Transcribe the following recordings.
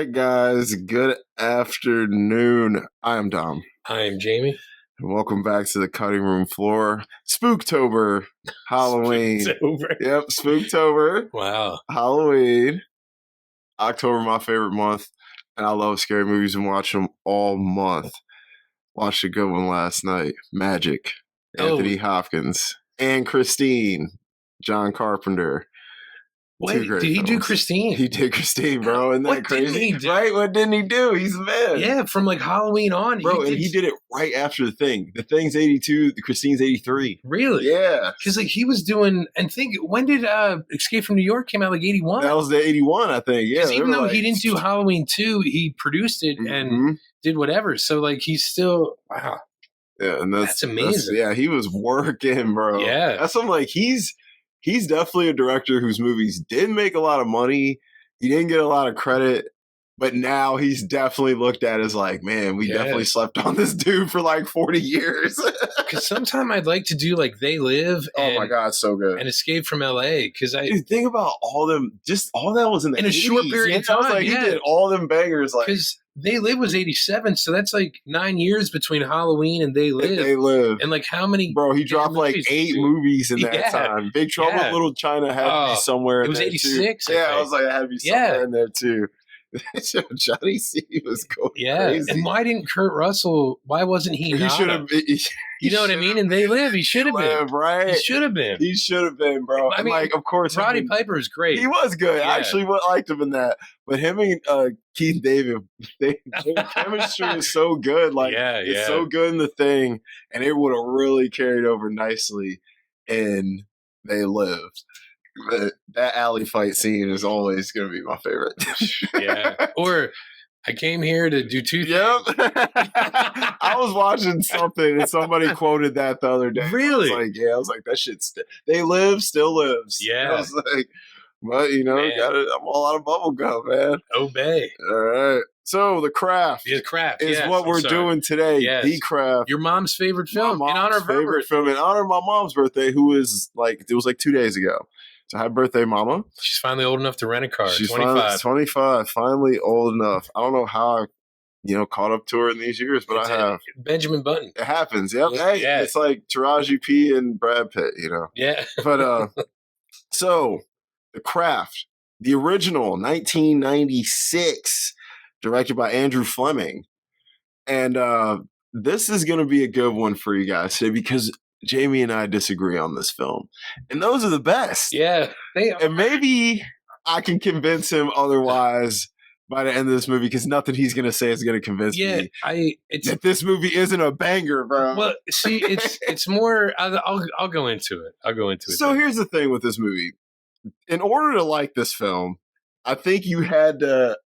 right, guys. Good afternoon. I am Dom. I am Jamie. And welcome back to the cutting room floor. Spooktober, Halloween. Spooktober. Yep, Spooktober. Wow. Halloween. October, my favorite month. And I love scary movies and watch them all month. Watched a good one last night. Magic. Anthony Hopkins. And Christine. John Carpenter. Wait, did he do Christine? He did Christine, bro. Isn't that crazy? Didn't he do? Right? What didn't he do? He's the man. Yeah, from like Halloween on. Bro, and he did it right after the thing. The thing's 82, the Christine's 83. Really? Yeah. Because like he was doing, and think, when did Escape from New York came out? Like 81? That was the 81, I think. Yeah. Because even though he didn't do Halloween 2, he produced it and did whatever. So like he's still, wow. Yeah, and that's amazing. Yeah, he was working, bro. Yeah. That's something like he's definitely a director whose movies didn't make a lot of money. He didn't get a lot of credit, but now he's definitely looked at as like, man, we definitely slept on this dude for like 40 years. Because sometime I'd like to do like They Live. Oh my God, so good. And Escape from LA. Because Dude, think about all them, just all that was in the in a 80s. short period of time. Like, he did all them bangers. Like, because They Live was 87, so that's like 9 years between Halloween and They Live. They Live. And like how many? Bro, he dropped like 8 movies in that time. Big Trouble in Little China had to be somewhere in there. It was 86. Yeah, I was like, it had to be somewhere in there too. Johnny C was going crazy. And why didn't Kurt Russell? Why wasn't he? He should have. You know what I mean? And They Live. He should have been. Right. He should have been. He should have been, bro. I mean, like, of course, Roddy Piper was great. He was good. I actually liked him in that. But him and Keith David, their chemistry is so good. Like, it's so good in The Thing, and it would have really carried over nicely in They Lived. That alley fight scene is always going to be my favorite. Or I came here to do 2 things. I was watching something and somebody quoted that the other day. Really? I was like, that shit They Live still lives. Yeah. I was like, but you know, I'm all out of bubble gum, man. Obey. All right. So The Craft. The Craft is what we're doing today. Yes. The Craft. Your mom's favorite film. My mom's in honor of her favorite film. In honor of my mom's birthday, who is like, it was like 2 days ago. So happy birthday, Mama. She's finally old enough to rent a car. She's 25. 25. Finally old enough. I don't know how I, caught up to her in these years, but I have. Benjamin Button. It happens. Yep. Hey, it's like Taraji P and Brad Pitt, Yeah. But so The Craft, the original 1996, directed by Andrew Fleming. And this is going to be a good one for you guys today because Jamie and I disagree on this film. And those are the best. Yeah. And maybe I can convince him otherwise by the end of this movie because nothing he's going to say is going to convince me that this movie isn't a banger, bro. Well, see, it's more, I'll go into it. So here's the thing with this movie. In order to like this film, I think you got to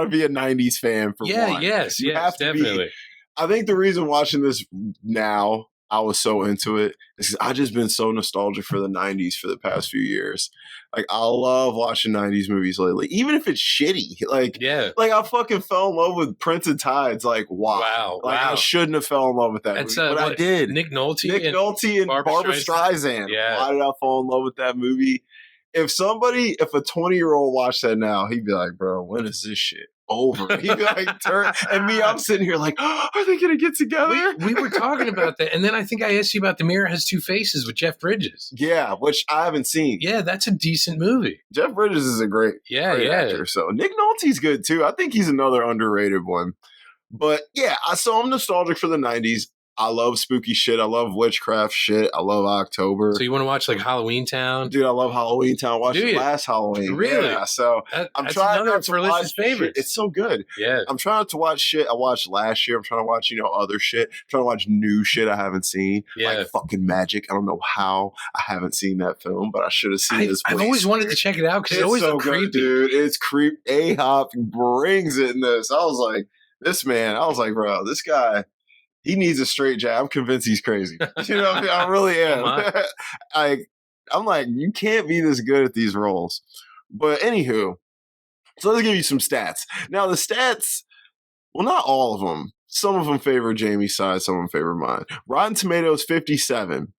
be a 90s fan for one. Yes, definitely. I think the reason watching this now, I was so into it is I've just been so nostalgic for the 90s for the past few years. Like, I love watching 90s movies lately, even if it's shitty. Like I fucking fell in love with Prince of Tides. Like, wow. I shouldn't have fell in love with that movie, but I did. Nick Nolte and Barbara Streisand. Yeah. Why did I fall in love with that movie? If a 20-year-old watched that now, he'd be like, bro, when is this shit over? He'd be like, and me, I'm sitting here like, are they going to get together? We were talking about that. And then I think I asked you about The Mirror Has Two Faces with Jeff Bridges. Yeah, which I haven't seen. Yeah, that's a decent movie. Jeff Bridges is a great actor. So Nick Nolte's good too. I think he's another underrated one. But yeah, so I'm nostalgic for the 90s. I love spooky shit. I love witchcraft shit. I love October. So you want to watch like Halloween Town? Dude, I love Halloween Town. I watched it last Halloween. Really? Yeah, so I'm trying not to watch favorites. It's so good. Yeah. I'm trying to watch shit I watched last year. I'm trying to watch, other shit. I'm trying to watch new shit I haven't seen. Yeah. Like fucking Magic. I don't know how I haven't seen that film, but I should have seen this. I've always wanted to check it out because it's always so creepy. Dude. It's creepy. A-Hop brings it in this. I was like, bro, this guy, he needs a straight jab. I'm convinced he's crazy. You know what I mean? I really am. I'm like, you can't be this good at these roles. But anywho, so let's give you some stats. Now the stats, well, not all of them. Some of them favor Jamie's side, some of them favor mine. Rotten Tomatoes, 57.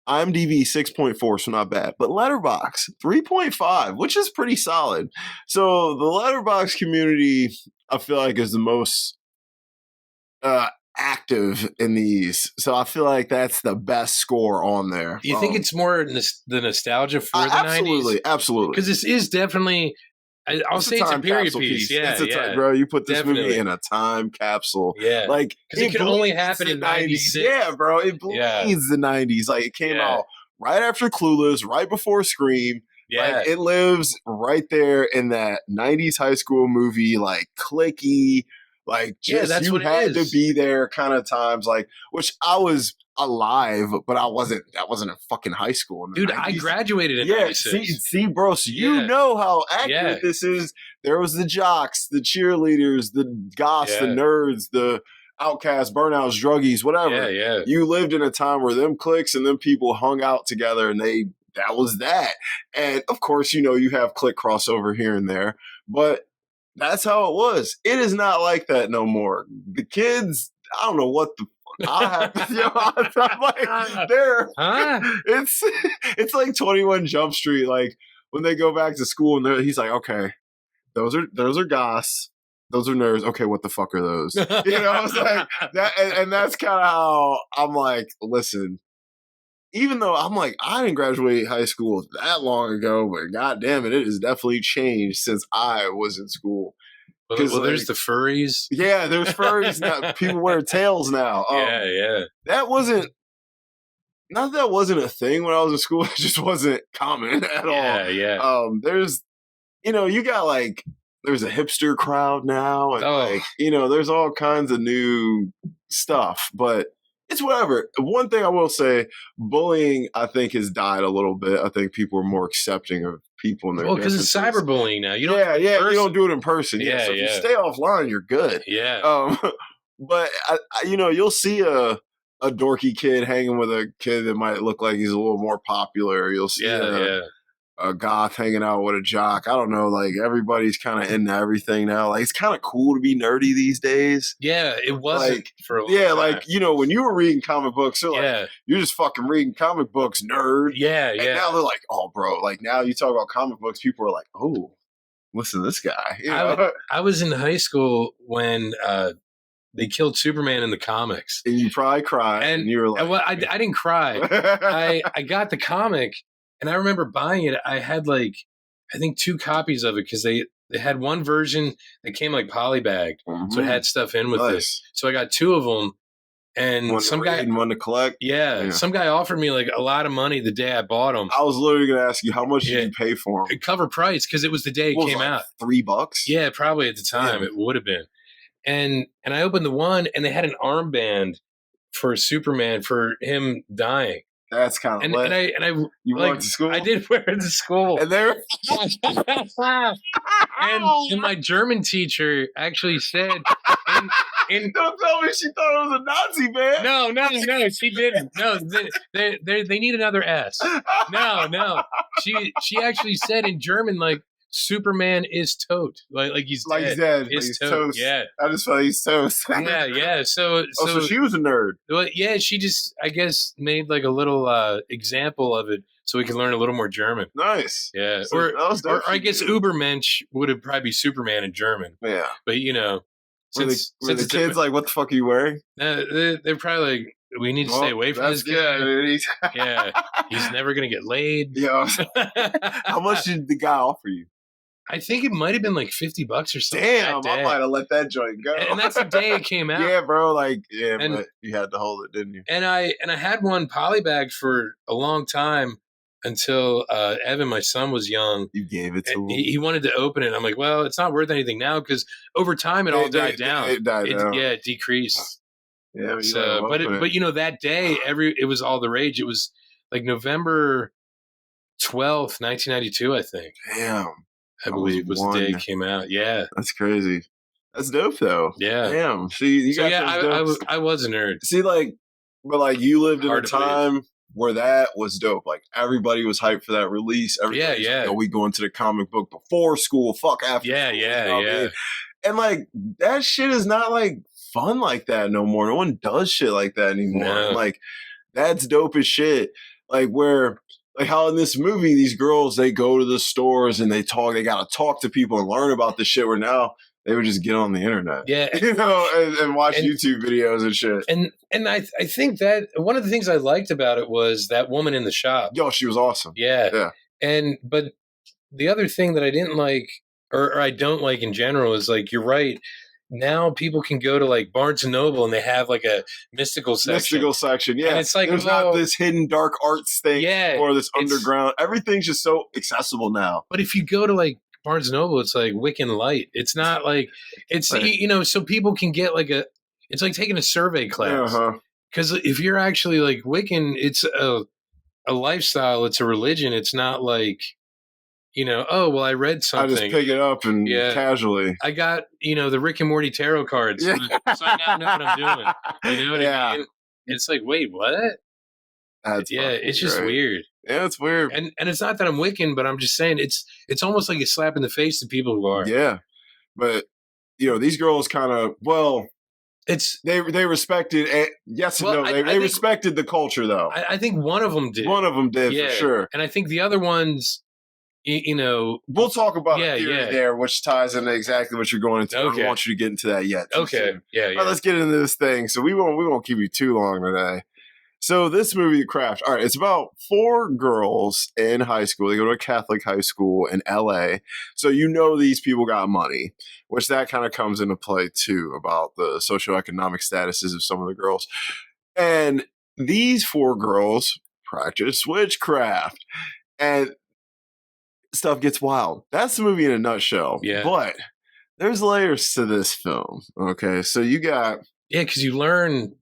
IMDb 6.4, so not bad. But Letterboxd 3.5, which is pretty solid. So the Letterboxd community, I feel like, is the most active in these. So I feel like that's the best score on there. Do you think it's more the nostalgia for the 90s? Absolutely. Because this is definitely... I'll say it's a period piece. Yeah, bro, you put this movie in a time capsule. Yeah. Like, because it can only happen in 96. Yeah, bro. It bleeds the 90s. Like, it came out right after Clueless, right before Scream. Yeah. Like, it lives right there in that 90s high school movie, like, clicky, like, just that's you what had it is. to be there kind of times, like, which I was alive, but I wasn't in fucking high school. Dude, 90s. I graduated in 96. See, bro, so you know how accurate this is. There was the jocks, the cheerleaders, the goths, the nerds, the outcasts, burnouts, druggies, whatever. Yeah. You lived in a time where them cliques and them people hung out together, and that was that. And of course, you know, you have clique crossover here and there, but that's how it was. It is not like that no more. The kids, I don't know what the I'm like, it's like 21 Jump Street. Like when they go back to school and he's like, okay, those are goths, those are nerds. Okay, what the fuck are those? You know, I was like that, and that's kind of how I'm like, listen. Even though I'm like, I didn't graduate high school that long ago, but god damn it, it has definitely changed since I was in school. Well, there's the furries. Yeah, there's furries now. People wear tails now. That wasn't a thing when I was in school. It just wasn't common at all. Yeah. There's, you know, you got like, there's a hipster crowd now. And like, you know, there's all kinds of new stuff, but it's whatever. One thing I will say, bullying, I think, has died a little bit. I think people are more accepting of people in their because it's cyberbullying now. You don't you don't do it in person. So if you stay offline, you're good. Yeah. But you know, you'll see a dorky kid hanging with a kid that might look like he's a little more popular. You'll see a goth hanging out with a jock. I don't know. Like everybody's kind of into everything now. Like it's kind of cool to be nerdy these days. Yeah, it wasn't like, for a long time. Like, you know, when you were reading comic books, so like, you're just fucking reading comic books, nerd. Yeah. And now they're like, oh, bro. Like now you talk about comic books, people are like, oh, listen to this guy. You know? I was in high school when they killed Superman in the comics, and you probably cried, and you were like, well, I didn't cry. I got the comic. And I remember buying it. I had like, I think 2 copies of it because they had one version that came like polybagged, so it had stuff in with it. So I got 2 of them, and one some guy and one to collect. Yeah, some guy offered me like a lot of money the day I bought them. I was literally going to ask you how much did you pay for them? Cover price because it was the day it came out. $3? Yeah, probably at the time it would have been. And I opened the one, and they had an armband for Superman for him dying. That's kind of lit. And I you like, went to school? I did wear it to school. And there and my German teacher actually said don't tell me she thought it was a Nazi man. No, she didn't. No, they need another S. No. She actually said in German, like, Superman is tot. Like he's dead. He's toast. Yeah. I just felt he's toast. Yeah. So she was a nerd. Well, yeah, she just, I guess, made like a little example of it so we can learn a little more German. Nice. Yeah. So or I guess Ubermensch would have probably be Superman in German. Yeah. But, you know. Were the kids like, what the fuck are you wearing? They're probably like, we need to stay away from this guy. Yeah. He's never going to get laid. Yeah. How much did the guy offer you? I think it might have been like $50 or something. Damn, I might have let that joint go. And that's the day it came out. Yeah, bro. Like, but you had to hold it, didn't you? And I had one polybagged for a long time until Evan, my son, was young. You gave it to him. He wanted to open it. I'm like, well, it's not worth anything now because over time it all died down. It died down. Yeah, it decreased. Yeah, so, but you know, that day it was all the rage. It was like November 12th, 1992, I think. Damn. I believe was the day it came out. Yeah. That's crazy. That's dope though. Yeah. Damn. See, I was a nerd. See, but you lived in a time where that was dope. Like everybody was hyped for that release. Everybody was like, we going to the comic book before school. Fuck after school. Yeah. And like that shit is not like fun like that no more. No one does shit like that anymore. No. Like that's dope as shit. like where. Like how in this movie, these girls, they go to the stores and they got to talk to people and learn about this shit, where now they would just get on the internet. Yeah. And watch YouTube videos and shit. And I think that one of the things I liked about it was that woman in the shop. Yo, she was awesome. Yeah. But the other thing that I didn't like, or I don't like in general, is like, you're right. Now people can go to like Barnes and Noble and they have like a mystical section. Yeah. And it's like, there's not this hidden dark arts thing or this underground. Everything's just so accessible now. But if you go to like Barnes and Noble, it's like Wiccan Light. It's not like, it's, so people can get like it's like taking a survey class. Because if you're actually like Wiccan, it's a lifestyle, it's a religion. It's not like, oh, well, I read something. I just pick it up and casually. I got, the Rick and Morty tarot cards. So I now know what I'm doing. You know what I mean? It's like, wait, what? It's just weird. Yeah, it's weird. And it's not that I'm Wiccan, but I'm just saying it's almost like a slap in the face to people who are. Yeah. But, these girls kind of, they respected they respected the culture though. I think one of them did. One of them did for sure. And I think the other ones, we'll talk about a theory there, which ties into exactly what you're going into. I don't want you to get into that yet. Okay. Yeah. All right, let's get into this thing. So we won't keep you too long today. So this movie, The Craft, all right, it's about 4 girls in high school. They go to a Catholic high school in LA. So these people got money, which that kind of comes into play too, about the socioeconomic statuses of some of the girls. And these 4 girls practice witchcraft. And stuff gets wild. That's the movie in a nutshell. Yeah. But there's layers to this film. Okay. So you got. Yeah, because you learn.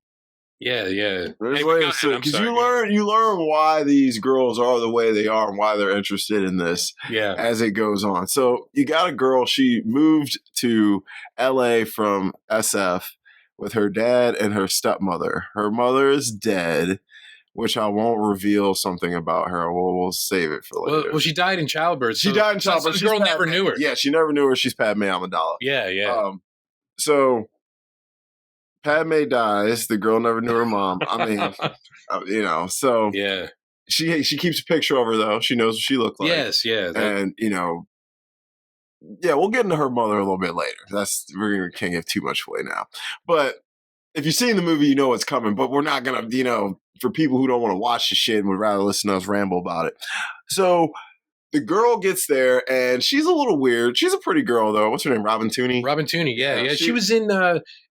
Yeah. There's layers to it. Because you learn why these girls are the way they are and why they're interested in this as it goes on. So you got a girl, she moved to LA from SF with her dad and her stepmother. Her mother is dead, which I won't reveal something about her. We'll save it for later. Well, she died in childbirth. She died in childbirth. The girl never knew her. Yeah, she never knew her. She's Padme Amidala. Yeah. So Padme dies. The girl never knew her mom. I mean, so yeah. She keeps a picture of her though. She knows what she looked like. Yes, yeah. And we'll get into her mother a little bit later. We can't give too much away now. But if you've seen the movie, you know what's coming. But we're not gonna, for people who don't want to watch the shit and would rather listen to us ramble about it. So the girl gets there and she's a little weird. She's a pretty girl though. What's her name? Robin Tooney? Robin Tooney, yeah. She was in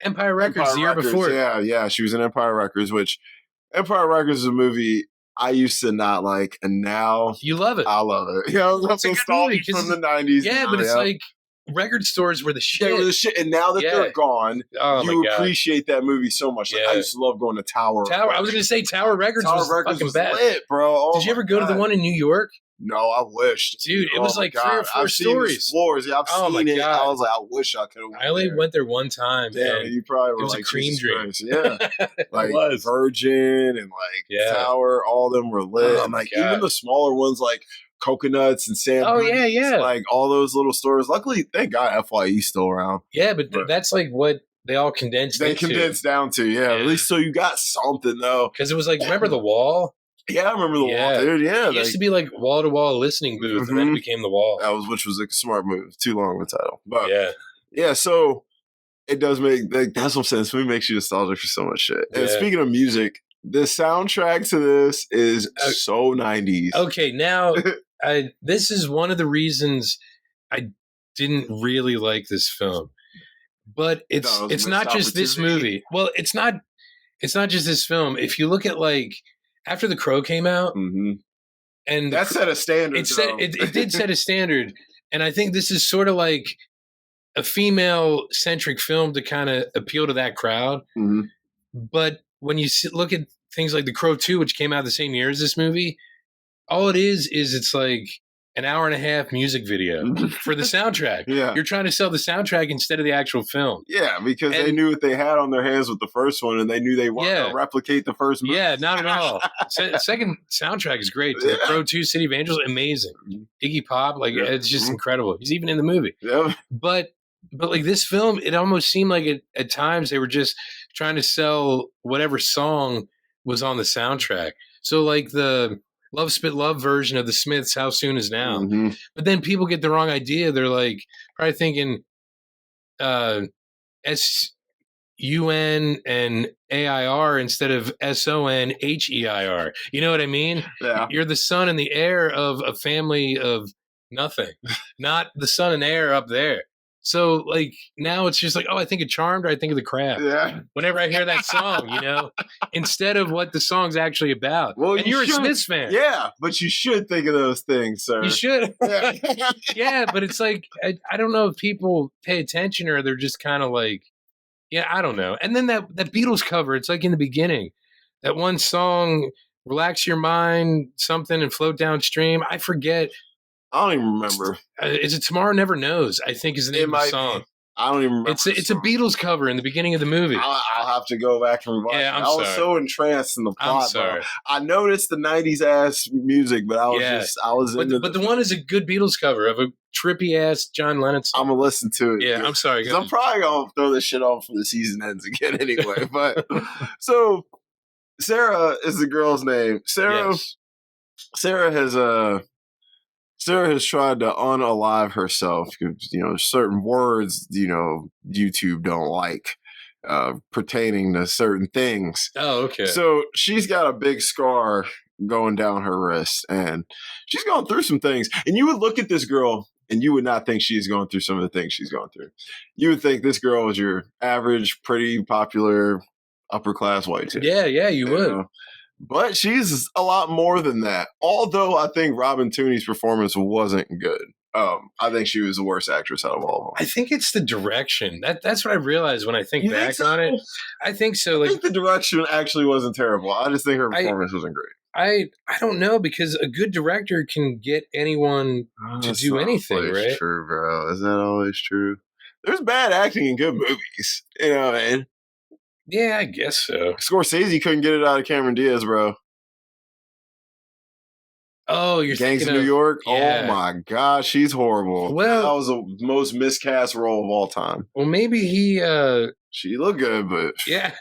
Empire Records the year before. Yeah. She was in Empire Records, which Empire Records is a movie I used to not like, and now you love it. I love it. It's a movie from the 90s. Yeah, but it's like record stores were the shit. They were the shit, and now that they're gone, you appreciate that movie so much. Like, I used to love going to Tower. I was going to say Tower Records was fucking bad. Lit, bro. Oh, did you ever go to the one in New York? No, I wish. Dude, it was like 3 or 4 stories. Floors. Yeah, I've seen it. I was like, I wish I could have went. I only went there one time. Damn, you probably were it was like, a cream dream. Yeah. Like Virgin and like Tower, all of them were lit. And like even the smaller ones like Coconuts and Sam. Oh, yeah. Like all those little stores. Luckily, thank God FYE's still around. Yeah, but that's like what they all condensed down to, at least so you got something though. Because it was like, remember the wall? Yeah, I remember the wall, dude. Yeah, it used to be like wall-to-wall listening booth, and then it became the wall. Which was a smart move. Too long of a title, but yeah. So it does make that's what I'm saying. This movie makes you nostalgic for so much shit. And speaking of music, the soundtrack to this is so 90s. Okay, now this is one of the reasons I didn't really like this film, but it's not just this movie. Well, it's not just this film. If you look at like. After The Crow came out, and that set a standard. It did set a standard, and I think this is sort of like a female-centric film to kind of appeal to that crowd. Mm-hmm. But when you look at things like The Crow 2, which came out the same year as this movie, all it is it's like an hour and a half music video for the soundtrack. Yeah. You're trying to sell the soundtrack instead of the actual film. Yeah, because they knew what they had on their hands with the first one, and they knew they wanted to replicate the first movie. Yeah, not at all. Second soundtrack is great. The Crow 2, City of Angels, amazing. Iggy Pop, it's just incredible. He's even in the movie. Yeah. But like this film, it almost seemed like at times they were just trying to sell whatever song was on the soundtrack. So like the Love Spit Love version of the Smiths, How Soon Is Now. Mm-hmm. But then people get the wrong idea. They're like probably thinking SUN and AIR instead of SONHEIR. You know what I mean? Yeah. You're the son and the heir of a family of nothing, not the son and heir up there. So like now it's just like, oh, I think of Charmed or I think of The Craft. Yeah. Whenever I hear that song, instead of what the song's actually about. Well, and you're a Smiths fan. Yeah, but you should think of those things, sir. You should. Yeah. Yeah, but it's like, I don't know if people pay attention or they're just kind of like, yeah, I don't know. And then that Beatles cover, it's like in the beginning, that one song, Relax Your Mind, something, and Float Downstream. I forget. I don't even remember. Is it Tomorrow Never Knows? I think is the name of the song. I don't even remember. It's a Beatles cover in the beginning of the movie. I'll have to go back and watch it. I was so entranced in the plot. I'm sorry. Bro. I noticed the 90s ass music, but I was But the one is a good Beatles cover of a trippy ass John Lennon song. I'm going to listen to it. Yeah, I'm sorry. Because I'm probably going to throw this shit on for the season ends again anyway. But so Sarah is the girl's name. Sarah has tried to unalive herself because, certain words, YouTube don't like pertaining to certain things. Oh, okay. So she's got a big scar going down her wrist and she's going through some things. And you would look at this girl and you would not think she's going through some of the things she's going through. You would think this girl is your average, pretty popular, upper class white chick. Yeah, you would. But she's a lot more than that. Although I think Robin Tooney's performance wasn't good. I think she was the worst actress out of all of them. I think it's the direction. That's what I realized when I think back on it. I think so. I think the direction actually wasn't terrible. I just think her performance wasn't great. I don't know, because a good director can get anyone to do anything, right? True, bro. Is that always true? There's bad acting in good movies. You know what I mean? Yeah, I guess so. Scorsese couldn't get it out of Cameron Diaz, bro. Oh, you're Gangs thinking of New York? Yeah. Oh my gosh, she's horrible. Well, that was the most miscast role of all time. Well, maybe he she looked good, but yeah.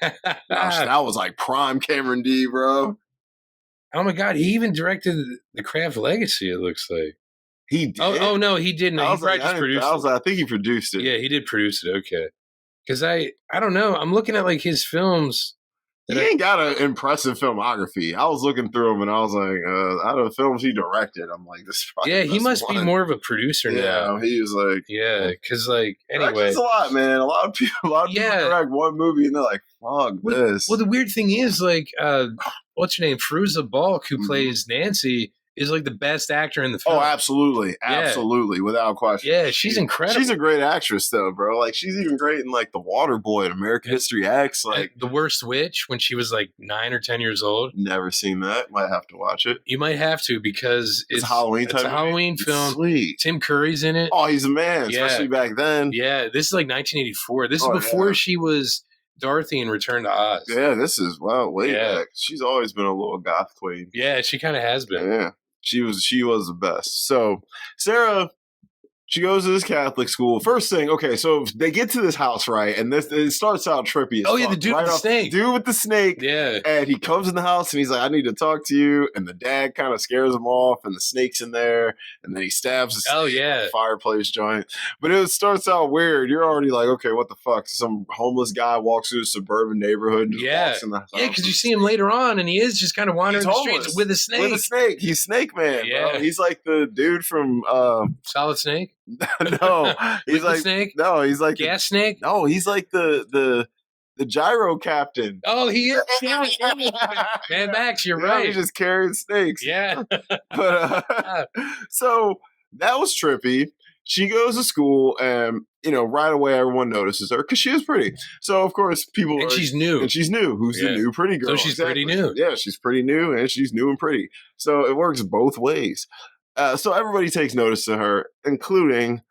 Gosh, that was like prime Cameron D, bro. Oh my god, he even directed The Craft Legacy, it looks like. He did? Oh no, he didn't. He probably just produced it. I think he produced it. Yeah, he did produce it, okay. Because I don't know. I'm looking at like his films. He ain't got an impressive filmography. I was looking through them and I was like, out of the films he directed, I'm like, this is probably he must be more of a producer now. Yeah, he was like, because like anyway, it's a lot, man. A lot of people direct one movie and they're like, fuck this. Well, the weird thing is like, what's her name? Fruza Balk, who plays Nancy, is like the best actor in the film. Oh, absolutely. Absolutely. Without question. Yeah, she's incredible. She's a great actress though, bro. Like she's even great in like The Waterboy and American History X. Like The Worst Witch when she was like 9 or 10 years old. Never seen that. Might have to watch it. You might have to because it's a Halloween type. It's a Halloween film. Sweet. Tim Curry's in it. Oh, he's a man, especially back then. Yeah, this is like 1984. This is before she was Dorothy in Return to Oz. Yeah, this is way back. She's always been a little goth queen. Yeah, she kind of has been. Yeah. She was the best. So Sarah, she goes to this Catholic school. First thing, okay, so they get to this house, right? And it starts out trippy. Oh, yeah, the dude with the snake. Dude with the snake. Yeah. And he comes in the house and he's like, I need to talk to you. And the dad kind of scares him off and the snake's in there. And then he stabs the fireplace joint. But it starts out weird. You're already like, okay, what the fuck? Some homeless guy walks through a suburban neighborhood and just walks in the house. Yeah, because you see him later on and he is just kind of wandering the streets with a snake. With a snake. He's Snake Man, bro. He's like the dude from Solid Snake? No, he's like snake. No, he's like Gas Snake. No, he's like the gyro captain. Oh, he is. Man, Max, you're right. He's just carrying snakes. Yeah, but so that was trippy. She goes to school, and right away everyone notices her because she is pretty. So of course people. And she's new. Who's the new pretty girl? So she's pretty new. Yeah, she's pretty new, and she's new and pretty. So it works both ways. So everybody takes notice of her, including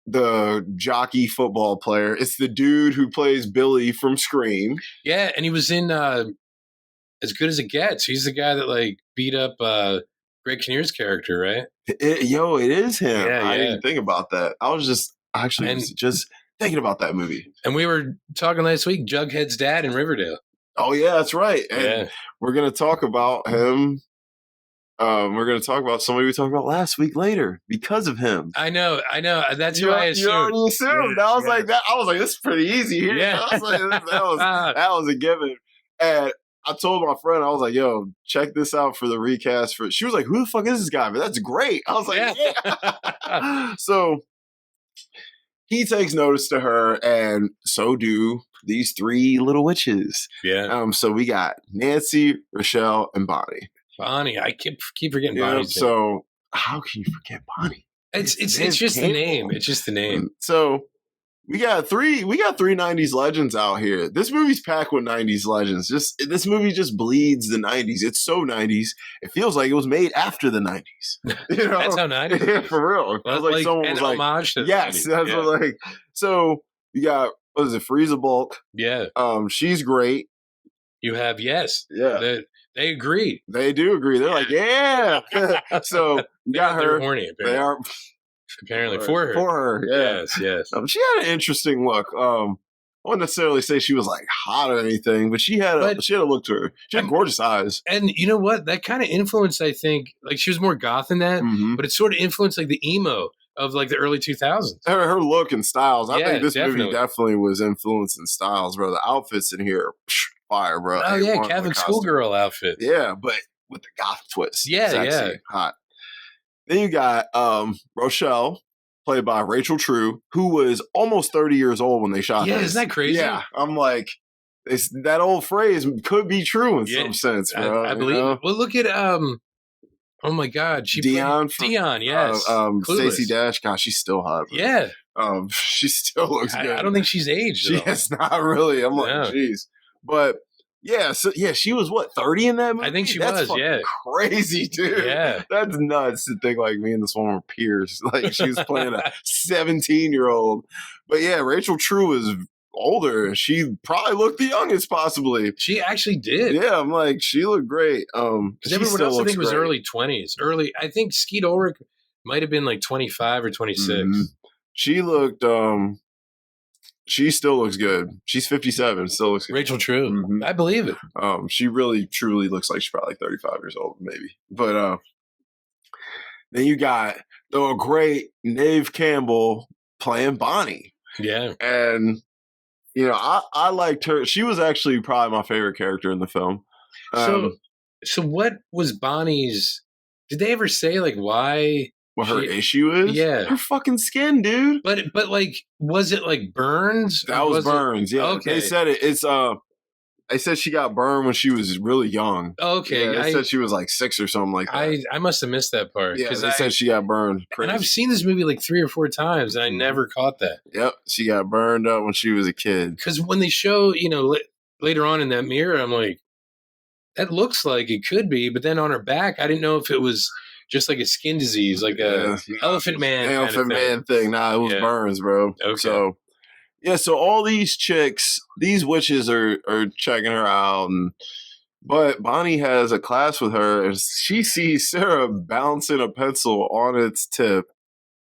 the jockey football player. It's the dude who plays Billy from Scream. Yeah, and he was in As Good as It Gets. He's the guy that like beat up Greg Kinnear's character, right? It is him. Yeah, I didn't think about that. I was just just thinking about that movie. And we were talking last week, Jughead's dad in Riverdale. Oh yeah, that's right. And we're gonna talk about him. We're gonna talk about somebody we talked about last week later because of him. I know. That's who I assumed. You already assumed. I was like that. I was like, this is pretty easy here. Yeah. I was like, that was a given. And I told my friend, I was like, yo, check this out for the recast. She was like, who the fuck is this guy? But that's great. I was like, yeah. So he takes notice to her, and so do these three little witches. Yeah. So we got Nancy, Rochelle, and Bonnie. Bonnie, I keep forgetting Bonnie. So how can you forget Bonnie? It's just the name. It's just the name. So we got three 90s legends out here. This movie's packed with 90s legends. This movie just bleeds the 90s. It's so 90s. It feels like it was made after the 90s. You know? That's how 90s. Yeah, for real. It was like someone was like, homage to yes, 90s. That's what like. So you got, what is it, Frieza Bulk? Yeah. She's great. You have Yeah. They agree. They do agree. They're like, yeah. So you got her. They're horny. Apparently. They are. Apparently for her. For her, yeah. Yes. She had an interesting look. I wouldn't necessarily say she was like hot or anything, but she had a look to her. She had gorgeous eyes. And you know what? That kind of influenced, I think, like she was more goth than that, but it sort of influenced like the emo of like the early 2000s. Her look and styles. I think this movie definitely was influenced in styles, bro. The outfits in here, fire, bro. Oh yeah, Catholic schoolgirl outfit. Yeah, but with the goth twist. Yeah, sexy, hot. Then you got Rochelle, played by Rachel True, who was almost 30 years old when they shot this. Yeah, isn't that crazy? Yeah, I'm like, that old phrase could be true in some sense, bro. I believe. Well, look at oh my God, Dion, yes, Stacey Dash. God, she's still hot. Bro. Yeah, she still looks good. I don't think she's aged. She is not really. I'm like, jeez, but. Yeah, she was what, 30 in that movie? I think she was, crazy, dude. Yeah. That's nuts to think like me and this woman were peers. Like she was playing a 17-year-old. But yeah, Rachel True was older. She probably looked the youngest possibly. She actually did. Yeah, I'm like, she looked great. Because everyone else I think was early 20s. I think Skeet Ulrich might have been like 25 or 26. Mm-hmm. She looked she still looks good. She's 57. Still looks good. Rachel True. Mm-hmm. I believe it. She really, truly looks like she's probably 35 years old, maybe. But then you got the great Neve Campbell playing Bonnie. Yeah. And, you know, I liked her. She was actually probably my favorite character in the film. So what was Bonnie's... Did they ever say, like, why... What her issue is? Yeah. Her fucking skin, dude. But like, was it like burns? That was burns, yeah. Okay. They said it's they said she got burned when she was really young. Okay. Yeah, they said she was like 6 or something like that. I must have missed that part. Yeah, they said she got burned. Crazy. And I've seen this movie like 3 or 4 times, and I never caught that. Yep. She got burned up when she was a kid. Because when they show, you know, later on in that mirror, I'm like, that looks like it could be. But then on her back, I didn't know if it was just like a skin disease, like a elephant man thing. Nah, it was burns, bro. Okay. So so all these chicks, these witches are checking her out, but Bonnie has a class with her, and she sees Sarah bouncing a pencil on its tip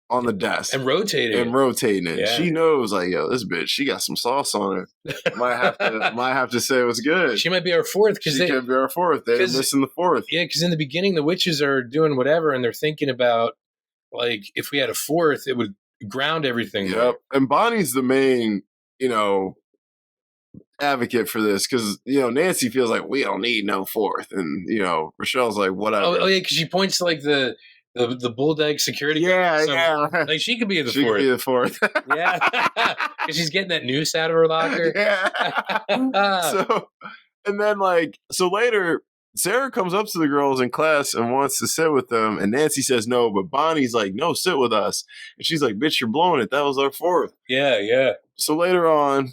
on the desk and rotating it. Yeah. She knows, like, yo, this bitch, she got some sauce on her. might have to say it was good. She might be our fourth. She could be our fourth. They're missing the fourth. Yeah, because in the beginning, the witches are doing whatever, and they're thinking about, like, if we had a fourth, it would ground everything. Yep. And Bonnie's the main, you know, advocate for this, because, you know, Nancy feels like we don't need no fourth, and, you know, Rochelle's like, whatever. Oh yeah, because she points to like the bulldog security. Yeah. Like she could be the fourth. She could be the fourth. Yeah. Because she's getting that noose out of her locker. Yeah. And then later, Sarah comes up to the girls in class and wants to sit with them. And Nancy says no, but Bonnie's like, no, sit with us. And she's like, bitch, you're blowing it. That was our fourth. Yeah. So later on,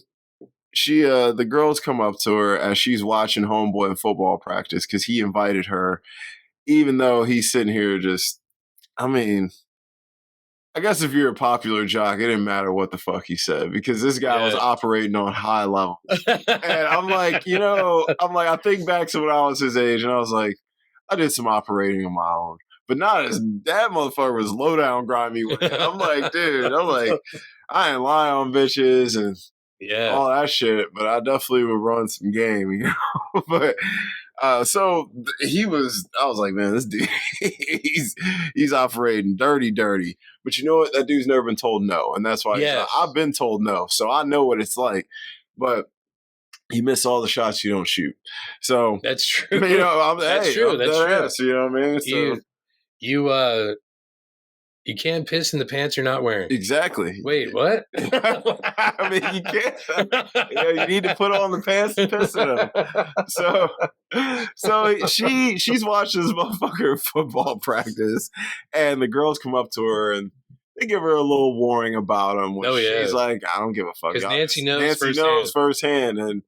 the girls come up to her as she's watching Homeboy in football practice because he invited her, even though he's sitting here just, I mean, I guess if you're a popular jock, it didn't matter what the fuck he said because this guy was operating on high level. And I'm like, I think back to when I was his age and I was like, I did some operating on my own, but not as that motherfucker was low down grimy with it. I'm like, dude, I ain't lying on bitches and, all that shit. But I definitely would run some game, you know. But so I was like, man, this dude, he's operating dirty. But you know what? That dude's never been told no, and that's why I've been told no, so I know what it's like. But you miss all the shots you don't shoot. So that's true. You know, that's true. That's true. Ass, you know what I mean? So, you can't piss in the pants you're not wearing. Exactly. Wait, what? I mean, you can't. You need to put on the pants and piss in them. So she's watching this motherfucker football practice, and the girls come up to her and they give her a little warning about him. She's like, I don't give a fuck. Because Nancy knows firsthand, and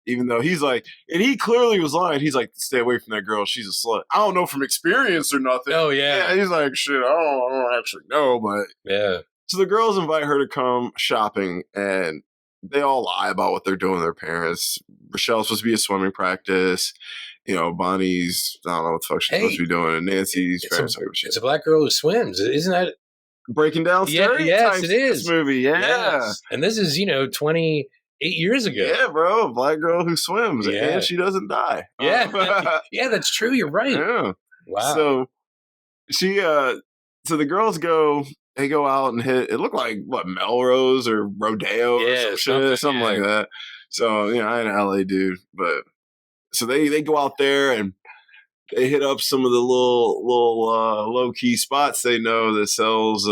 even though he's like, and he clearly was lying. He's like, stay away from that girl. She's a slut. I don't know from experience or nothing. Oh, yeah. He's like, shit, I don't actually know, but. Yeah. So the girls invite her to come shopping, and they all lie about what they're doing to their parents. Rochelle's supposed to be a swimming practice. You know, Bonnie's, I don't know what the fuck she's supposed to be doing. And Nancy's parents. It's a black girl who swims. Isn't that? Breaking down stereotypes. Yes, it is. This movie, yeah. Yes. And this is, 28 years ago. Yeah, bro. A black girl who swims and she doesn't die. Yeah. Yeah, that's true. You're right. Yeah. Wow. So so the girls go out and hit, it looked like Melrose or Rodeo or something like that. So, I ain't an LA dude, but so they go out there and they hit up some of the little low key spots they know that sells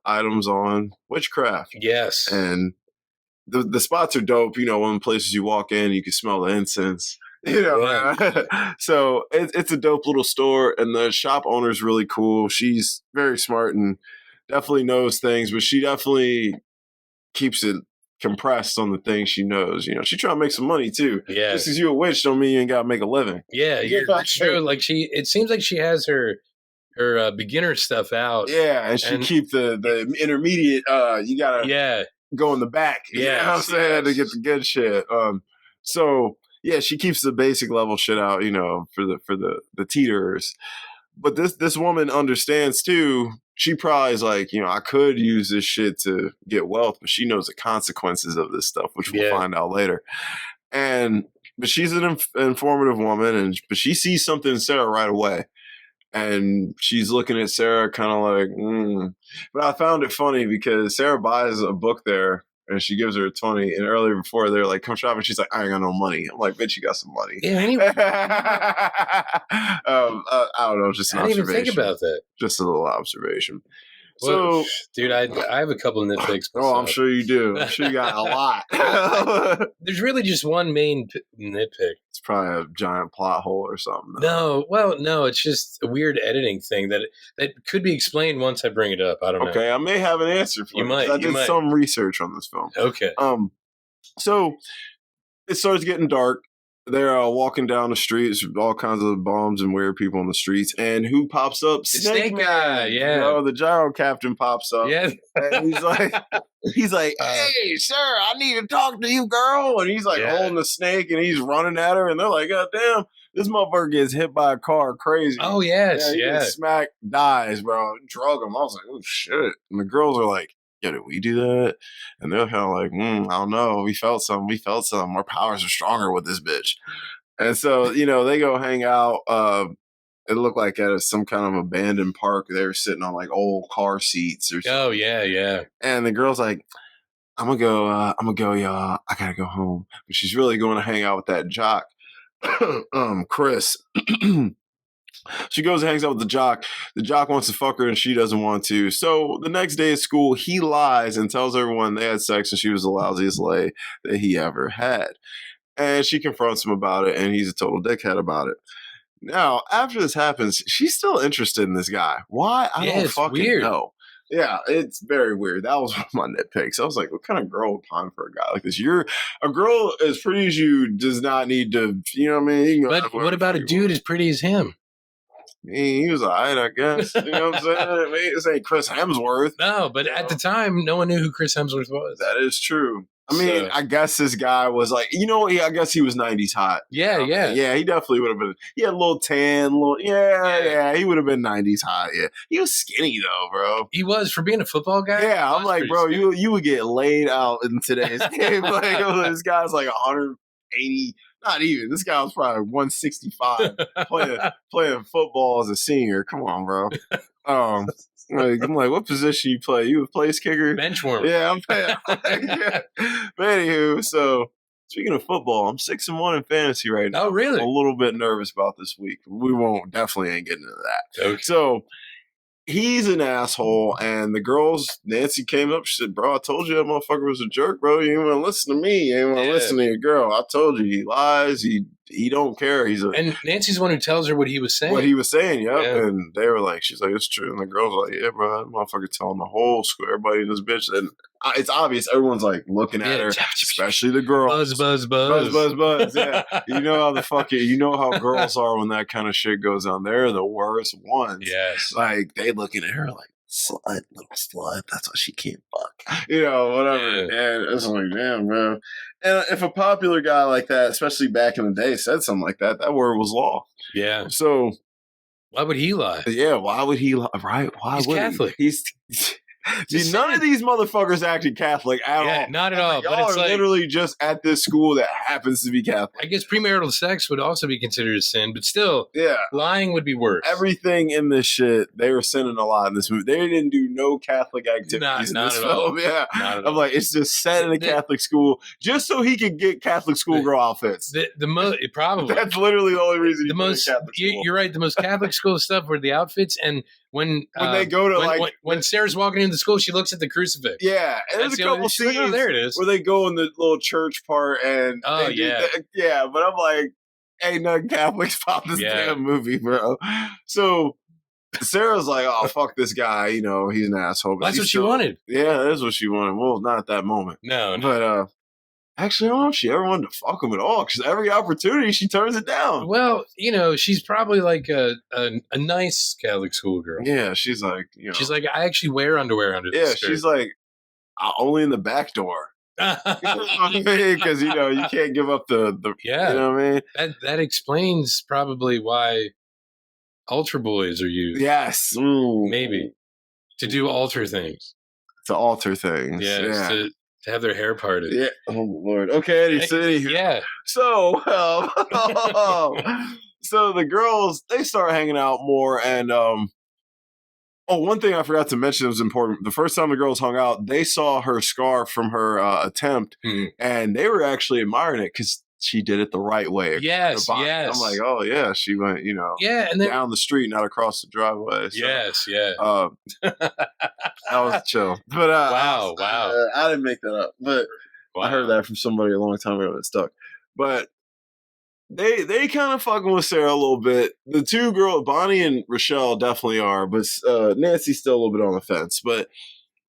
items on witchcraft. Yes. And the spots are dope. One of the places you walk in, you can smell the incense. So it's a dope little store, and the shop owner's really cool. She's very smart and definitely knows things, but she definitely keeps it compressed on the things she knows. She trying to make some money too. Yeah. Just because you're a witch don't mean you ain't got to make a living. Yeah, that's true. Like it seems like she has her beginner stuff out. Yeah, and she keep the intermediate. You gotta go in the back. Yeah, you know what I'm saying, to get the good shit. So yeah, she keeps the basic level shit out. For the teeters. But this woman understands too. She probably is like, I could use this shit to get wealth, but she knows the consequences of this stuff, which we'll find out later. But she's an informative woman, but she sees something in Sarah right away. And she's looking at Sarah kind of like, But I found it funny because Sarah buys a book there and she gives her a 20. And earlier before they're like, come shopping. She's like, I ain't got no money. I'm like, bitch, you got some money. Yeah, anyway. I don't know. Just an observation. I didn't even think about that. Just a little observation. Well, so, dude, I have a couple of nitpicks. Oh, I'm sure you do. I'm sure you got a lot. There's really just one main nitpick. It's probably a giant plot hole or something. No, it's just a weird editing thing that could be explained once I bring it up. I don't know. Okay, I may have an answer for you. I did some research on this film. Okay. So it starts getting dark. They're walking down the streets, all kinds of bums and weird people on the streets. And who pops up? Snake Guy, yeah. The gyro captain pops up. Yeah. And he's like, hey, sir, I need to talk to you, girl. And he's like holding the snake and he's running at her. And they're like, God damn, this motherfucker gets hit by a car crazy. Oh, yes, yeah. Smack, dies, bro. Drug him. I was like, oh, shit. And the girls are like, yeah, did we do that? And they're kind of like, I don't know. We felt something. Our powers are stronger with this bitch. And so, they go hang out. It looked like at some kind of abandoned park. They were sitting on like old car seats or something. Oh, yeah. And the girl's like, I'm going to go, y'all. I got to go home. But she's really going to hang out with that jock, Chris. She goes and hangs out with the jock. The jock wants to fuck her and she doesn't want to. So the next day at school, he lies and tells everyone they had sex and she was the lousiest lay that he ever had. And she confronts him about it and he's a total dickhead about it. Now, after this happens, she's still interested in this guy. Why? I don't fucking know. Yeah, it's very weird. That was one of my nitpicks. I was like, what kind of girl would pine for a guy like this? A girl as pretty as you does not need to, you know what I mean? But what about a dude as pretty as him? He was all right, I guess. You know what I'm saying? I mean, this ain't Chris Hemsworth. No, but at the time, no one knew who Chris Hemsworth was. That is true. I mean, I guess this guy was like, I guess he was 90s hot. Yeah, Yeah, he definitely would have been. He had a little tan, he would have been 90s hot. Yeah, he was skinny though, bro. He was, for being a football guy. Yeah, I'm like, bro, you would get laid out in today's game. Like, this guy's like 180. Not even. This guy was probably 165 playing football as a senior. Come on, bro. I'm like, what position you play? You a place kicker? Bench warmer. Yeah, I'm playing. Yeah. But anywho, so speaking of football, I'm 6-1 in fantasy right now. Oh, really? I'm a little bit nervous about this week. We definitely ain't getting into that. Okay. So he's an asshole, and the girls, Nancy came up, she said, bro, I told you that motherfucker was a jerk, bro. You ain't want to listen to me. You ain't want to listen to your girl. I told you, he lies. He don't care. And Nancy's the one who tells her what he was saying. What he was saying, yep. Yeah. And they were like, she's like, it's true. And the girl's like, yeah, bro, that motherfucker telling the whole school, everybody in this bitch. And it's obvious. Everyone's like looking at her, especially the girls. Buzz. Yeah. You know how girls are when that kind of shit goes on. They're the worst ones. Yes. Like, they looking at her like, slut, little slut. That's why she can't fuck. Whatever. Yeah. And it's like, damn, man. And if a popular guy like that, especially back in the day, said something like that, that word was law. Yeah. So why would he lie? Yeah, why would he lie? Right? Why He's would Catholic. He's none of these motherfuckers actually Catholic at all. Not at all. Y'all are literally just at this school that happens to be Catholic. I guess premarital sex would also be considered a sin, but still, yeah, lying would be worse. Everything in this shit, they were sinning a lot in this movie. They didn't do no Catholic activities in this film. Yeah, I'm like, it's just set in a Catholic school just so he could get Catholic schoolgirl outfits. Probably that's literally the only reason. You're right. The most Catholic school stuff were the outfits, and when they go to when Sarah's walking into the school, she looks at the crucifix. Yeah, and there's a couple scenes there it is, where they go in the little church part, and yeah. But I'm like, ain't nothing Catholics about this damn movie, bro. So Sarah's like, oh fuck this guy, he's an asshole. But that's what she wanted. Yeah, that's what she wanted. Well, not at that moment. No. But actually, I don't know if she ever wanted to fuck him at all, because every opportunity she turns it down. Well, she's probably like a nice Catholic schoolgirl. Yeah, she's like, she's like, I actually wear underwear under this skirt. She's like, only in the back door. Because you can't give up the you know what I mean? That explains probably why altar boys are used. Yes. Maybe. To do altar things. To alter things. Yeah. To have their hair parted. Yeah. Oh Lord. Okay. Yeah. So, so the girls, they start hanging out more, and one thing I forgot to mention that was important. The first time the girls hung out, they saw her scar from her attempt, and they were actually admiring it because she did it the right way. Yes. I'm like, oh yeah, she went, and then, down the street, not across the driveway. So, that was chill. But wow, I didn't make that up, but I heard that from somebody a long time ago that stuck. But they kind of fucking with Sarah a little bit. The two girls, Bonnie and Rochelle, definitely are, but Nancy's still a little bit on the fence. But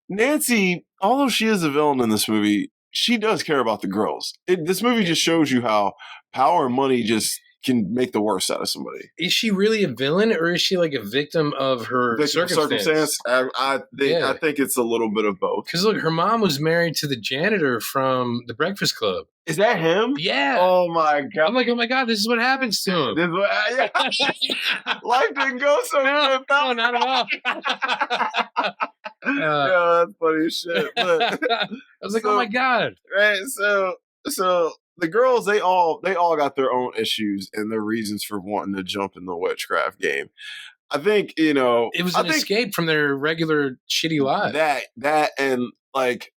Nancy, although she is a villain in this movie, she does care about the girls. This movie just shows you how power and money just can make the worst out of somebody. Is she really a villain, or is she like a victim of her circumstance? I think it's a little bit of both. Because look, her mom was married to the janitor from the Breakfast Club. Is that him? Yeah. Oh my god. I'm like, oh my god, this is what happens to him. Life didn't go so good. No, not at all. Yeah, that's funny as shit. But I was like, oh my god. Right. So the girls, they all got their own issues and their reasons for wanting to jump in the witchcraft game. I think, it was an escape from their regular shitty lives. That and like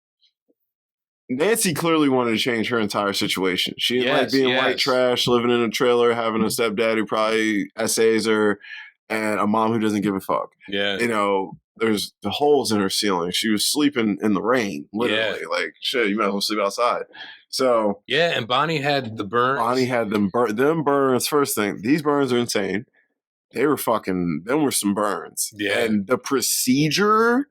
Nancy clearly wanted to change her entire situation. She didn't like being white trash, living in a trailer, having a stepdad who probably essays her, and a mom who doesn't give a fuck. Yeah. There's the holes in her ceiling. She was sleeping in the rain, literally. Yeah. Like, shit, you might as well sleep outside. So yeah, and Bonnie had the burns. Bonnie had them burns. First thing, these burns are insane. They were them were some burns. Yeah. And the procedure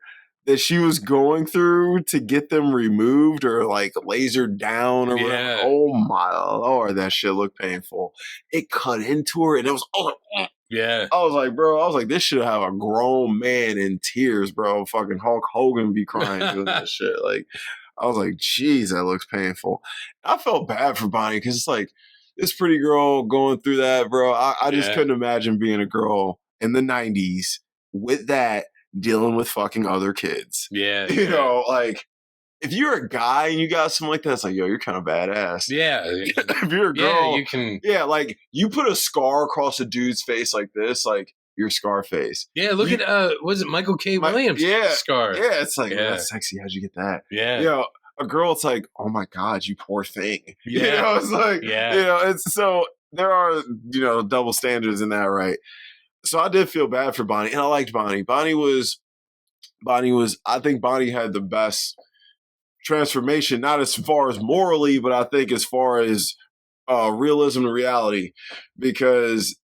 that she was going through to get them removed or like lasered down or whatever. Oh my Lord, that shit looked painful. It cut into her, and it was yeah. I was like, this should have a grown man in tears, bro. Fucking Hulk Hogan be crying doing that shit. Like, I was like, geez, that looks painful. I felt bad for Bonnie because it's like this pretty girl going through that, bro. I just couldn't imagine being a girl in the 90s with that dealing with fucking other kids. Yeah. You know, like if you're a guy and you got something like that, it's like, yo, you're kind of badass. Yeah. If you're a girl, you can. Yeah, like you put a scar across a dude's face like this, like you're Scarface. Yeah, look at was it Michael K. Williams' scar? Yeah, it's like, oh, that's sexy. How'd you get that? Yeah. You know, a girl, it's like, oh my God, you poor thing. Yeah. You know, it's like, you know, it's so there are, you know, double standards in that, right? So I did feel bad for Bonnie, and I liked Bonnie. Bonnie was, I think Bonnie had the best transformation, not as far as morally, but I think as far as realism and reality, because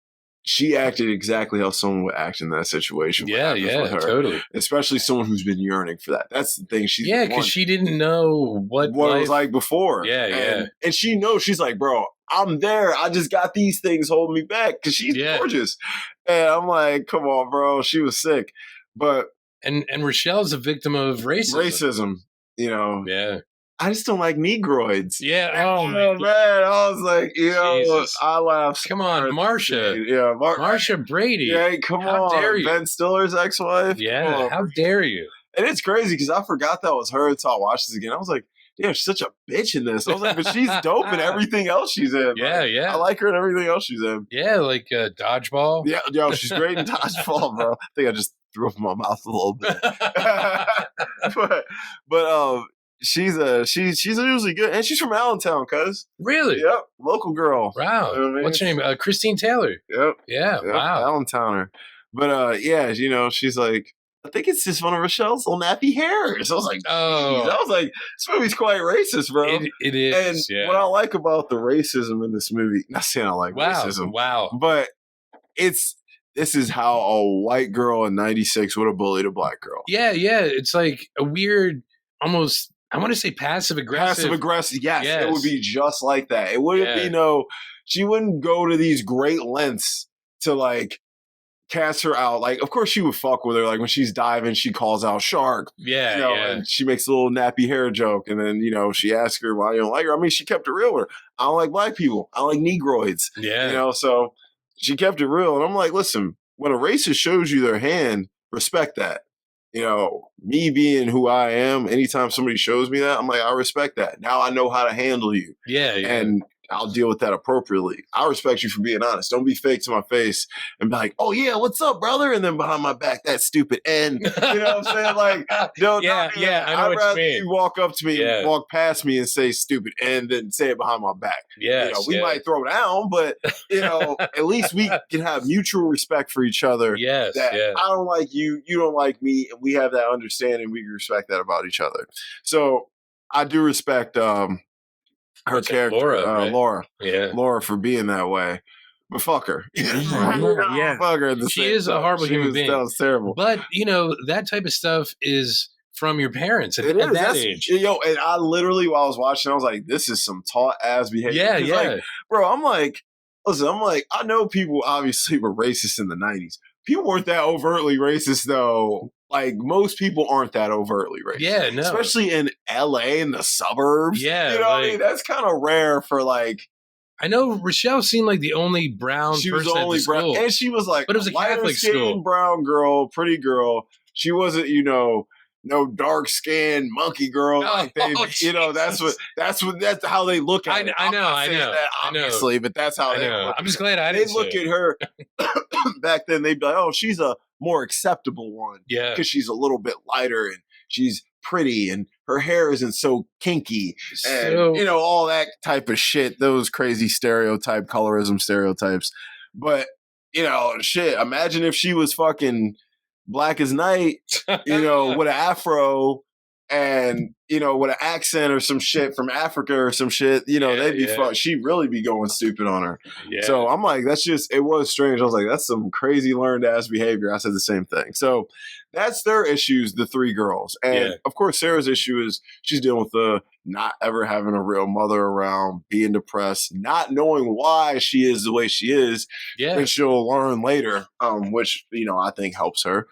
she acted exactly how someone would act in that situation. Yeah, totally. Especially someone who's been yearning for that. That's the thing. She's because she didn't know what it was like before. Yeah, and she knows. She's like, bro, I'm there. I just got these things holding me back because she's gorgeous. And I'm like, come on, bro. She was sick, but and Rochelle's a victim of racism. You know. Yeah. I just don't like Negroids. Yeah. Oh man. I was like, you know, I laughed. Come on, Marsha. Yeah, Marsha Brady. Yeah, come on. How dare you? Ben Stiller's ex-wife. Yeah. How dare you? And it's crazy because I forgot that was her until I watched this again. I was like, damn, she's such a bitch in this. I was like, but she's dope in everything else she's in. Yeah, like, I like her in everything else she's in. Yeah, like Dodgeball. Yeah, yo, she's great in Dodgeball, bro. I think I just threw up in my mouth a little bit. but she's usually good, and she's from Allentown, cuz. Really? Yep, local girl. Wow. You know what I mean? What's her name? Christine Taylor. Yep. Yeah. Wow. Allentowner. But yeah, you know, she's like, I think it's just one of Rochelle's little nappy hairs. I was like, oh, I was like, this movie's quite racist, bro. It is. And what I like about the racism in this movie, not saying I like racism, but this is how a white girl in '96 would have bullied a black girl. Yeah. It's like a weird, almost. I want to say passive aggressive. Yes. It would be just like that. It wouldn't be she wouldn't go to these great lengths to like cast her out. Like, of course she would fuck with her. Like when she's diving, she calls out shark. And she makes a little nappy hair joke. And then, you know, she asks her why you don't like her. I mean, she kept it real with her. I don't like black people. I don't like Negroids. Yeah. You know, so she kept it real. And I'm like, listen, when a racist shows you their hand, respect that. You know, me being who I am, anytime somebody shows me that, I'm like, I respect that. Now I know how to handle you. Yeah. And I'll deal with that appropriately. I respect you for being honest. Don't be fake to my face and be like, oh yeah, what's up, brother? And then behind my back, that stupid N. You know what I'm saying? Like, I know I'd rather you walk up to me and walk past me and say stupid N than say it behind my back. Yeah. You know, we might throw down, but you know, at least we can have mutual respect for each other. Yes. I don't like you, you don't like me, and we have that understanding. We can respect that about each other. So I do respect her character, Laura. Yeah. Laura for being that way. But fuck her. Fuck her. She is a horrible human being. That was terrible. But, you know, that type of stuff is from your parents at that age. Yo, and I literally, while I was watching, I was like, this is some taught-ass behavior. Yeah. Like, bro, I'm like, listen, I know people obviously were racist in the 90s. People weren't that overtly racist, though. Like, most people aren't that overtly racist. Yeah, no. Especially in LA, in the suburbs. Yeah. You know what I mean? That's kind of rare for, like... I know Rochelle seemed like the only brown person at the school. And she was like, but it was a Catholic school. Brown girl, pretty girl. She wasn't, you know, no dark skinned monkey girl. Like they, you know, that's how they look at it. I know. That, obviously, but that's how they look. I'm just glad I didn't look at her back then. They'd be like, oh, she's a more acceptable one. Yeah. Because she's a little bit lighter and she's pretty and her hair isn't so kinky and you know, all that type of shit, those crazy colorism stereotypes. But you know, shit, imagine if she was fucking black as night, you know, with an afro and, you know, with an accent or some shit from Africa or some shit, you know, they'd be she'd really be going stupid on her. Yeah. So I'm like, it was strange. I was like, that's some crazy learned ass behavior. I said the same thing. So that's their issues, the three girls. And of course, Sarah's issue is she's dealing with the not ever having a real mother around, being depressed, not knowing why she is the way she is. Yeah. And she'll learn later, which, you know, I think helps her.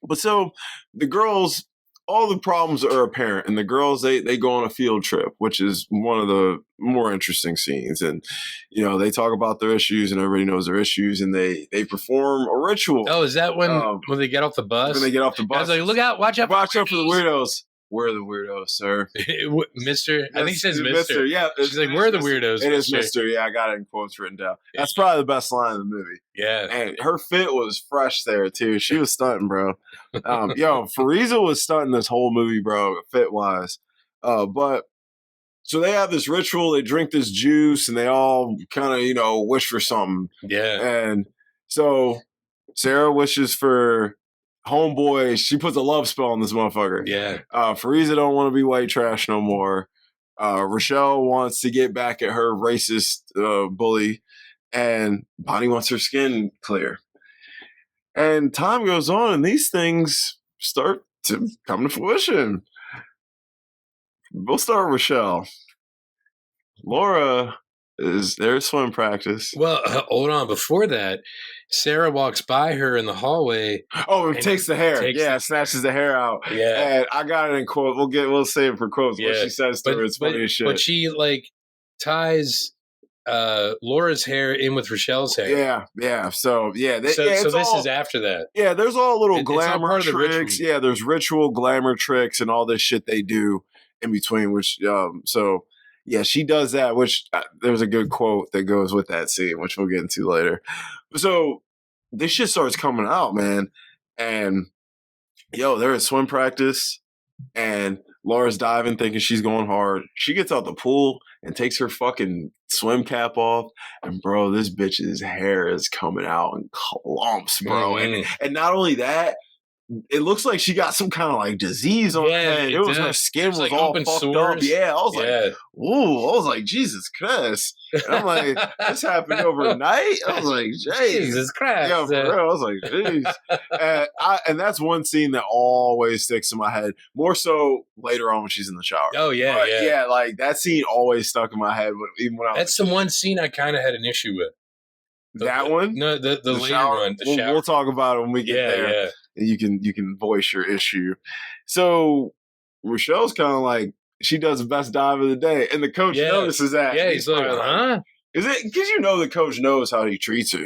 But so the girls, all the problems are apparent, and the girls they go on a field trip, which is one of the more interesting scenes. And they talk about their issues, and everybody knows their issues, and they perform a ritual. Oh, is that when they get off the bus? When they get off the bus, I was like, look out, watch out for the weirdos. We're the weirdos, sir. Mister. I think he says Mister. Yeah. She's like, we're the weirdos. It is Mister. Yeah, I got it in quotes written down. That's probably the best line in the movie. Yeah. And her fit was fresh there, too. She was stunting, bro. Fariza was stunting this whole movie, bro, fit-wise. But so they have this ritual. They drink this juice, and they all kind of, wish for something. Yeah. And so Sarah wishes for homeboy. She puts a love spell on this motherfucker. Yeah. Fariza don't want to be white trash no more. Rochelle wants to get back at her racist bully. And Bonnie wants her skin clear. And time goes on, and these things start to come to fruition. We'll start with Rochelle. Laura is there swim practice. Well, hold on. Before that, Sarah walks by her in the hallway. Oh, and takes the hair. Snatches the hair out. Yeah. And I got it in quote. We'll save it for quotes. Yeah. What she says to her, it's funny as shit. But she ties Laura's hair in with Rochelle's hair. Yeah. So this is after that. Yeah, there's all little glamour tricks. Yeah, there's ritual glamour tricks and all this shit they do in between. Which she does that. Which there's a good quote that goes with that scene, which we'll get into later. So this shit starts coming out, man, and they're at swim practice, and Laura's diving, thinking she's going hard. She gets out the pool and takes her fucking swim cap off, and bro, this bitch's hair is coming out in clumps, bro. Mm-hmm. And not only that, it looks like she got some kind of like disease on her head. Her skin was like all fucked sores. Up. Yeah, I was like, ooh, I was like, Jesus Christ. And I'm like, this happened overnight? I was like, Jesus Christ. Yeah, for real. I was like, jeez. And that's one scene that always sticks in my head. More so later on when she's in the shower. Oh, yeah, but, yeah. Like that scene always stuck in my head. Even when I was That's the one scene I kind of had an issue with. That one? No, the later shower? one. We'll talk about it when we get there. Yeah. And you can voice your issue. So Rochelle's kind of like, she does the best dive of the day, and the coach notices that. Yeah, he's like, huh? Is it because the coach knows how she treats her?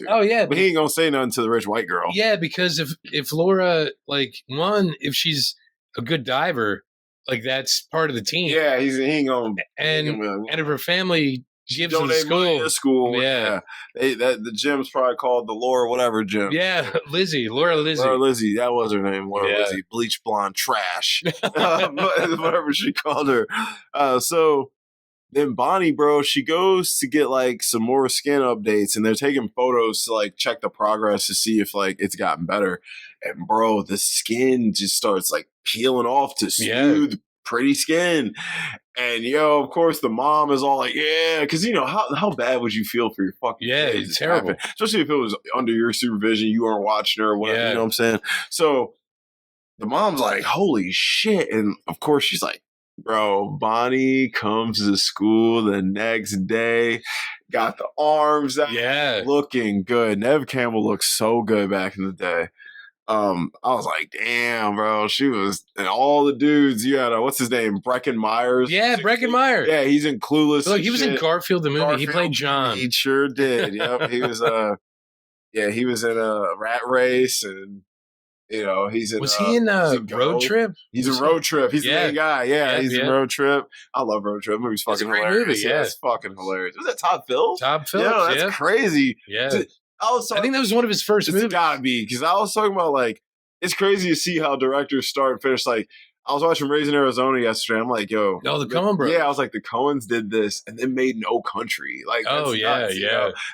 Oh yeah, but he ain't gonna say nothing to the rich white girl. Yeah, because if Laura, like, if she's a good diver, like that's part of the team. Yeah, he ain't gonna. And if her family gives them school. Yeah. The gym's probably called the Laura whatever gym. Yeah, Laura Lizzie. That was her name. Lizzie. Bleach blonde trash. Whatever she called her. So then Bonnie, bro, she goes to get like some more skin updates, and they're taking photos to like check the progress to see if like it's gotten better. And bro, the skin just starts like peeling off to smooth, pretty skin. And of course, the mom is all like, "Yeah," because how bad would you feel for your fucking kid? It's terrible, especially if it was under your supervision, you weren't watching her or whatever. You know what I'm saying? So the mom's like, "Holy shit!" And of course, she's like, "Bro, Bonnie comes to school the next day, got the arms out, looking good." Neve Campbell looked so good back in the day. I was like, damn, bro, she was, and all the dudes, you had, what's his name? Breckin Myers. Yeah, Breckin Myers. Yeah, he's in Clueless. Look, he was in Garfield, the movie. He played John. He sure did. Yep. He was, he was in a Rat Race, and, he's in. Was he in Road Trip? He's in Road Trip. He's the main guy. Yeah, he's in Road Trip. I love Road Trip. The movie's fucking hilarious. Movie, yeah. It's fucking hilarious. Was that Todd Phillips? Todd Phillips, that's crazy. Yeah. I think that was one of his first movies. It's gotta be, because I was talking about, like, it's crazy to see how directors start and finish. Like, I was watching Raising Arizona yesterday. I'm like, yo. No, the Coen brothers. Yeah, I was like, the Coens did this and then made No Country. Like, nuts,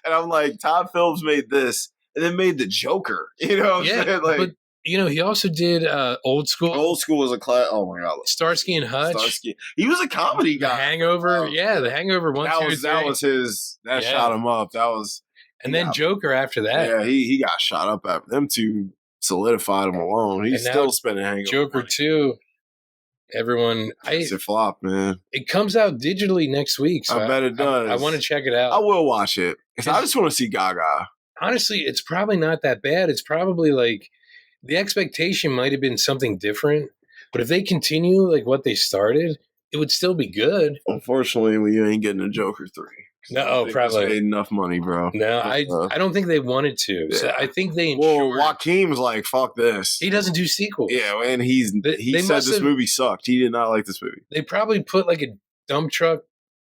And I'm like, Todd Phillips made this and then made The Joker. You know what I'm saying? Like, but, he also did Old School. Old School was a class. Oh, my God. Starsky and Hutch. He was a comedy guy. The Hangover. The Hangover 1, 2, 3. That was his. That shot him up. That was. And then Joker after that. Yeah, he got shot up after them two. Solidified him alone. He's still spending Hangover. Joker 2. Everyone, it's a flop, man. It comes out digitally next week. So I bet it does. I want to check it out. I will watch it. I just want to see Gaga. Honestly, it's probably not that bad. It's probably like the expectation might have been something different. But if they continue like what they started, it would still be good. Unfortunately, we ain't getting a Joker 3. No, probably made enough money, bro. No, I don't think they wanted to. Yeah. So I think they ensured. Well, Joaquin's like, fuck this. He doesn't do sequels. Yeah, and he said this movie sucked. He did not like this movie. They probably put like a dump truck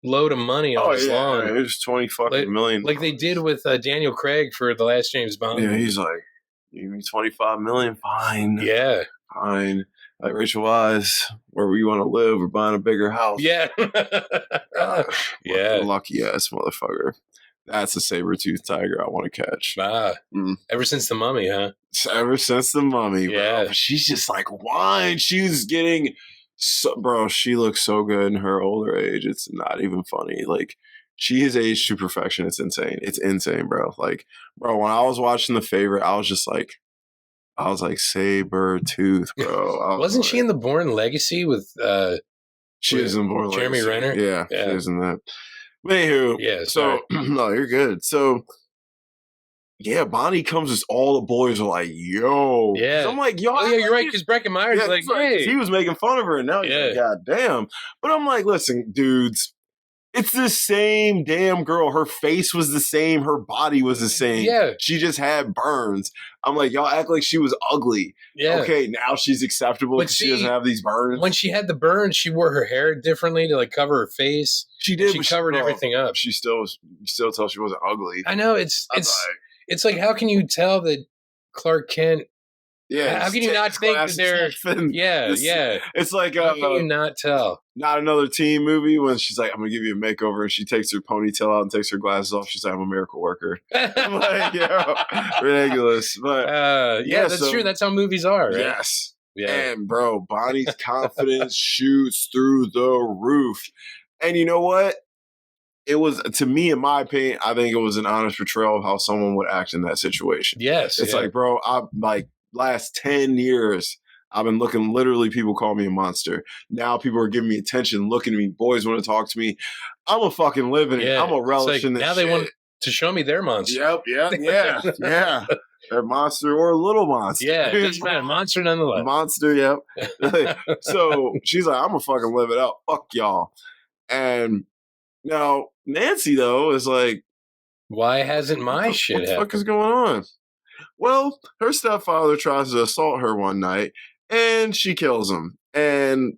load of money on his lawn. It was 20 fucking million. Like they did with Daniel Craig for the last James Bond. Yeah, he's like, you mean 25 million? Fine. Yeah. Fine. Like Rachel Wise, where we want to live, we're buying a bigger house. Yeah. Yeah. Lucky ass motherfucker. That's a saber-toothed tiger I want to catch. Ever since The Mummy, huh? Ever since The Mummy, bro. Yeah. She's just like, wine. She's getting... bro, she looks so good in her older age. It's not even funny. Like, she has aged to perfection. It's insane. It's insane, bro. Like, bro, when I was watching The Favorite, I was like, saber tooth, bro. Wasn't she in The Bourne Legacy with she is in Bourne Jeremy Legacy. Renner? Yeah, she is in that. But anywho, yeah, so no, you're good. So yeah, Bonnie comes as all the boys are like, yo. Yeah. I'm like, yo. Oh, yeah, you're right, because Breckenmeyer's like, hey. He was making fun of her, and now he's like, God damn. But I'm like, listen, dudes, it's the same damn girl. Her face was the same. Her body was the same. Yeah. She just had burns. I'm like, y'all act like she was ugly. Yeah. Okay, now she's acceptable because she doesn't have these burns. When she had the burns, she wore her hair differently to like cover her face. She did. She covered everything up. She still tell she wasn't ugly. I know. It's like, how can you tell that Clark Kent? Yeah. How can you not think that they're? Yeah. It's like how can you not tell? Not Another Teen movie when she's like, I'm gonna give you a makeover, and she takes her ponytail out and takes her glasses off. She's like, I'm a miracle worker. I'm like, ridiculous. But that's true. That's how movies are, right? Yes. Yeah. And bro, Bonnie's confidence shoots through the roof. And you know what? It was, to me, in my opinion, I think it was an honest portrayal of how someone would act in that situation. Yes. It's like, bro, I'm like, last 10 years, I've been looking, literally people call me a monster. Now people are giving me attention, looking at me. Boys want to talk to me. I'm a fucking living it. I'm a relish in this now shit. They want to show me their monster. Yep, yeah. A monster or a little monster. Yeah, it doesn't matter. Monster nonetheless. Monster, yep. So she's like, I'm going to fucking live it up. Fuck y'all. And now Nancy, though, is like, why hasn't my shit happened? What the fuck is going on? Well, her stepfather tries to assault her one night, and she kills him. And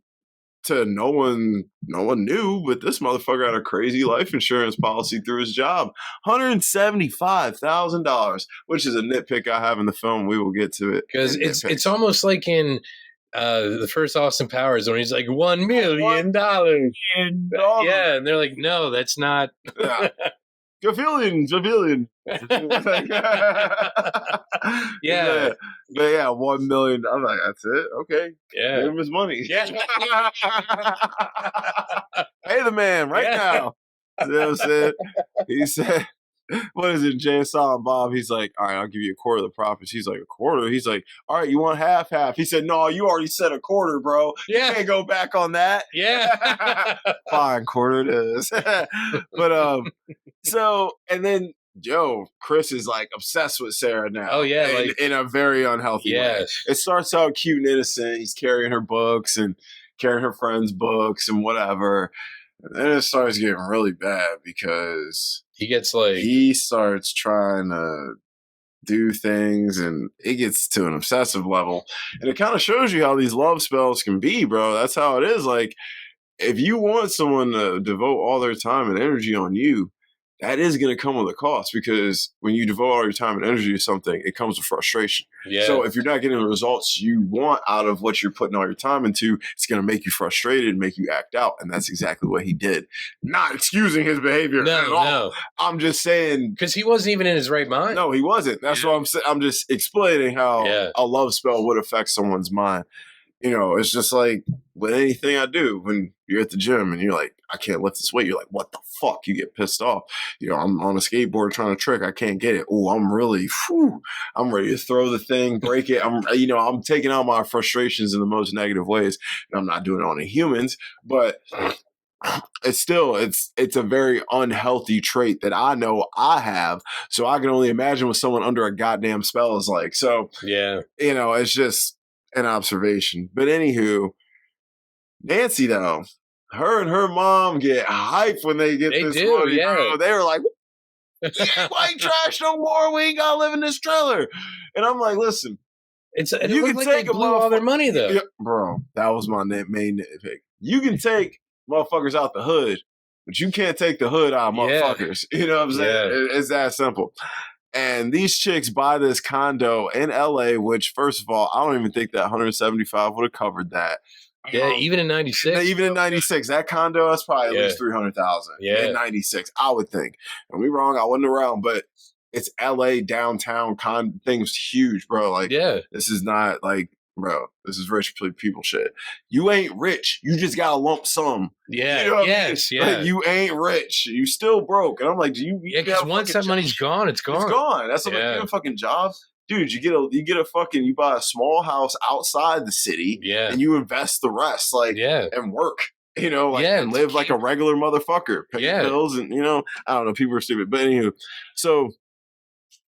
to no one knew, but this motherfucker had a crazy life insurance policy through his job. $175,000, which is a nitpick I have in the film. We will get to it. Because it's almost like in the first Austin Powers when he's like, $1 million. Yeah, and they're like, no, that's not. Javillion. Yeah. But yeah, 1 million. I'm like, that's it? Okay. Yeah. Give him his money. Yeah. Pay the man right now. You know what I'm saying? He said, what is it, Jay and Silent Bob? He's like, all right, I'll give you a quarter of the profits. He's like, a quarter? He's like, all right, you want half? He said, no, you already said a quarter, bro. Yeah. You can't go back on that. Yeah. Fine, quarter it is. But, so, and then, Chris is like obsessed with Sarah now. Oh, yeah. In a very unhealthy way. It starts out cute and innocent. He's carrying her books and carrying her friends' books and whatever. And then it starts getting really bad because he starts trying to do things and it gets to an obsessive level. And it kind of shows you how these love spells can be, bro. That's how it is. Like, if you want someone to devote all their time and energy on you, that is going to come with a cost, because when you devote all your time and energy to something, it comes with frustration. Yeah. So if you're not getting the results you want out of what you're putting all your time into, it's going to make you frustrated, make you act out. And that's exactly what he did. Not excusing his behavior at all. No. I'm just saying. Because he wasn't even in his right mind. No, he wasn't. That's what I'm saying. I'm just explaining how a love spell would affect someone's mind. You know, it's just like with anything I do, when you're at the gym and you're like, I can't lift this weight. You're like, what the fuck? You get pissed off. You know, I'm on a skateboard trying to trick. I can't get it. Oh, I'm ready to throw the thing, break it. I'm taking out my frustrations in the most negative ways. And I'm not doing it on the humans, but it's a very unhealthy trait that I know I have. So I can only imagine what someone under a goddamn spell is like. So, yeah, it's just, an observation. But anywho, Nancy though, her and her mom get hyped when they get this money, bro. They were like, white trash no more. We ain't gotta live in this trailer. And I'm like, listen, you can take they blew all their money though. Yeah, bro, that was my main nitpick. You can take motherfuckers out the hood, but you can't take the hood out of motherfuckers. You know what I'm saying? It's that simple. And these chicks buy this condo in LA, which, first of all, I don't even think that 175 would have covered that. Yeah, even in 96. Even in 96, that condo is probably at least 300,000. Yeah. In 96, I would think. And we wrong, I wasn't around, but it's LA downtown thing was huge, bro. Like, this is not like, bro, this is rich people shit. You ain't rich. You just got a lump sum. Yeah. You know what I mean? Like, you ain't rich. You still broke. And I'm like, do you because once that money's gone, it's gone. It's gone. That's like, you get a fucking job. Dude, you buy a small house outside the city and you invest the rest, like, and work, you know, like, and live like a regular motherfucker, pay bills, and, you know, I don't know, people are stupid. But anywho, so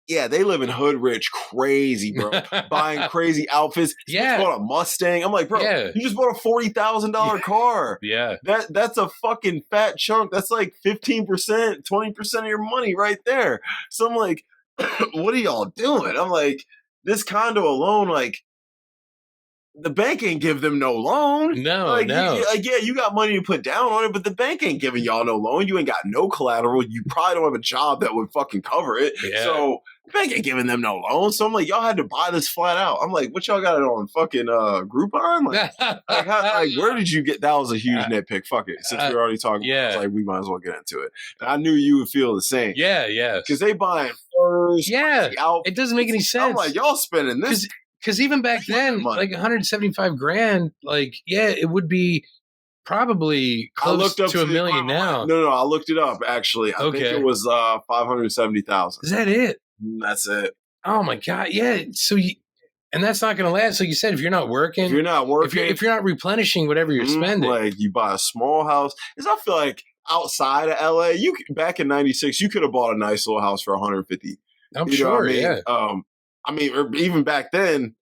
yeah, they live in hood rich, crazy, bro. Buying crazy outfits. You just bought a Mustang. I'm like, bro, you just bought a $40,000 car. Yeah. That's a fucking fat chunk. That's like 15%, 20% of your money right there. So I'm like, what are y'all doing? I'm like, this condo alone, like, the bank ain't give them no loan. No. You got money to put down on it, but the bank ain't giving y'all no loan. You ain't got no collateral. You probably don't have a job that would fucking cover it. Yeah. So the bank ain't giving them no loan. So I'm like, y'all had to buy this flat out. I'm like, what y'all got it on fucking Groupon? Like, where did you get? That was a huge nitpick. Fuck it. Since we're already talking, about it, like, we might as well get into it. And I knew you would feel the same. Yeah. Because they buying furs. Yeah. It doesn't make any sense. I'm like, y'all spending this. Because even back then, like 175 grand, like, it would be probably close to $1 million now. No, I looked it up, actually. I think it was 570,000. Is that it? That's it. Oh, my God. Yeah. So and that's not going to last. Like you said, if you're not working. If you're not replenishing whatever you're spending. Like, you buy a small house. Because I feel like outside of LA, back in 96, you could have bought a nice little house for 150. I'm sure, yeah. I mean, or even back then,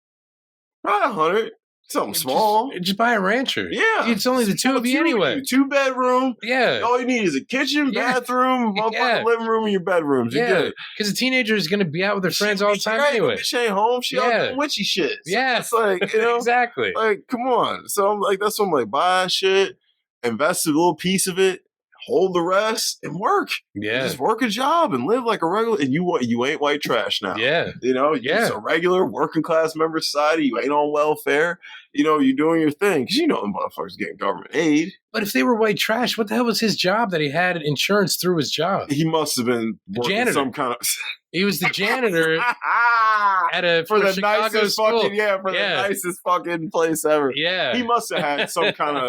probably 100, something small. Just buy a rancher. Yeah. It's only the two of you anyway. 2-bedroom. Yeah. All you need is a kitchen, bathroom, motherfucking living room, and your bedrooms. You're good. Because a teenager is going to be out with their friends all the time anyway. She ain't home. She out doing witchy shit. Yeah. It's like, you know. Exactly. Like, come on. So I'm like, that's what I'm like, buy shit, invest a little piece of it, hold the rest, and work. Yeah. Just work a job and live like a regular, and you ain't white trash now. Yeah. You know, you're just a regular working class member of society. You ain't on welfare. You know, you're doing your thing. Because you know them motherfuckers getting government aid. But if they were white trash, what the hell was his job that he had insurance through his job? He must have been working some kind of... He was the janitor for the nicest school. The nicest fucking place ever. Yeah. He must have had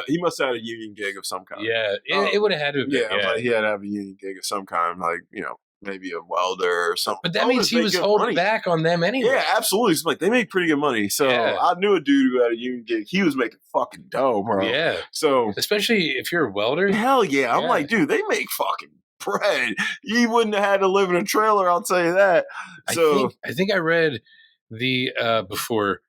he must have had a union gig of some kind. Yeah. It would have had to have been. Like, he had to have a union gig of some kind, like, you know, maybe a welder or something. But that means he was holding back on them anyway. Yeah, absolutely. So, like, they make pretty good money. So I knew a dude who had a union gig. He was making fucking dough, bro. Yeah. So especially if you're a welder. Hell yeah. I'm like, dude, they make fucking bread. You wouldn't have had to live in a trailer, I'll tell you that. So I think I read the before,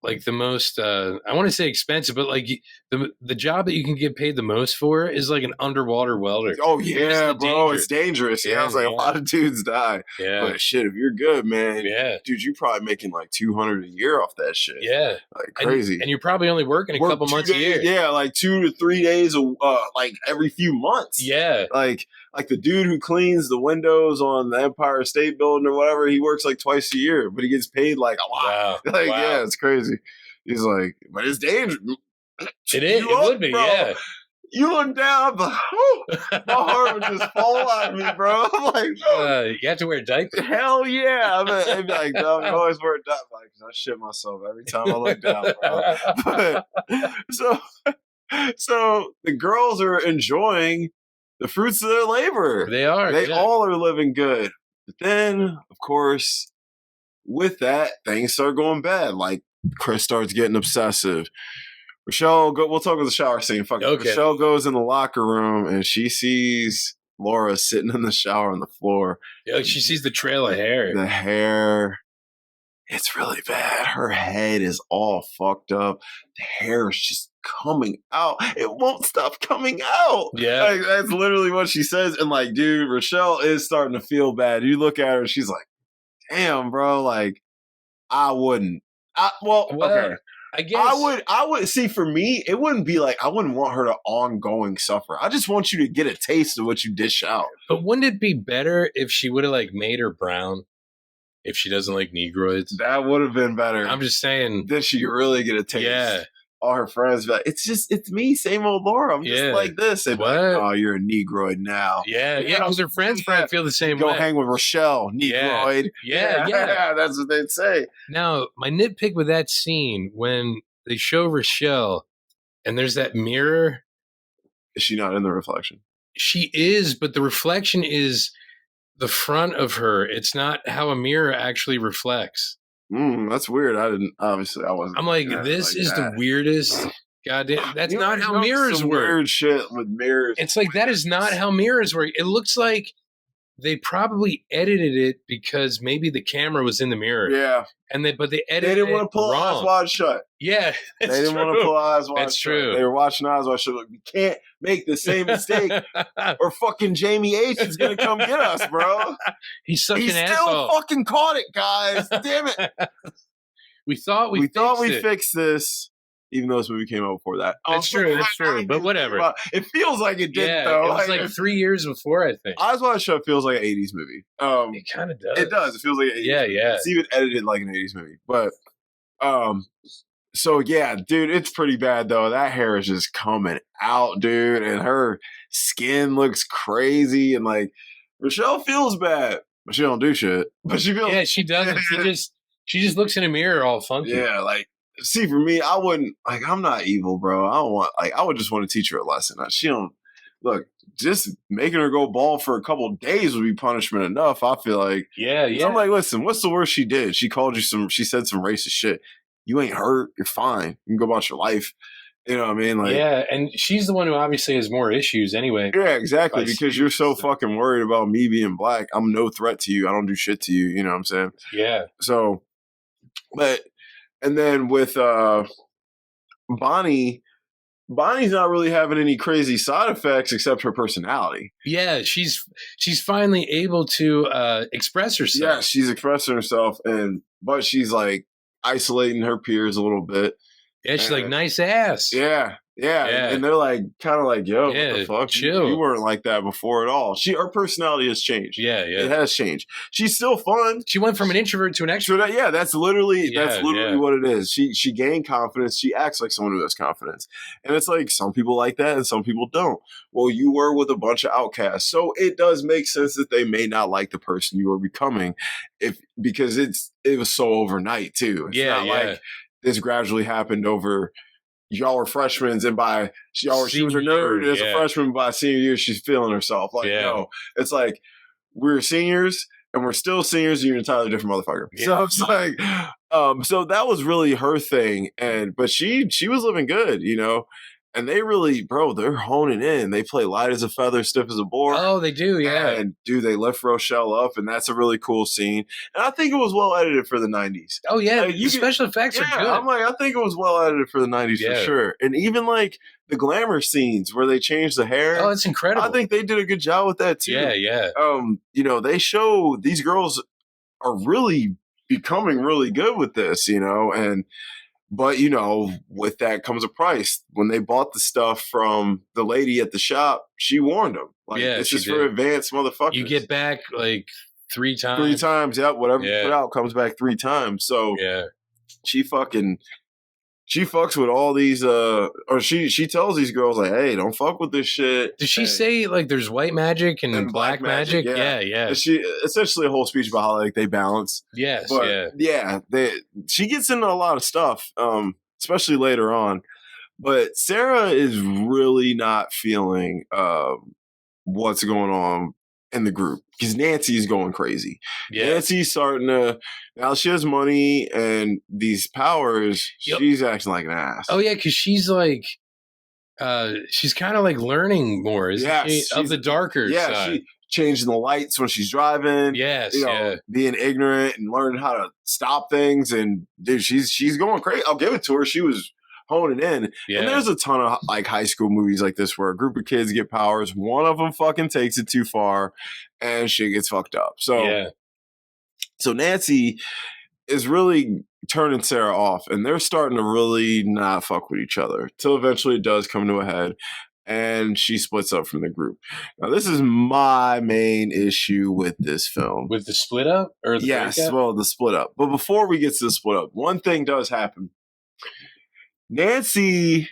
like, the most I want to say expensive, but like the job that you can get paid the most for is like an underwater welder. Oh yeah, bro, it's dangerous. Yeah, I was like, a lot of dudes die. Yeah, but shit, if you're good, man, dude, you're probably making like 200 a year off that shit. Yeah, like crazy. And you're probably only working a couple months a year. Yeah, like 2 to 3 days, like every few months. Yeah, like the dude who cleans the windows on the Empire State Building or whatever, he works like twice a year, but he gets paid like a lot. Wow. Like, yeah, it's crazy. He's like, but it's dangerous. It is. It would be, bro. Yeah. You look down, but my heart would just fall out of me, bro. I'm like, you have to wear diapers. Hell yeah. I'd be like, no, I always wear diapers. Like, I shit myself every time I look down, bro. But, so the girls are enjoying the fruits of their labor. They are. They all are living good. But then, of course, with that, things start going bad. Like, Chris starts getting obsessive. We'll talk about the shower scene. Fuck it. Okay. Rochelle goes in the locker room and she sees Laura sitting in the shower on the floor. Yeah, she sees the trail of hair. The hair. It's really bad. Her head is all fucked up. The hair is just coming out. It won't stop coming out. Yeah. Like, that's literally what she says. And like, dude, Rochelle is starting to feel bad. You look at her, she's like, damn, bro, like, I wouldn't. Okay. I guess I would see, for me, it wouldn't be like, I wouldn't want her to ongoing suffer. I just want you to get a taste of what you dish out. But wouldn't it be better if she would have like made her brown? If she doesn't like Negroids, that would have been better. I'm just saying. Then she could really get a taste. Yeah. All her friends, but it's me, same old Laura. I'm just like this. And what? Like, oh, you're a Negroid now. Yeah, yeah. Because her friends probably feel the same Go way. hang with Rochelle, Negroid. Yeah. That's what they'd say. Now, my nitpick with that scene when they show Rochelle and there's that mirror. Is she not in the reflection? She is, but the reflection is the front of her. It's not how a mirror actually reflects. That's weird. I wasn't. I'm like, this is the weirdest. Goddamn, that's not how mirrors work. Weird shit with mirrors. It's like, that is not how mirrors work. It looks like they probably edited it because maybe the camera was in the mirror. Yeah. But they edited it. They didn't want to pull Eyes Wide Shut. Yeah. They didn't want to pull Eyes Wide Shut. That's true. They were watching Eyes Wide Shut. Like, we can't make the same mistake or fucking Jamie H is going to come get us, bro. He's such an asshole. He still fucking caught it, guys. Damn it. We thought we fixed this. Even though this movie came out before that. That's true. But whatever. It feels like it didn't, though. It was like 3 years before, I think. Eyes Wide Shut feels like an 80s movie. It kind of does. It does. It feels like an 80s movie. Yeah. It's even edited like an 80s movie. But, so yeah, dude, it's pretty bad, though. That hair is just coming out, dude. And her skin looks crazy. And, like, Rochelle feels bad. But she don't do shit. But she feels... Yeah, she doesn't. She just looks in a mirror all funky. Yeah, like... See, for me, I wouldn't, like, I'm not evil, bro. I would just want to teach her a lesson. She don't, look, just making her go bald for a couple of days would be punishment enough, I feel like. Yeah. I'm like, listen, what's the worst she did? She she said some racist shit. You ain't hurt. You're fine. You can go about your life. You know what I mean? Like, yeah, and she's the one who obviously has more issues anyway. Yeah, exactly, because you're so fucking worried about me being black. I'm no threat to you. I don't do shit to you. You know what I'm saying? Yeah. So, and then with Bonnie's not really having any crazy side effects except her personality. Yeah, she's finally able to express herself. Yeah, she's expressing herself, but she's like isolating her peers a little bit. Yeah, she's like, nice ass. Yeah. And they're like, kind of like, yo, what the fuck? Chill. You weren't like that before at all. Her personality has changed. Yeah. It has changed. She's still fun. She went from an introvert to an extrovert. Yeah, that's literally what it is. She gained confidence. She acts like someone who has confidence. And it's like, some people like that and some people don't. Well, you were with a bunch of outcasts. So it does make sense that they may not like the person you are becoming because it was so overnight too. It's not like this gradually happened over... Y'all were freshmen, and she was a nerd as a freshman. By senior year, she's feeling herself. Like, no, it's like we're seniors and we're still seniors. And you're an entirely different motherfucker. Yeah. So it's like, so that was really her thing, but she was living good, you know. And they really, bro, they're honing in. They play light as a feather, stiff as a board. Oh, they do, yeah. And dude, they lift Rochelle up, and that's a really cool scene. And I think it was well edited for the 90s. Oh, yeah. Like, the special effects are good. I'm like, I think it was well edited for the 90s for sure. And even like the glamour scenes where they changed the hair. Oh, it's incredible. I think they did a good job with that too. Yeah. You know, they show these girls are really becoming really good with this, you know, but, you know, with that comes a price. When they bought the stuff from the lady at the shop, she warned them. Like, this is for advanced motherfuckers. You get back like 3 times. 3 times, yeah. Whatever you put out comes back 3 times. So she fucks with all these, or she tells these girls, like, hey, don't fuck with this shit. Did she say, like, there's white magic and black magic? Yeah. She essentially a whole speech about how, like, they balance. Yes, but, she gets into a lot of stuff, especially later on. But Sarah is really not feeling what's going on in the group because Nancy's going crazy. Nancy's starting to, now she has money and these powers, she's acting like an ass. Oh yeah, because she's like she's kind of like learning more, isn't she? Of the darker side. changing the lights when she's driving. Yes, being ignorant and learning how to stop things. And dude, she's going crazy. I'll give it to her. She was honing in. Yeah. And there's a ton of like high school movies like this where a group of kids get powers. One of them fucking takes it too far and shit gets fucked up. So Nancy is really turning Sarah off, and they're starting to really not fuck with each other till eventually it does come to a head and she splits up from the group. Now, this is my main issue with this film. With the split up? Or the breakup? Well, the split up. But before we get to the split up, one thing does happen. Nancy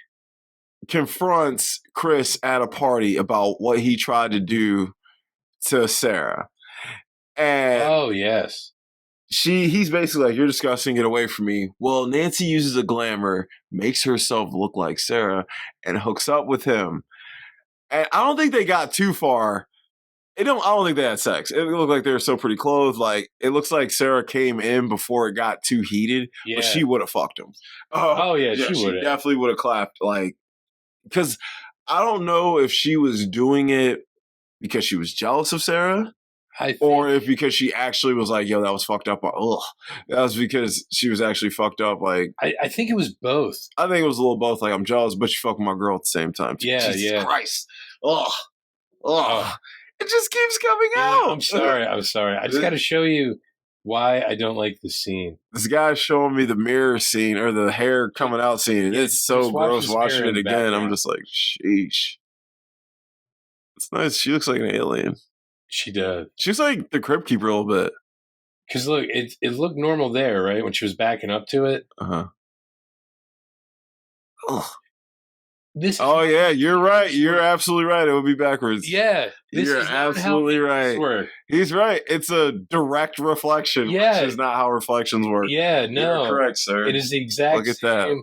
confronts Chris at a party about what he tried to do to Sarah. And oh, yes. He's basically like, you're disgusting, get away from me. Well, Nancy uses a glamour, makes herself look like Sarah, and hooks up with him. And I don't think they got too far. I don't think they had sex. It looked like they were still pretty close. Like, it looks like Sarah came in before it got too heated, but she would have fucked him. She would have. Definitely would have clapped. Like, because I don't know if she was doing it because she was jealous of Sarah. Or if because she actually was like, yo, that was fucked up. Ugh. That was because she was actually fucked up. Like, I think it was both. I think it was a little both. Like, I'm jealous, but you fucking my girl at the same time. Yeah, Jesus Christ. Ugh. It just keeps coming out. I'm sorry. I just got to show you why I don't like the scene. This guy's showing me the mirror scene or the hair coming out scene. And it's so gross watching it again. I'm just like, sheesh. It's nice. She looks like an alien. She does. She's like the Crypt Keeper a little bit. Because look, it looked normal there, right? When she was backing up to it. Uh-huh. Yeah, you're right. You're absolutely right. It would be backwards. Yeah. You're absolutely right. He's right. It's a direct reflection, which is not how reflections work. Yeah, no. You're correct, sir. It is the exact Look at that.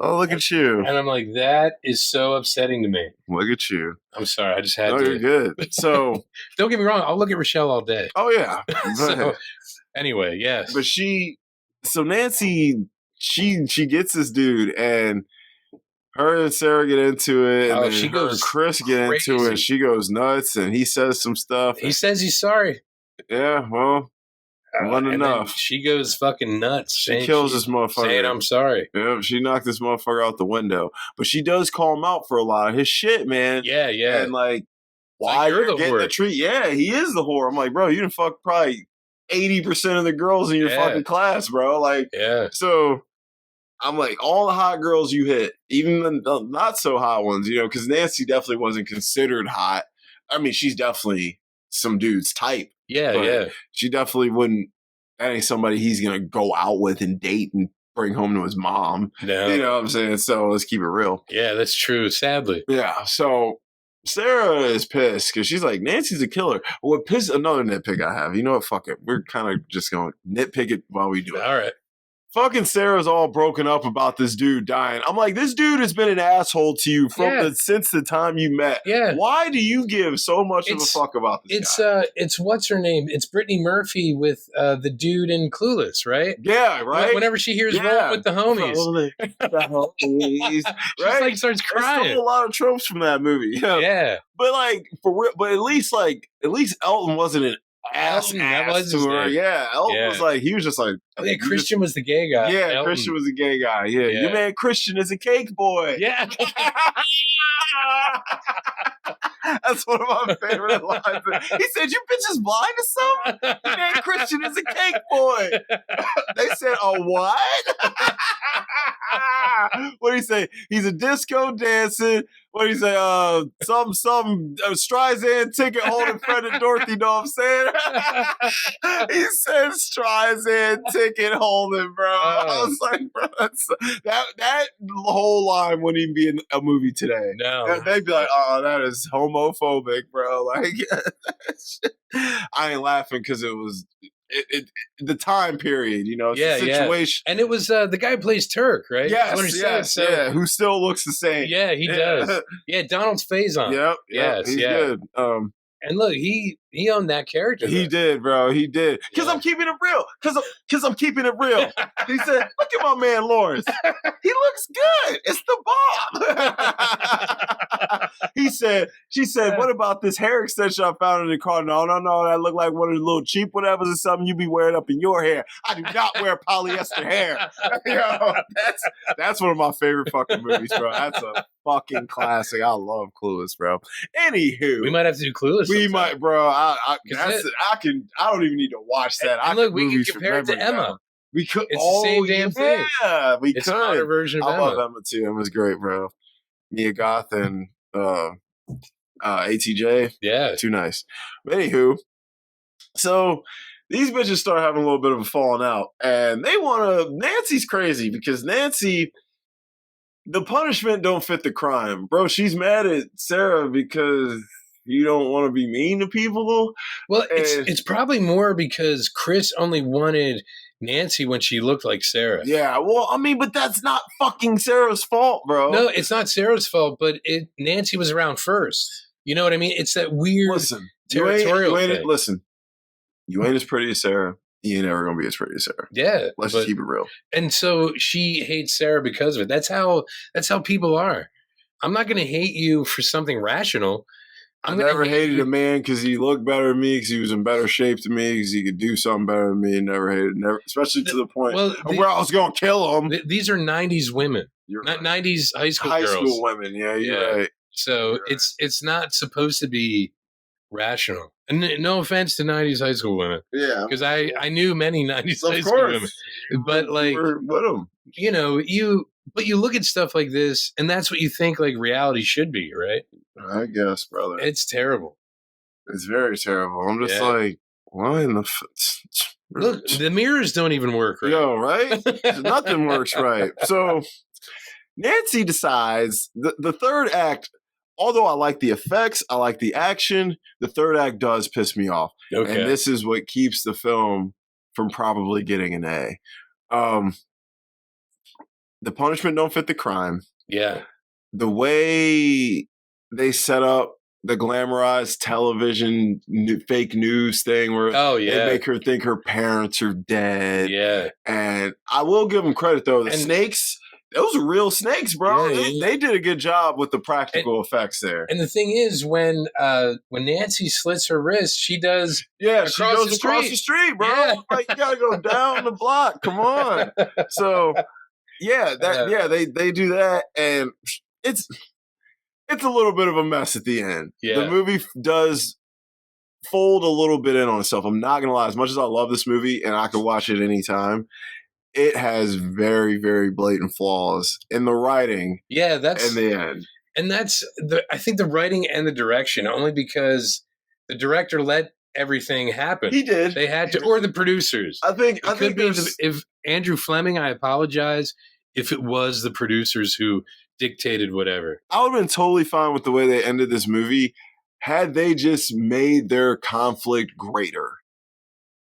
Oh, look at you. And I'm like, that is so upsetting to me. Look at you. I'm sorry. I just had to. No, you're good. So. Don't get me wrong. I'll look at Rochelle all day. Oh, yeah. So, anyway, yes. But so Nancy, she gets this dude, and her and Sarah get into it. And she goes Chris get crazy. into it. And she goes nuts, and he says some stuff. He says he's sorry. Yeah, well. Wasn't enough. She goes fucking nuts. She kills this motherfucker. Saying I'm sorry. Yeah, she knocked this motherfucker out the window. But she does call him out for a lot of his shit, man. Yeah. And like, why you're getting the treat? Yeah, he is the whore. I'm like, bro, you done fuck probably 80% of the girls in your fucking class, bro. Like, so I'm like, all the hot girls you hit, even the not so hot ones, because Nancy definitely wasn't considered hot. I mean, she's definitely some dude's type. Yeah. She definitely wouldn't. That ain't somebody he's gonna go out with and date and bring home to his mom. No. You know what I'm saying? So let's keep it real. Yeah, that's true. Sadly. Yeah. So Sarah is pissed because she's like, Nancy's a killer. Another nitpick I have. You know what? Fuck it. We're kind of just gonna nitpick it while we do it. All right. Fucking Sarah's all broken up about this dude dying. I'm like, this dude has been an asshole to you since the time you met. Yeah. Why do you give so much of a fuck about this guy? It's what's her name? It's Brittany Murphy with the dude in Clueless, right? Yeah, right. Whenever she hears Roll with the Homies. Right? She like starts crying. There's still a lot of tropes from that movie. Yeah. But like for real, but at least Elton wasn't an ass to her. Yeah, Elton was like, he was just like, Christian was the gay guy. Yeah, Elton. Christian was the gay guy. Yeah, your man Christian is a cake boy. Yeah. That's one of my favorite lines. He said, you bitches blind or something? Your man Christian is a cake boy. They said, a what? What do you say? He's a disco dancing. What do you say? Some Streisand ticket holding Fred and Dorothy, know what I'm saying? He said Streisand ticket holding, bro. I was like, bro, that whole line wouldn't even be in a movie today. No. They'd be like, oh, that is homophobic, bro. Like, I ain't laughing because it was the time period, it's the situation. And it was the guy who plays Turk, right? Yes, who still looks the same. Yeah, he does. Yeah, Donald Faison. Yep, yes, he's good. And look, he he owned that character. He did, bro. He did. Because I'm keeping it real. Because I'm keeping it real. He said, look at my man Lawrence. He looks good. It's the bomb. She said, what about this hair extension I found in the car? No. That looked like one of the little cheap whatevers or something you be wearing up in your hair. I do not wear polyester hair. That's one of my favorite fucking movies, bro. That's a fucking classic. I love Clueless, bro. Anywho. We might have to do Clueless We sometime. might, bro. I don't even need to watch that. And look, we can compare it to Emma. Now. We could. It's the same damn thing. Yeah, we it's could. It's another version of Emma. I love Emma too. Emma's great, bro. Mia Goth and ATJ. Yeah. Too nice. But anywho, so these bitches start having a little bit of a falling out. And they want to... Nancy's crazy because Nancy... The punishment don't fit the crime. Bro, she's mad at Sarah because you don't want to be mean to people. Well, it's probably more because Chris only wanted Nancy when she looked like Sarah. Yeah, well, I mean, but that's not fucking Sarah's fault, bro. No, it's not Sarah's fault, but Nancy was around first. You know what I mean? It's that weird territorial thing. Listen, you ain't as pretty as Sarah. You ain't never gonna be as pretty as Sarah. Yeah, let's just keep it real. And so she hates Sarah because of it. That's how people are. I'm not gonna hate you for something rational. I never hated a man because he looked better than me, because he was in better shape than me, because he could do something better than me. Never hated, especially to the point where I was gonna kill him. These are '90s women, not '90s high school girls. High school women, yeah, you're right. So it's not supposed to be rational. And no offense to '90s high school women, because I knew many '90s high school women, but like, you know, you look at stuff like this, and that's what you think like reality should be, right? I guess, brother. It's terrible. It's very terrible. I'm just like, why in the look? The mirrors don't even work right. Yo, right? Nothing works right. So Nancy decides the third act. Although I like the effects, I like the action, the third act does piss me off. Okay. And this is what keeps the film from probably getting an A. The punishment don't fit the crime. Yeah. The way they set up the glamorized television fake news thing where they make her think her parents are dead. Yeah. And I will give them credit, though. The snakes... Those are real snakes, bro. Yeah, they did a good job with the practical effects there. And the thing is, when Nancy slits her wrist, she does she goes across the street, bro. Yeah. Like, you gotta go down the block. Come on. So they do that, and it's a little bit of a mess at the end. Yeah. The movie does fold a little bit in on itself. I'm not gonna lie. As much as I love this movie and I could watch it anytime, it has very, very blatant flaws in the writing. Yeah, that's in the end. And that's I think the writing and the direction, only because the director let everything happen. He did. They had to, or the producers. I think if Andrew Fleming, I apologize if it was the producers who dictated whatever. I would have been totally fine with the way they ended this movie had they just made their conflict greater.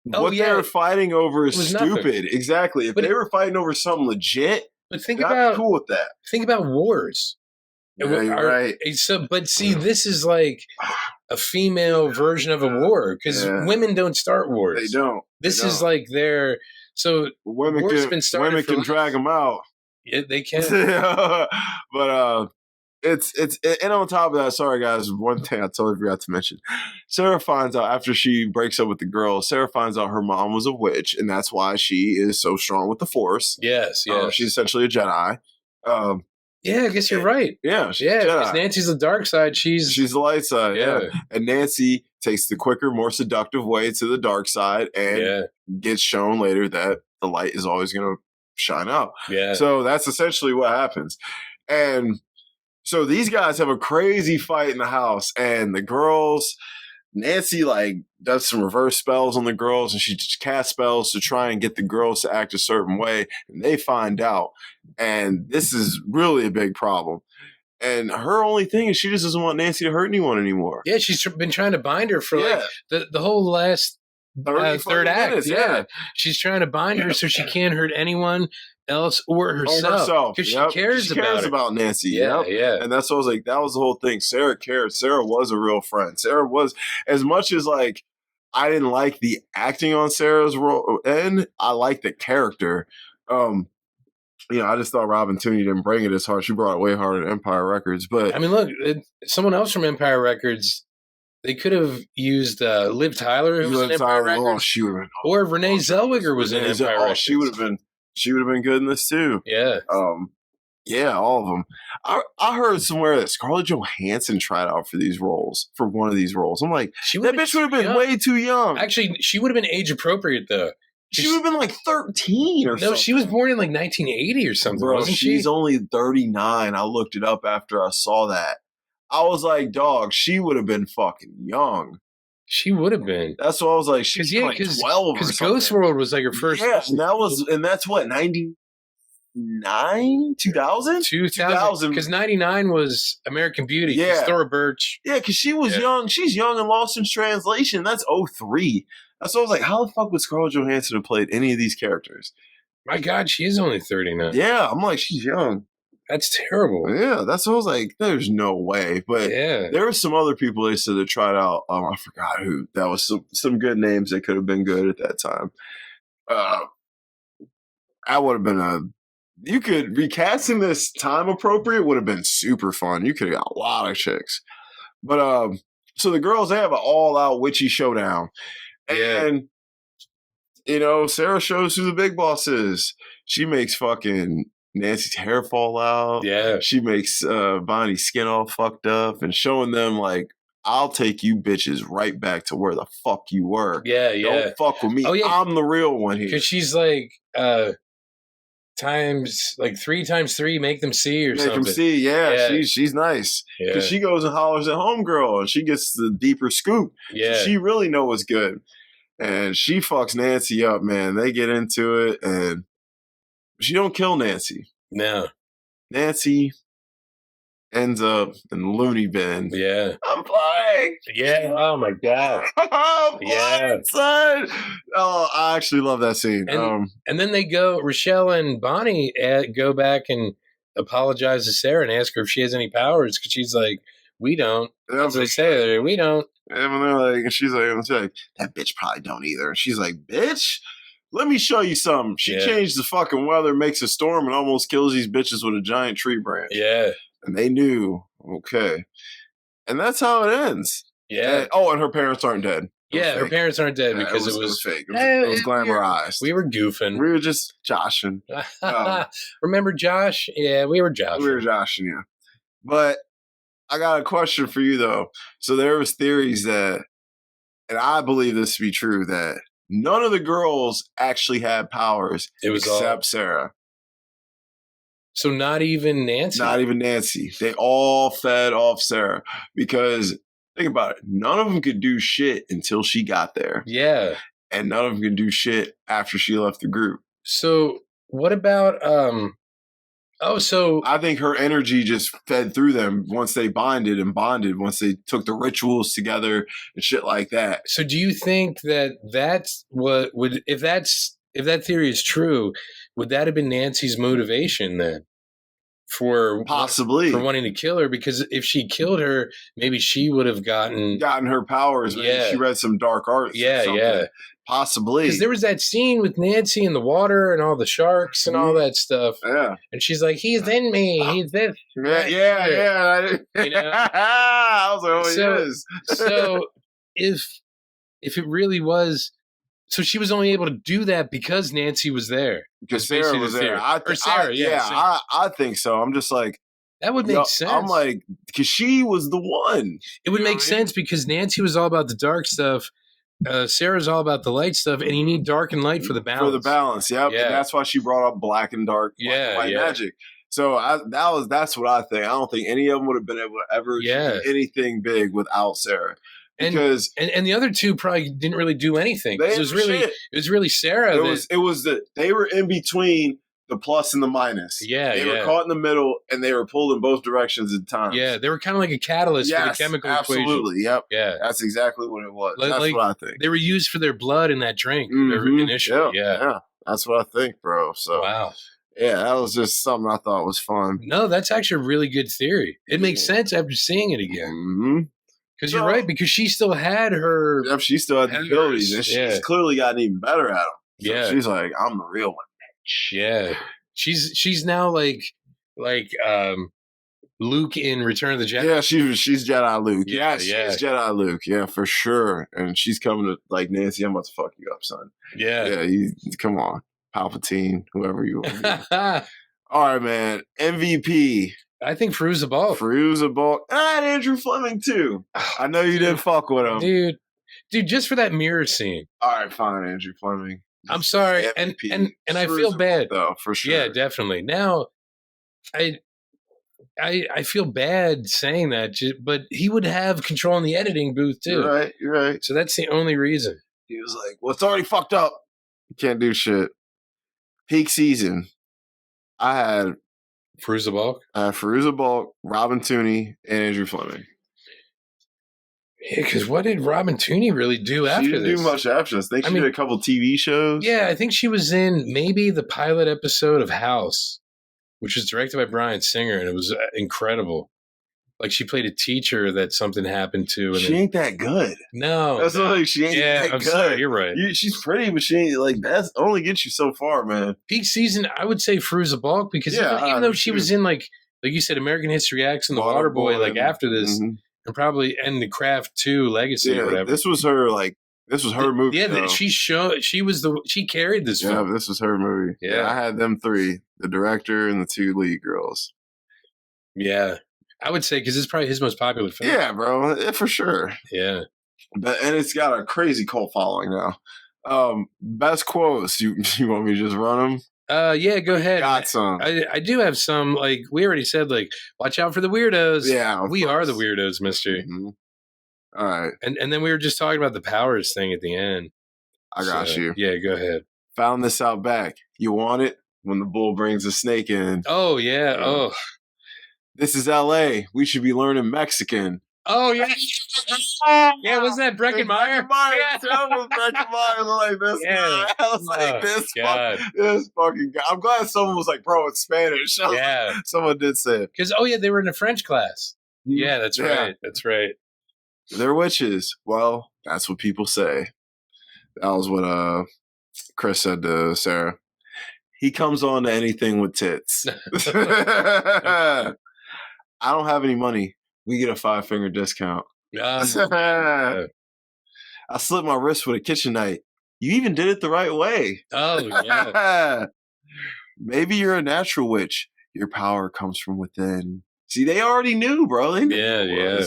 What they were fighting over is stupid. Nothing. Exactly. If they were fighting over something legit, but think about cool with that. Think about wars. Yeah, you're right. So, but see, this is like a female version of a war because women don't start wars. They don't. This is like their women can drag them out. Yeah, they can. But it's and on top of that, sorry guys, one thing I totally forgot to mention. Sarah finds out after she breaks up with the girl, Sarah finds out her mom was a witch, and that's why she is so strong with the Force. Yes. She's essentially a Jedi. Yeah, I guess you're right. Yeah, because Nancy's the dark side. She's the light side. Yeah. And Nancy takes the quicker, more seductive way to the dark side, and gets shown later that the light is always going to shine out. Yeah. So that's essentially what happens, and so these guys have a crazy fight in the house, and the girls, Nancy does some reverse spells on the girls, and she just casts spells to try and get the girls to act a certain way, and they find out, and this is really a big problem. And her only thing is she just doesn't want Nancy to hurt anyone anymore. Yeah, she's been trying to bind her for the whole last third act. Minutes, she's trying to bind her so she can't hurt anyone. else or herself. Because she cares about Nancy. Yeah, yeah. And that's what I was like, that was the whole thing. Sarah cared. Sarah was a real friend. Sarah was, as much as like, I didn't like the acting on Sarah's role, and I liked the character. I just thought Robin Tooney didn't bring it as hard. She brought it way harder than Empire Records. But I mean, look, someone else from Empire Records, they could have used Liv Tyler, who was in Empire Records, she would have been, or Renee Zellweger was in Empire Records. She would have been good in this too. Yeah. Yeah, all of them. I heard somewhere that Scarlett Johansson tried out for one of these roles. I'm like, that bitch would have been way too young. Actually, she would have been age appropriate though. She would have been like 13 or something. No, she was born in like 1980 or something, bro, wasn't she? She's only 39. I looked it up after I saw that. I was like, dog, she would have been fucking young. She would have been. That's what I was like. She's like 12 or something. Because Ghost World was like her first. Yeah, and that's what, 99? 2000? 2000. Because 99 was American Beauty. Yeah. Thora Birch. Yeah, because she was young. She's young and Lost in Translation. That's 03. That's what I was like, how the fuck would Scarlett Johansson have played any of these characters? My God, she is only 39. Yeah, I'm like, she's young. That's terrible. Yeah, that's what I was like, there's no way. But there were some other people they said that tried out. I forgot who. That was some good names that could have been good at that time. I would have been you could, recasting this time appropriate would have been super fun. You could have got a lot of chicks. But so the girls, they have an all-out witchy showdown. And, Sarah shows who the big boss is. She makes fucking Nancy's hair fall out. Yeah. She makes Bonnie's skin all fucked up and showing them like, I'll take you bitches right back to where the fuck you were. Yeah, yeah. Don't fuck with me. Oh, yeah. I'm the real one here. Because she's like, times like 3 times 3 make them see or something. Make them see, yeah. She's nice because she goes and hollers at homegirl and she gets the deeper scoop. Yeah, so she really knows what's good, and she fucks Nancy up, man. They get into it, and she don't kill Nancy. No, Nancy ends up in the loony bin. Yeah, I'm playing. Yeah. Oh my God. I'm playing, son. Oh, I actually love that scene. And then Rochelle and Bonnie go back and apologize to Sarah and ask her if she has any powers because she's like, we don't. As they say, we don't. And they're like, and she's like, that bitch probably don't either. And she's like, bitch, let me show you something. She changed the fucking weather, makes a storm, and almost kills these bitches with a giant tree branch. Yeah. And they knew, okay. And that's how it ends. Yeah. And her parents aren't dead. Her parents aren't dead because it was fake. It was glamorized. We were goofing. We were just joshing. Remember Josh? Yeah, we were joshing. We were joshing, yeah. But I got a question for you, though. So there was theories that, and I believe this to be true, that none of the girls actually had powers except Sarah. So not even Nancy? Not even Nancy. They all fed off Sarah because, think about it, none of them could do shit until she got there. Yeah. And none of them could do shit after she left the group. So what about, I think her energy just fed through them once they bonded, once they took the rituals together and shit like that. So do you think that that's what would, if that theory is true, would that have been Nancy's motivation then? Possibly. For wanting to kill her? Because if she killed her, maybe she would have gotten her powers. Yeah. She read some dark arts. Yeah. Possibly. Because there was that scene with Nancy in the water and all the sharks and all that stuff. Yeah. And she's like, he's in me. He's this. Yeah. I was like, he is. So if it really was, so she was only able to do that because Nancy was there. Because Sarah was there. I think so. I'm just like, that would make sense. I'm like, because she was the one. It would make sense because Nancy was all about the dark stuff. Sarah's all about the light stuff, and you need dark and light for the balance. For the balance, yep. Yeah. And that's why she brought up black and dark, white magic. So that's what I think. I don't think any of them would have been able to ever do anything big without Sarah. Because and the other two probably didn't really do anything. It was really Sarah. It was they were in between the plus and the minus. Yeah, they were caught in the middle, and they were pulled in both directions at times. Yeah, they were kind of like a catalyst for the chemical equation. Absolutely, yep. Yeah, that's exactly what it was. That's what I think. They were used for their blood in that drink initially. Yeah, that's what I think, bro. So wow. Yeah, that was just something I thought was fun. No, that's actually a really good theory. It makes sense after seeing it again. Mm-hmm. Because you're right, because she still had her... Yep, she still had the abilities, and she's clearly gotten even better at them. So she's like, I'm the real one, bitch. Yeah. She's now like Luke in Return of the Jedi. Yeah, she's Jedi Luke. Yeah, she's Jedi Luke. Yeah, for sure. And she's coming to like, Nancy, I'm about to fuck you up, son. Yeah. Yeah, come on. Palpatine, whoever you want. All right, man. MVP. I think Fairuza Balk. Fairuza Balk. And Andrew Fleming, too. I know you didn't fuck with him. Dude, just for that mirror scene. All right, fine, Andrew Fleming. I'm sorry. MVP. And I feel bad. Though, for sure. Yeah, definitely. Now, I feel bad saying that, but he would have control in the editing booth, too. You're right. So that's the only reason. He was like, well, it's already fucked up. You can't do shit. Peak season. I had Fairuza Balk? Fairuza Balk, Robin Tooney, and Andrew Fleming. Yeah, because what did Robin Tooney really do after this? She didn't do much after this. I think she did a couple TV shows. Yeah, I think she was in maybe the pilot episode of House, which was directed by Bryan Singer, and it was incredible. Like, she played a teacher that something happened to. And she ain't that good. No. That's like, she ain't that good. Sorry, you're right. She's pretty, but she ain't, like, that only gets you so far, man. Peak season, I would say Fairuza Balk, because even though she was in, like you said, American History X and The Waterboy, like, after this, and probably and The Craft 2 Legacy or whatever. This was her, movie. Yeah, she carried this film. Yeah, this was her movie. Yeah, I had them three, the director and the two lead girls. Yeah. I would say because it's probably his most popular film. Yeah, bro, for sure. Yeah, and it's got a crazy cult following now. Best quotes. You want me to just run them? Yeah, go ahead. Got some. I do have some. Like we already said, like watch out for the weirdos. Yeah, we are the weirdos, Mister. Mm-hmm. All right, and then we were just talking about the powers thing at the end. I got you. Yeah, go ahead. Found this out back. You want it when the bull brings a snake in? Oh yeah. Oh. This is L.A. We should be learning Mexican. Oh, yeah. Yeah, wasn't that Breckenmeyer? Yeah. Breckenmeyer like this guy. I was like, this fucking guy. I'm glad someone was like, bro, it's Spanish. Yeah. Someone did say it. Because, they were in a French class. Yeah, that's right. That's right. They're witches. Well, that's what people say. That was what Chris said to Sarah. He comes on to anything with tits. I don't have any money. We get a 5-finger discount. I slit my wrist with a kitchen knife. You even did it the right way. Oh, yeah. Maybe you're a natural witch. Your power comes from within. See, they already knew, bro. They knew yeah.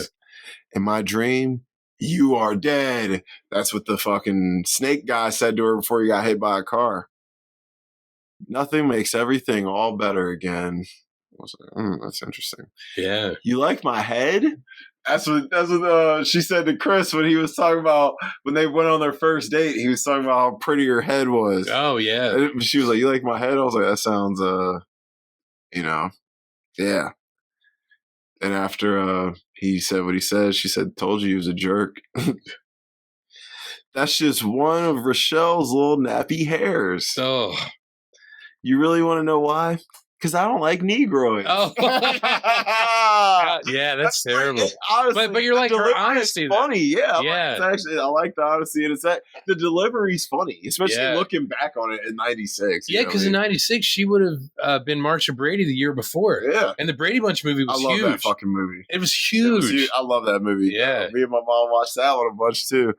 In my dream, you are dead. That's what the fucking snake guy said to her before he got hit by a car. Nothing makes everything all better again. I was like, that's interesting. Yeah. You like my head? That's what she said to Chris when he was talking about when they went on their first date. He was talking about how pretty her head was. Oh, yeah. And she was like, you like my head? I was like, that sounds, yeah. And after he said what he said, she said, told you he was a jerk. That's just one of Rochelle's little nappy hairs. Oh. You really want to know why? Because I don't like Negroid. Oh. Yeah, that's terrible. Honestly, but you're like, her honesty. Funny, yeah. Yeah. It's actually, I like the honesty. And it's that the delivery's funny, especially looking back on it in 96. Yeah, because in 96, she would have been Marsha Brady the year before. Yeah. And the Brady Bunch movie was huge. I love that fucking movie. It was huge. I love that movie. Yeah. Me and my mom watched that one a bunch too.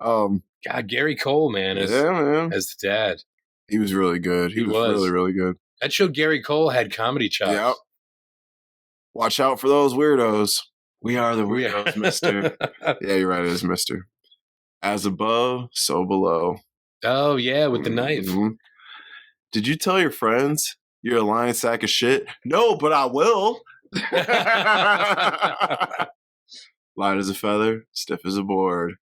God, Gary Cole, man, as the dad. He was really good. He was really, really good. That showed Gary Cole had comedy chops. Yep. Watch out for those weirdos. We are the weirdos, mister. Yeah, you're right. It is mister. As above, so below. Oh, yeah, with the knife. Did you tell your friends you're a lying sack of shit? No, but I will. Light as a feather, stiff as a board.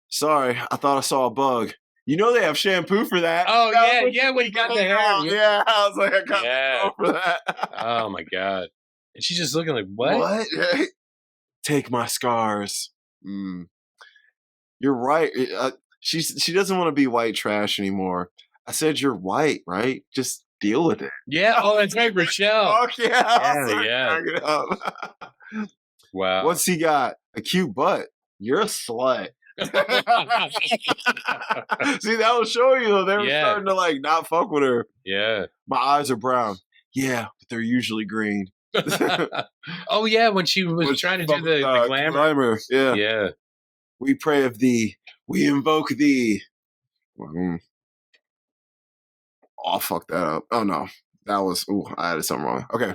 Sorry, I thought I saw a bug. You know they have shampoo for that. Oh, yeah, when you got the hair. Yeah, I was like, I got the for that. Oh, my God. And she's just looking like, what? What? Take my scars. You're right. She doesn't want to be white trash anymore. I said you're white, right? Just deal with it. Yeah. Oh, that's right, Rochelle. Fuck yeah. Yeah. Wow. What's he got? A cute butt. You're a slut. See, that was showing you, though. They were starting to like not fuck with her. Yeah. My eyes are brown. Yeah, but they're usually green. Oh yeah, when she was trying to do the glamour. Yeah. Yeah. We pray of thee. We invoke thee. Oh, fuck that up. Oh no. That was, I added something wrong. Okay.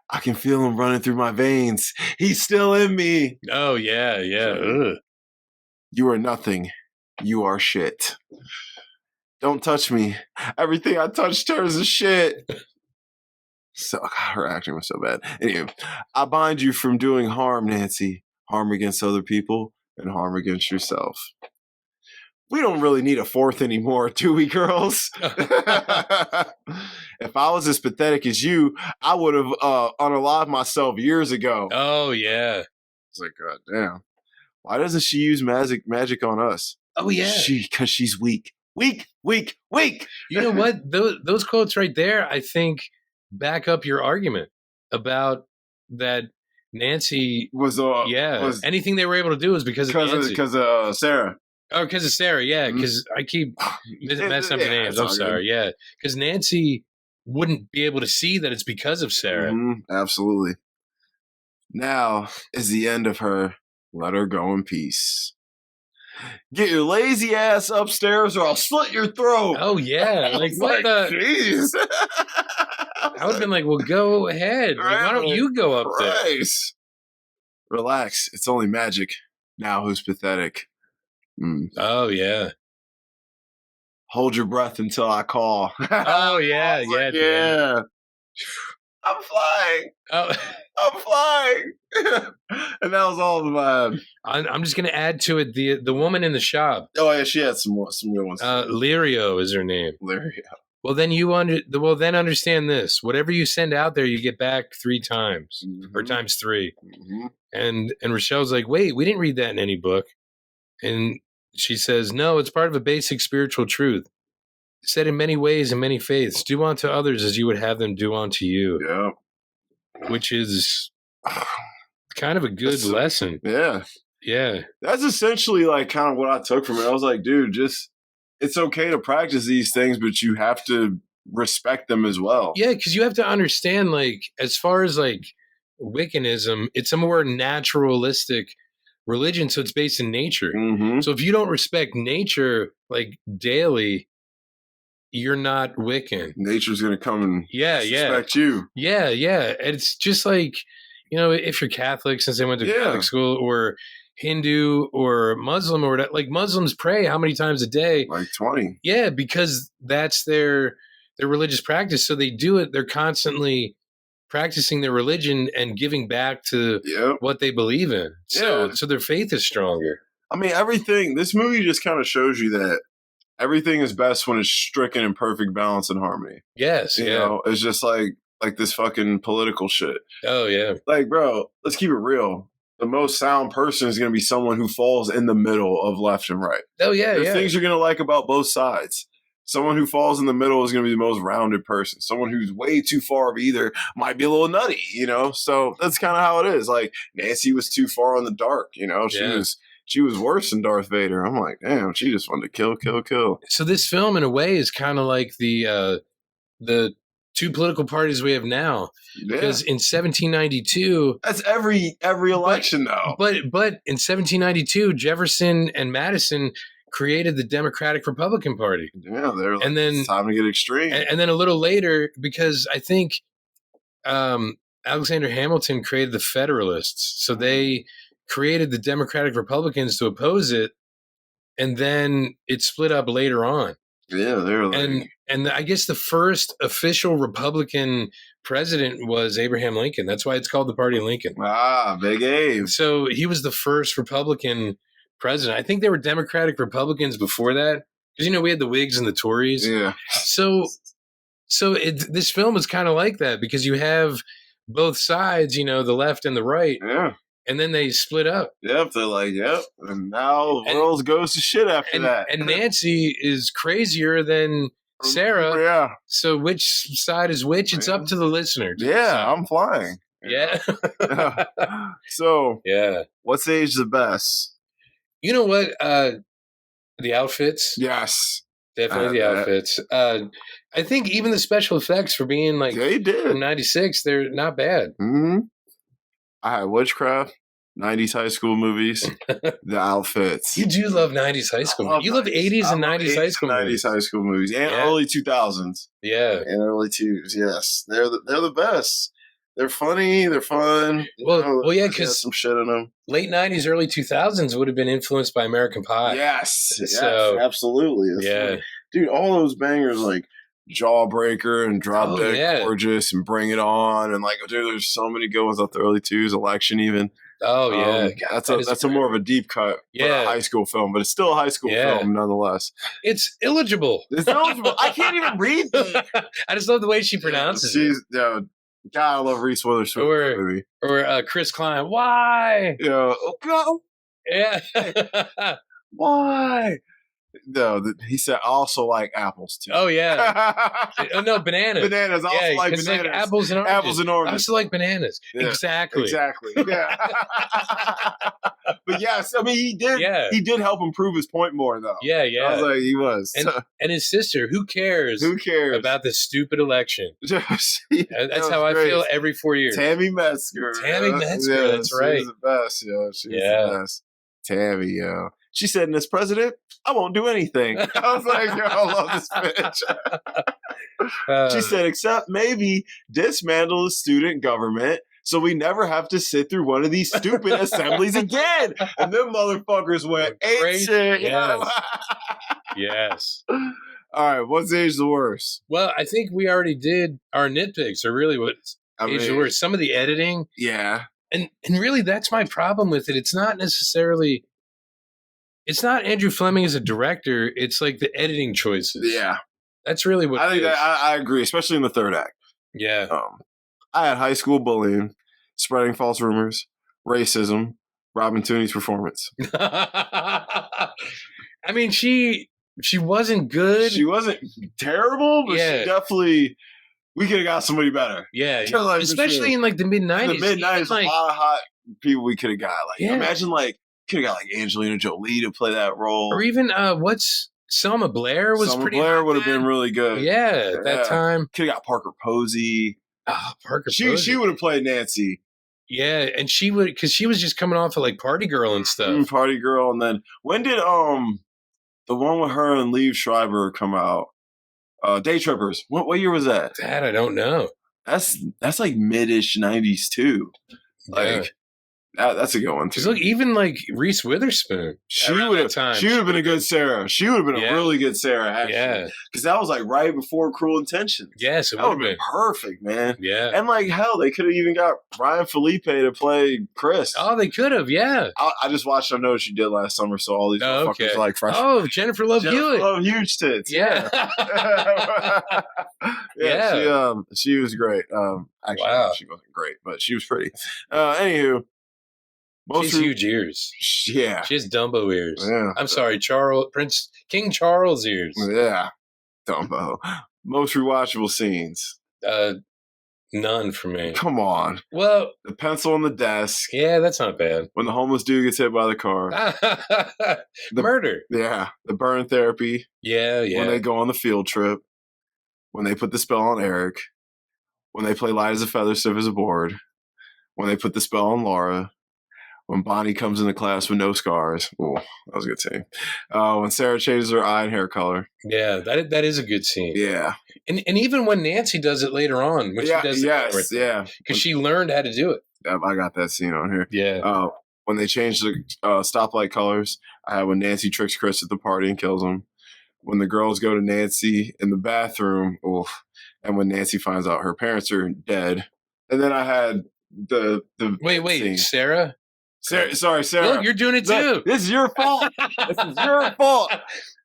I can feel him running through my veins. He's still in me. Oh yeah, yeah. Ugh. You are nothing. You are shit. Don't touch me. Everything I touch turns to shit. So, God, her acting was so bad. Anyway, I bind you from doing harm, Nancy. Harm against other people and harm against yourself. We don't really need a fourth anymore, do we, girls? If I was as pathetic as you, I would have unalived myself years ago. Oh, yeah. It's like, God damn. Why doesn't she use magic on us? Oh, yeah. Because she's weak. Weak. You know what? Those quotes right there, I think, back up your argument about that Nancy was anything they were able to do was because of Nancy. Because of Sarah. Oh, because of Sarah, yeah. Because I keep messing up the names. I'm sorry, yeah. Because Nancy wouldn't be able to see that it's because of Sarah. Absolutely. Now is the end of her. Let her go in peace. Get your lazy ass upstairs or I'll slit your throat. Oh, yeah. Like, what the? Jeez. I would have been like, well, go ahead. Like, why don't you go up there? Relax. It's only magic. Now who's pathetic? Oh, yeah. Hold your breath until I call. Oh, yeah. Yeah. I'm flying. Oh. I'm flying. And that was all of mine. I'm just going to add to it the woman in the shop. Oh, yeah, she had some good ones. Lirio is her name. Lirio. Well, then understand this. Whatever you send out there, you get back 3 times or times 3. And Rochelle's like, wait, we didn't read that in any book. And she says, no, it's part of a basic spiritual truth. Said in many ways and many faiths, do unto others as you would have them do unto you. Yeah. Which is kind of a good lesson. Yeah. Yeah. That's essentially like kind of what I took from it. I was like, dude, it's okay to practice these things, but you have to respect them as well. Yeah, because you have to understand, like, as far as like Wiccanism, it's a more naturalistic religion, so it's based in nature. So if you don't respect nature like daily, you're not Wiccan. Nature's gonna come and respect you. Yeah. It's just like, you know, if you're Catholic, since they went to Catholic school, or Hindu or Muslim, or whatever, like Muslims pray how many times a day? Like 20. Yeah, because that's their religious practice. So they do it. They're constantly practicing their religion and giving back to what they believe in. So their faith is stronger. I mean, this movie just kind of shows you that everything is best when it's stricken in perfect balance and harmony. Yes. You know, it's just like this fucking political shit. Oh, yeah. Like, bro, let's keep it real. The most sound person is going to be someone who falls in the middle of left and right. Oh, yeah. There's things you're going to like about both sides. Someone who falls in the middle is going to be the most rounded person. Someone who's way too far of either might be a little nutty, you know? So that's kind of how it is. Like, Nancy was too far in the dark, you know? She was worse than Darth Vader. I'm like, damn, she just wanted to kill. So this film, in a way, is kind of like the 2 political parties we have now. Because in 1792... That's every election, though. But in 1792, Jefferson and Madison created the Democratic Republican Party. Yeah, they're like, it's time to get extreme. And then a little later, because I think Alexander Hamilton created the Federalists. So they created the Democratic Republicans to oppose it, and then it split up later on. Yeah, they're like... And I guess the first official Republican president was Abraham Lincoln. That's why it's called the Party of Lincoln. Ah, Big Abe. So he was the first Republican president. I think there were Democratic Republicans before that, because, you know, we had the Whigs and the Tories. Yeah. So this film is kind of like that, because you have both sides, you know, the left and the right. Yeah. And then they split up. Yep, they're like, and now the world goes to shit after that. And Nancy is crazier than Sarah. Yeah. So which side is which? It's up to the listener. Yeah, I'm flying. Yeah. So, yeah. What's age the best? You know what? The outfits. Yes. Definitely the outfits. I think even the special effects for being like they did. from 96, they're not bad. Mm-hmm. I had Witchcraft, 90s high school movies, the outfits. You do love 90s high school. You love 80s and 90s high school movies. 90s high school movies and early 2000s. Yeah. And early 2000s, yes. They're the best. They're funny. They're fun. Well, yeah, because some shit in them. Late 90s, early 2000s would have been influenced by American Pie. Yes. So, absolutely. Yeah. Dude, all those bangers like Jawbreaker and Drop Dead Gorgeous and Bring It On and like, dude, there's so many good ones out the early 2000s, Election even. Oh, yeah. God, that's a more of a deep cut for a high school film, but it's still a high school film nonetheless. It's illegible. It's illegible. I can't even read it. I just love the way she pronounces it. God, I love Reese Witherspoon. Or Chris Klein. Why? Go. Yeah. Why? No, he said I also like apples too. Oh yeah. No, bananas. Bananas. I also like bananas. Like apples and oranges. Apples and oranges. I also like bananas. Yeah. Exactly. Yeah. But yes, I mean he did. Yeah. He did help improve his point more though. Yeah. I was like, he was. And his sister. Who cares? About this stupid election? That's how I feel every 4 years. Tammy Metzger. That's right. She's the best. She's the best. Tammy. She said, "As president, I won't do anything." I was like, I love this bitch. She said, "Except maybe dismantle the student government so we never have to sit through one of these stupid assemblies again." And them motherfuckers went ape shit. Yes. All right, what's age the worst? Well, I think we already did our nitpicks, or really what's age the worst. Some of the editing. Yeah. And really, that's my problem with it. It's not necessarily... It's not Andrew Fleming as a director. It's like the editing choices. Yeah. That's really what I think I agree, especially in the third act. Yeah. I had high school bullying, spreading false rumors, racism, Robin Tooney's performance. I mean, she wasn't good. She wasn't terrible, but she definitely... We could have got somebody better. Yeah. Especially in like the mid-90s. The mid-90s, a lot of hot people we could have got. Like, imagine like... Could have got like Angelina Jolie to play that role, or even Selma Blair was pretty. Selma Blair would have been really good. Yeah, at that time. Could have got Parker Posey. Oh, Parker Posey. She would have played Nancy. Yeah, and she would, because she was just coming off of like Party Girl and stuff. Party Girl, and then when did the one with her and Liev Schreiber come out? Day Trippers. What year was that? That I don't know. That's like mid-ish 90s too. Like. That's a good one too. Because look, even like Reese Witherspoon, she would have been a good Sarah. She would have been a really good Sarah, actually. Yeah, because that was like right before Cruel Intentions. Yes, that would have been perfect, man. Yeah, and like hell, they could have even got Ryan Felipe to play Chris. Oh, they could have. Yeah, I just watched. I know what she did last summer, so all these motherfuckers like fresh. Oh, Jennifer Love Hewitt. Love huge tits. Yeah, she was great. Actually, she wasn't great, but she was pretty. Anywho. She's huge ears. Yeah. She has Dumbo ears. Yeah. I'm sorry, King Charles ears. Yeah. Dumbo. Most rewatchable scenes. None for me. Come on. Well, the pencil on the desk. Yeah, that's not bad. When the homeless dude gets hit by the car. The murder. Yeah. The burn therapy. Yeah. When they go on the field trip. When they put the spell on Eric. When they play light as a feather, stiff as a board. When they put the spell on Laura. When Bonnie comes into class with no scars. Oh, that was a good scene. When Sarah changes her eye and hair color. Yeah, that is a good scene. Yeah. And even when Nancy does it later on. When she does yeah. Because she learned how to do it. I got that scene on here. Yeah. When they change the stoplight colors. I had when Nancy tricks Chris at the party and kills him. When the girls go to Nancy in the bathroom. Oof. And when Nancy finds out her parents are dead. And then I had the Wait, scene. Sarah? Sorry, Sarah. Look, you're doing it too. Look, this is your fault. This is your fault.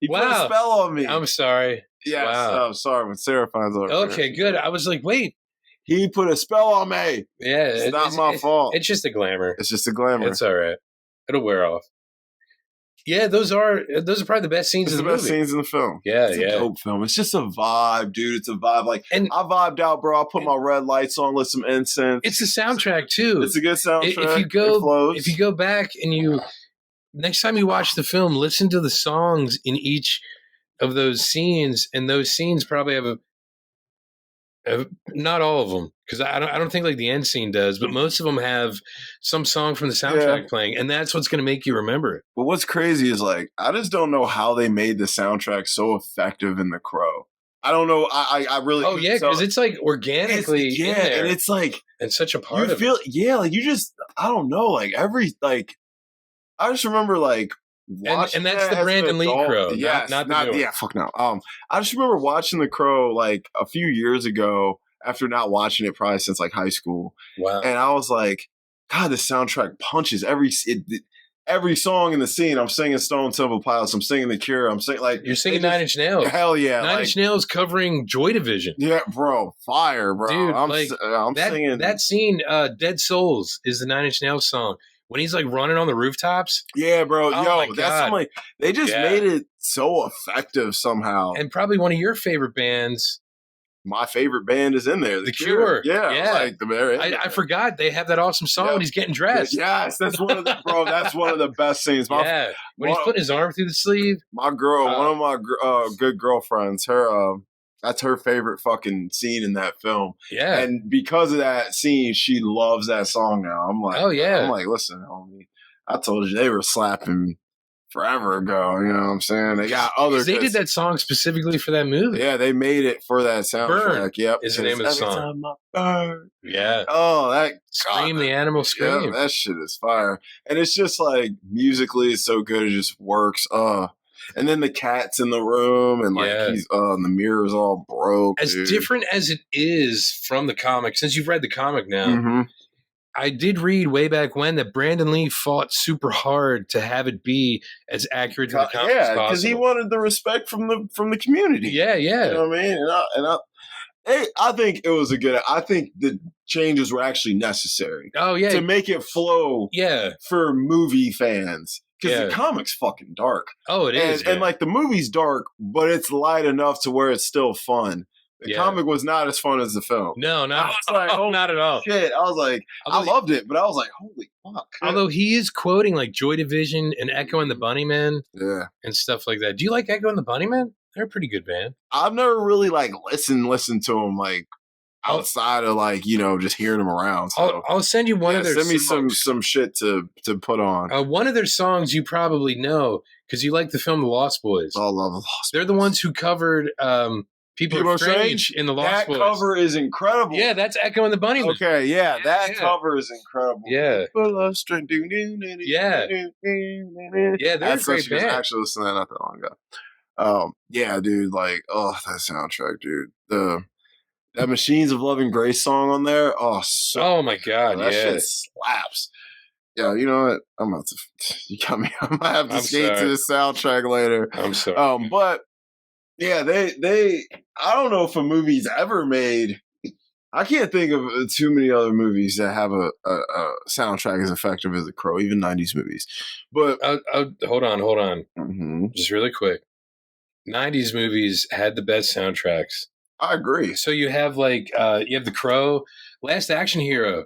You put a spell on me. I'm sorry. Yes. Wow. I'm sorry when Sarah finds out. Okay, good. I was like, wait. He put a spell on me. Yeah. It's not my fault. It's just a glamour. It's just a glamour. It's all right. It'll wear off. Yeah, those are probably the best scenes It's in the the best movie. scenes in the film. Yeah, it's a dope film. It's just a vibe, dude. It's a vibe. Like, and I vibed out, bro. I put my red lights on, lit some incense. It's the soundtrack too. It's a good soundtrack. If you go back and next time you watch the film, listen to the songs in each of those scenes, and those scenes probably have not all of them, because I don't think like the end scene does, but most of them have some song from the soundtrack playing, and that's what's going to make you remember it. But what's crazy is, like, I just don't know how they made the soundtrack so effective in The Crow. I don't know. I really. Oh yeah, because it's like organically in there, and it's like it's such a part of it. Yeah, like you just, I don't know, like I just remember like. And that's the Brandon Lee Crow, not the new one. Yeah, fuck no. I just remember watching The Crow like a few years ago after not watching it probably since like high school. Wow. And I was like, God, the soundtrack punches every song in the scene. I'm singing Stone Temple Pilots. I'm singing The Cure. I'm singing like you're singing Nine Inch Nails. Hell yeah, Nine Inch Nails covering Joy Division. Yeah, bro, fire, bro. Dude, I'm singing that scene. Dead Souls is the Nine Inch Nails song. When he's like running on the rooftops. Yeah, bro. Oh Yo, that's like they just made it so effective somehow. And probably one of your favorite bands. My favorite band is in there. The Cure. Yeah. Like I forgot they have that awesome song when he's getting dressed. Yes, that's one of the that's one of the best scenes. When he's putting his arm through the sleeve. My girl, one of my good girlfriends, that's her favorite fucking scene in that film. Yeah. And because of that scene, she loves that song now. I'm like, oh, yeah. I'm like, listen, homie, I told you they were slapping forever ago. You know what I'm saying? They got other. They did that song specifically for that movie. Yeah, they made it for that soundtrack. Burn yep. Is the name of the song. Yeah. Oh, that Scream, the animal scream. Yeah, that shit is fire. And it's just like musically it's so good, it just works. And then the cat's in the room, and like he's and the mirror's all broke. As different as it is from the comic, since you've read the comic now, I did read way back when that Brandon Lee fought super hard to have it be as accurate to the comic as possible. Because he wanted the respect from the community. Yeah, yeah. You know what I mean? I think it was I think the changes were actually necessary. Oh yeah, to make it flow. Yeah, for movie fans. Because the comic's fucking dark. Oh, it is. And like the movie's dark, but it's light enough to where it's still fun. The comic was not as fun as the film. No, not at all. Shit. I was like, I loved it, but I was like, holy fuck. Although he is quoting like Joy Division and Echo and the Bunnymen. Yeah. And stuff like that. Do you like Echo and the Bunnymen? They're a pretty good band. I've never really like listened to them like outside of like, you know, just hearing them around. So. I'll send you one of their songs. Send me some shit to put on. One of their songs you probably know because you like the film The Lost Boys. I love The Lost Boys. They're the ones who covered People Are Strange in The Lost Boys. That cover is incredible. Yeah, that's Echo and the Bunnymen. Okay, that cover is incredible. Yeah. Yeah. Yeah, they're a great band. I actually listened to that not that long ago. Yeah, dude, like, that soundtrack, dude. That Machines of Love and Grace song on there, oh my god, that shit slaps. Yeah, you know what? I'm about to. You got me. I might have to skate to the soundtrack later. I'm sorry. But yeah, they. I don't know if a movie's ever made. I can't think of too many other movies that have a soundtrack as effective as The Crow, even 90s movies. But hold on, just really quick. 90s movies had the best soundtracks. I agree. So you have like you have The Crow, Last Action Hero,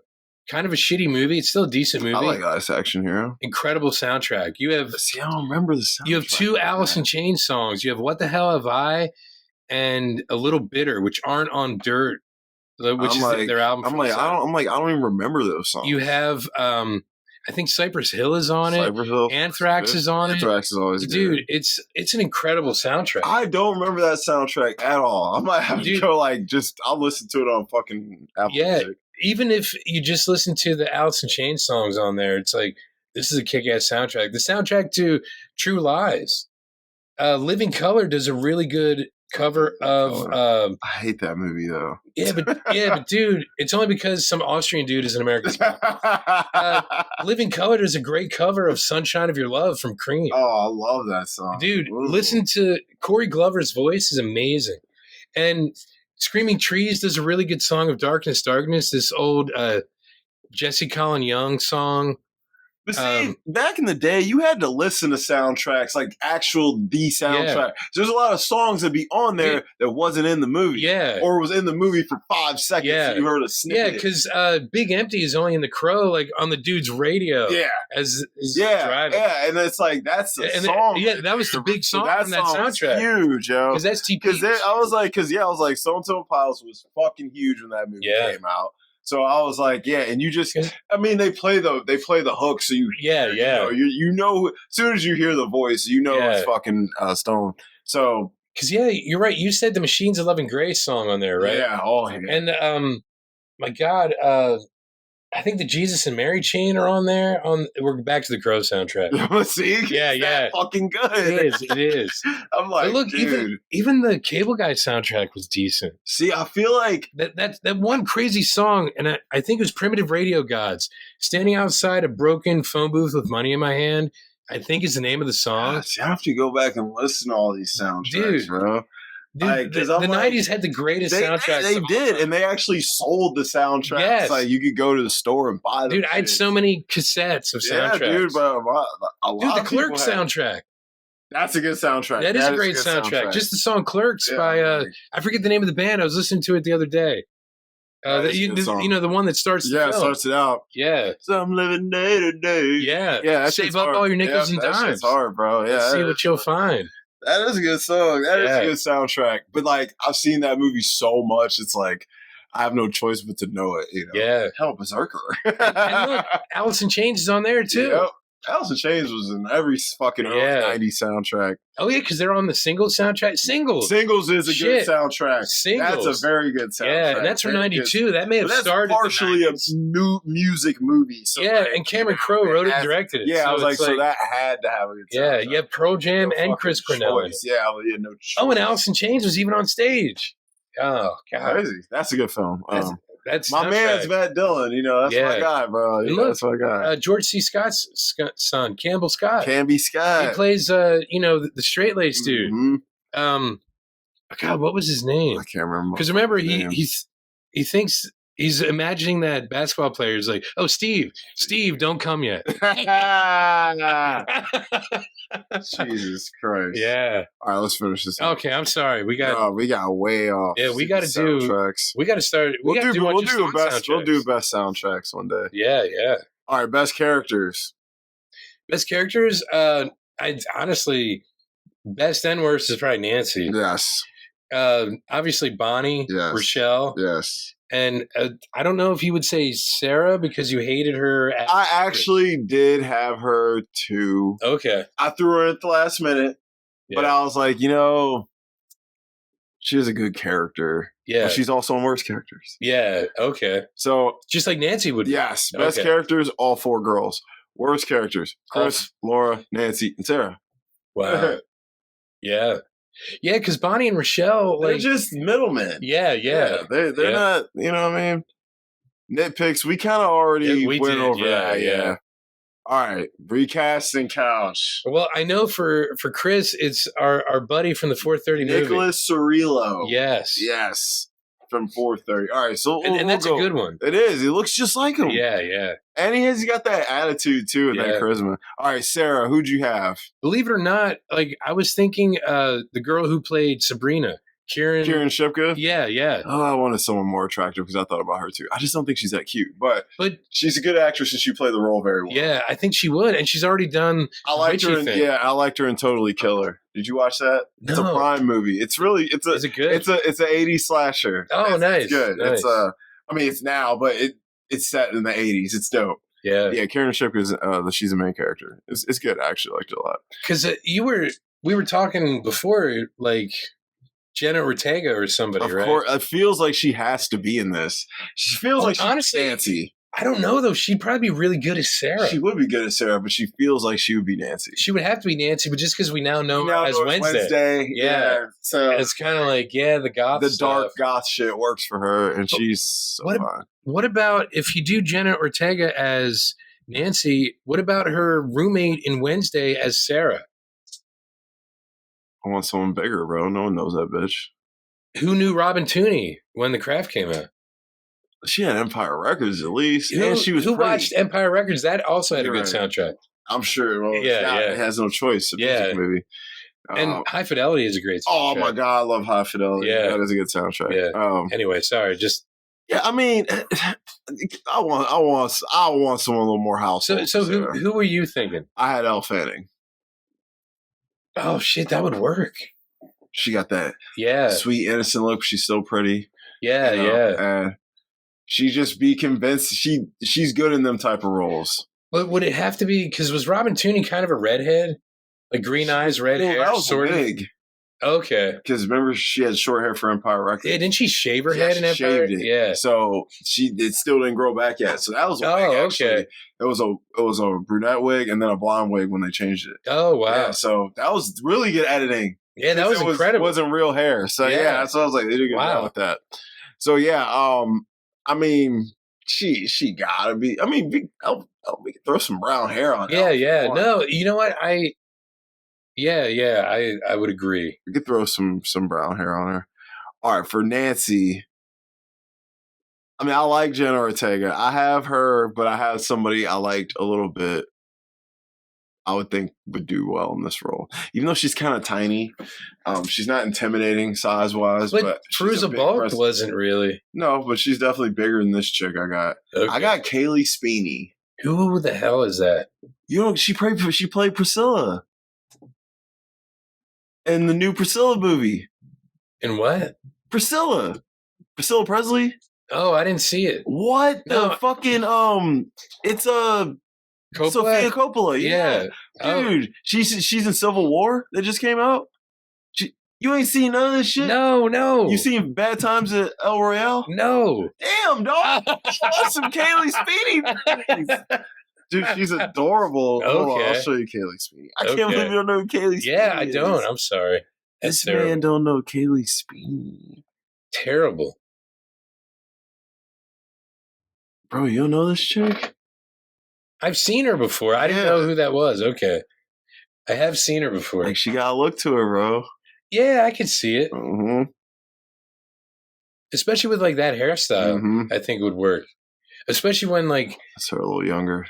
kind of a shitty movie. It's still a decent movie. I like Last Action Hero. Incredible soundtrack. You have I don't remember the soundtrack. You have two Alice in Chains songs. You have What the Hell Have I and A Little Bitter, which aren't on Dirt, which is their album. I don't even remember those songs. You have I think Cypress Hill is on it. Anthrax is on it. Anthrax is always good. Dude, it's an incredible soundtrack. I don't remember that soundtrack at all. I might have to go I'll listen to it on fucking Apple Music. Even if you just listen to the Alice in Chains songs on there, it's like, this is a kick-ass soundtrack. The soundtrack to True Lies. Living Colour does a really good cover of I hate that movie though. Yeah, but dude, it's only because some Austrian dude is an American. Living Colour is a great cover of Sunshine of Your Love from Cream. Oh, I love that song. Dude, listen to Corey Glover's voice is amazing. And Screaming Trees does a really good song of Darkness, Darkness, this old Jesse Colin Young song. But see, back in the day, you had to listen to soundtracks, like the soundtrack. Yeah. There's a lot of songs that be on there that wasn't in the movie. Yeah. Or was in the movie for 5 seconds and you heard a snippet. Yeah, because Big Empty is only in The Crow, like on the dude's radio. Yeah. As driving. Yeah, and it's like, that's the song. That was the big song from that soundtrack. Huge, yo. Because that's TP. Because I was like, Stone Temple Pilots was fucking huge when that movie came out. So I was like, and you just, I mean, they play the hook, so you know, as soon as you hear the voice, you know it's fucking Stone. So, because you're right. You said the Machines of Love and Grace song on there, right? Yeah. Oh, yeah. And my God, I think the Jesus and Mary chain are on there. We're back to the Crow soundtrack. See, yeah, fucking good. It is. I'm like, but look, dude, even the Cable Guy soundtrack was decent. See, I feel like that one crazy song, and I think it was Primitive Radio Gods, standing outside a broken phone booth with money in my hand. I think is the name of the song. Gosh, you have to go back and listen to all these soundtracks, dude, bro. Dude, the 90s had the greatest soundtracks. They did, and they actually sold the soundtracks. Yes. Like, you could go to the store and buy them. Dude, I had so many cassettes of soundtracks. Yeah, dude, but a lot the Clerks soundtrack. That's a good soundtrack. That is a great soundtrack. Just the song Clerks by, I forget the name of the band. I was listening to it the other day. You know, the one that starts the film. Starts it out. Yeah. So I'm living day to day. Yeah. Save up all your nickels and dimes. That's hard, bro. Yeah. See what you'll find. That is a good song. That is a good soundtrack. But, like, I've seen that movie so much, it's like, I have no choice but to know it. You know? Yeah. Hell, Berserker. And look, Alice in Chains is on there, too. Yep. Alice in Chains was in every fucking early 90s soundtrack. Oh, yeah, because they're on the Singles soundtrack. Singles is a good soundtrack. Singles. That's a very good soundtrack. Yeah, and that's from 92. That may have started partially a new music movie. So and Cameron Crowe wrote it and directed it. Yeah, so I was like, so that had to have a good soundtrack. Yeah, you have Pearl Jam and Chris Cornell. Yeah, no choice. Oh, and Alice in Chains was even on stage. Oh, God. Crazy. That's a good film. That's my man's Matt Dillon, you know, that's my guy, bro. That's my guy. George C. Scott's son, Campbell Scott. Camby Scott. He plays, the straight-laced dude. Mm-hmm. God, what was his name? I can't remember. Because remember, he thinks he's imagining that basketball player is like, oh, Steve, don't come yet. Jesus Christ. Yeah. All right, let's finish this. Okay, I'm sorry. We got way off. Yeah, we got to do soundtracks. We got to start. We'll do best soundtracks one day. Yeah. All right, best characters. Best characters. I honestly, best and worst is probably Nancy. Yes. Obviously Bonnie. Yes. Rochelle. Yes. And I don't know if you would say Sarah because you hated her. I actually did have her too. Okay. I threw her at the last minute, but I was like, she is a good character. Yeah. But she's also in worst characters. Yeah. Okay. So just like Nancy would be. Yes. Best characters, all 4 girls. Worst characters, Chris, Laura, Nancy, and Sarah. Wow. Yeah. Yeah, because Bonnie and Rochelle, they're just middlemen. Yeah. They're not, you know what I mean? Nitpicks, we kind of already went over that. Yeah. All right, recasting couch. Well, I know for Chris, it's our buddy from the 4:30 movie. Nicholas Cirillo. Yes. From 4:30. All right, so and that's a good one. It is. He looks just like him. Yeah. And he's got that attitude too, and that charisma. All right, Sarah, who'd you have? Believe it or not, like I was thinking, the girl who played Sabrina, Kieran Shipka. Yeah. Oh, I wanted someone more attractive because I thought about her too. I just don't think she's that cute, but she's a good actress and she played the role very well. Yeah, I think she would, and she's already done. I liked her in Totally Killer. Did you watch that? No. It's a Prime movie. Is it good? It's an 80s slasher. Oh, nice. It's good. Nice. It's now, but it's set in the 80s. It's dope. Yeah. Karen Shipka she's the main character. It's good. I actually liked it a lot. Because we were talking before, like Jenna Ortega or somebody, right? Of course, it feels like she has to be in this. She feels like she's Nancy. I don't know, though. She'd probably be really good as Sarah. She would be good as Sarah, but she feels like she would be Nancy. She would have to be Nancy, but just because we now know her as Wednesday. Yeah. So it's kind of like, the goth the stuff. dark goth shit works for her, and she's so fun. What about if you do Jenna Ortega as Nancy, what about her roommate in Wednesday as Sarah? I want someone bigger, bro. No one knows that bitch. Who knew Robin Tooney when The Craft came out? She had Empire Records at least, and she was who pretty. watched Empire Records? That also had a good soundtrack. I'm sure. Well, it has no choice. It's a music movie. And High Fidelity is a great soundtrack. Oh my god, I love High Fidelity. Yeah, that is a good soundtrack. Yeah. Anyway, sorry, just. Yeah, I mean, I want someone a little more household. So who were you thinking? I had Elle Fanning. Oh shit, that would work. She got that sweet, innocent look. She's still pretty. Yeah, and she just be convinced she's good in them type of roles. But would it have to be because was Robin Tooney kind of a redhead, like green eyes, red hair, that was sort big. of? Okay, because remember she had short hair for Empire Records. Yeah, didn't she shave her head in Empire? Shaved it. Yeah, so it still didn't grow back yet. So that was a wig, actually. It was a brunette wig and then a blonde wig when they changed it. Oh wow! Yeah, so that was really good editing. Yeah, that was incredible. It wasn't real hair. So so I was like, they did a good job with that. So I mean, she gotta be. I mean, we can throw some brown hair on. Yeah. No, you know what? I would agree. We could throw some brown hair on her. All right, for Nancy. I mean, I like Jenna Ortega. I have her, but I have somebody I liked a little bit. I would think would do well in this role, even though she's kind of tiny. She's not intimidating size wise, but Fruza Balk wasn't really. No, but she's definitely bigger than this chick I got. Okay. I got Kaylee Speeney. Who the hell is that? You know, she played Priscilla in the new Priscilla movie. In what? Priscilla Presley. Oh, I didn't see it. What the fucking It's a. Coppola? Sophia Coppola, yeah. Dude, she's in Civil War that just came out. You ain't seen none of this shit? No. You seen Bad Times at El Royale? No. Damn, dog. That's some Kaylee Speeney. Dude, she's adorable. Okay. Hold on, I'll show you Kaylee Speeney. I can't believe you don't know who Kaylee Speeney is. Yeah, I don't. I'm sorry. This man don't know Kaylee Speeney. Terrible. Bro, you don't know this chick? I've seen her before. I didn't know who that was. Okay. I have seen her before. Like, she got a look to her, bro. Yeah, I can see it. Mm-hmm. Especially with, like, that hairstyle, I think it would work. Especially when, like... That's her a little younger.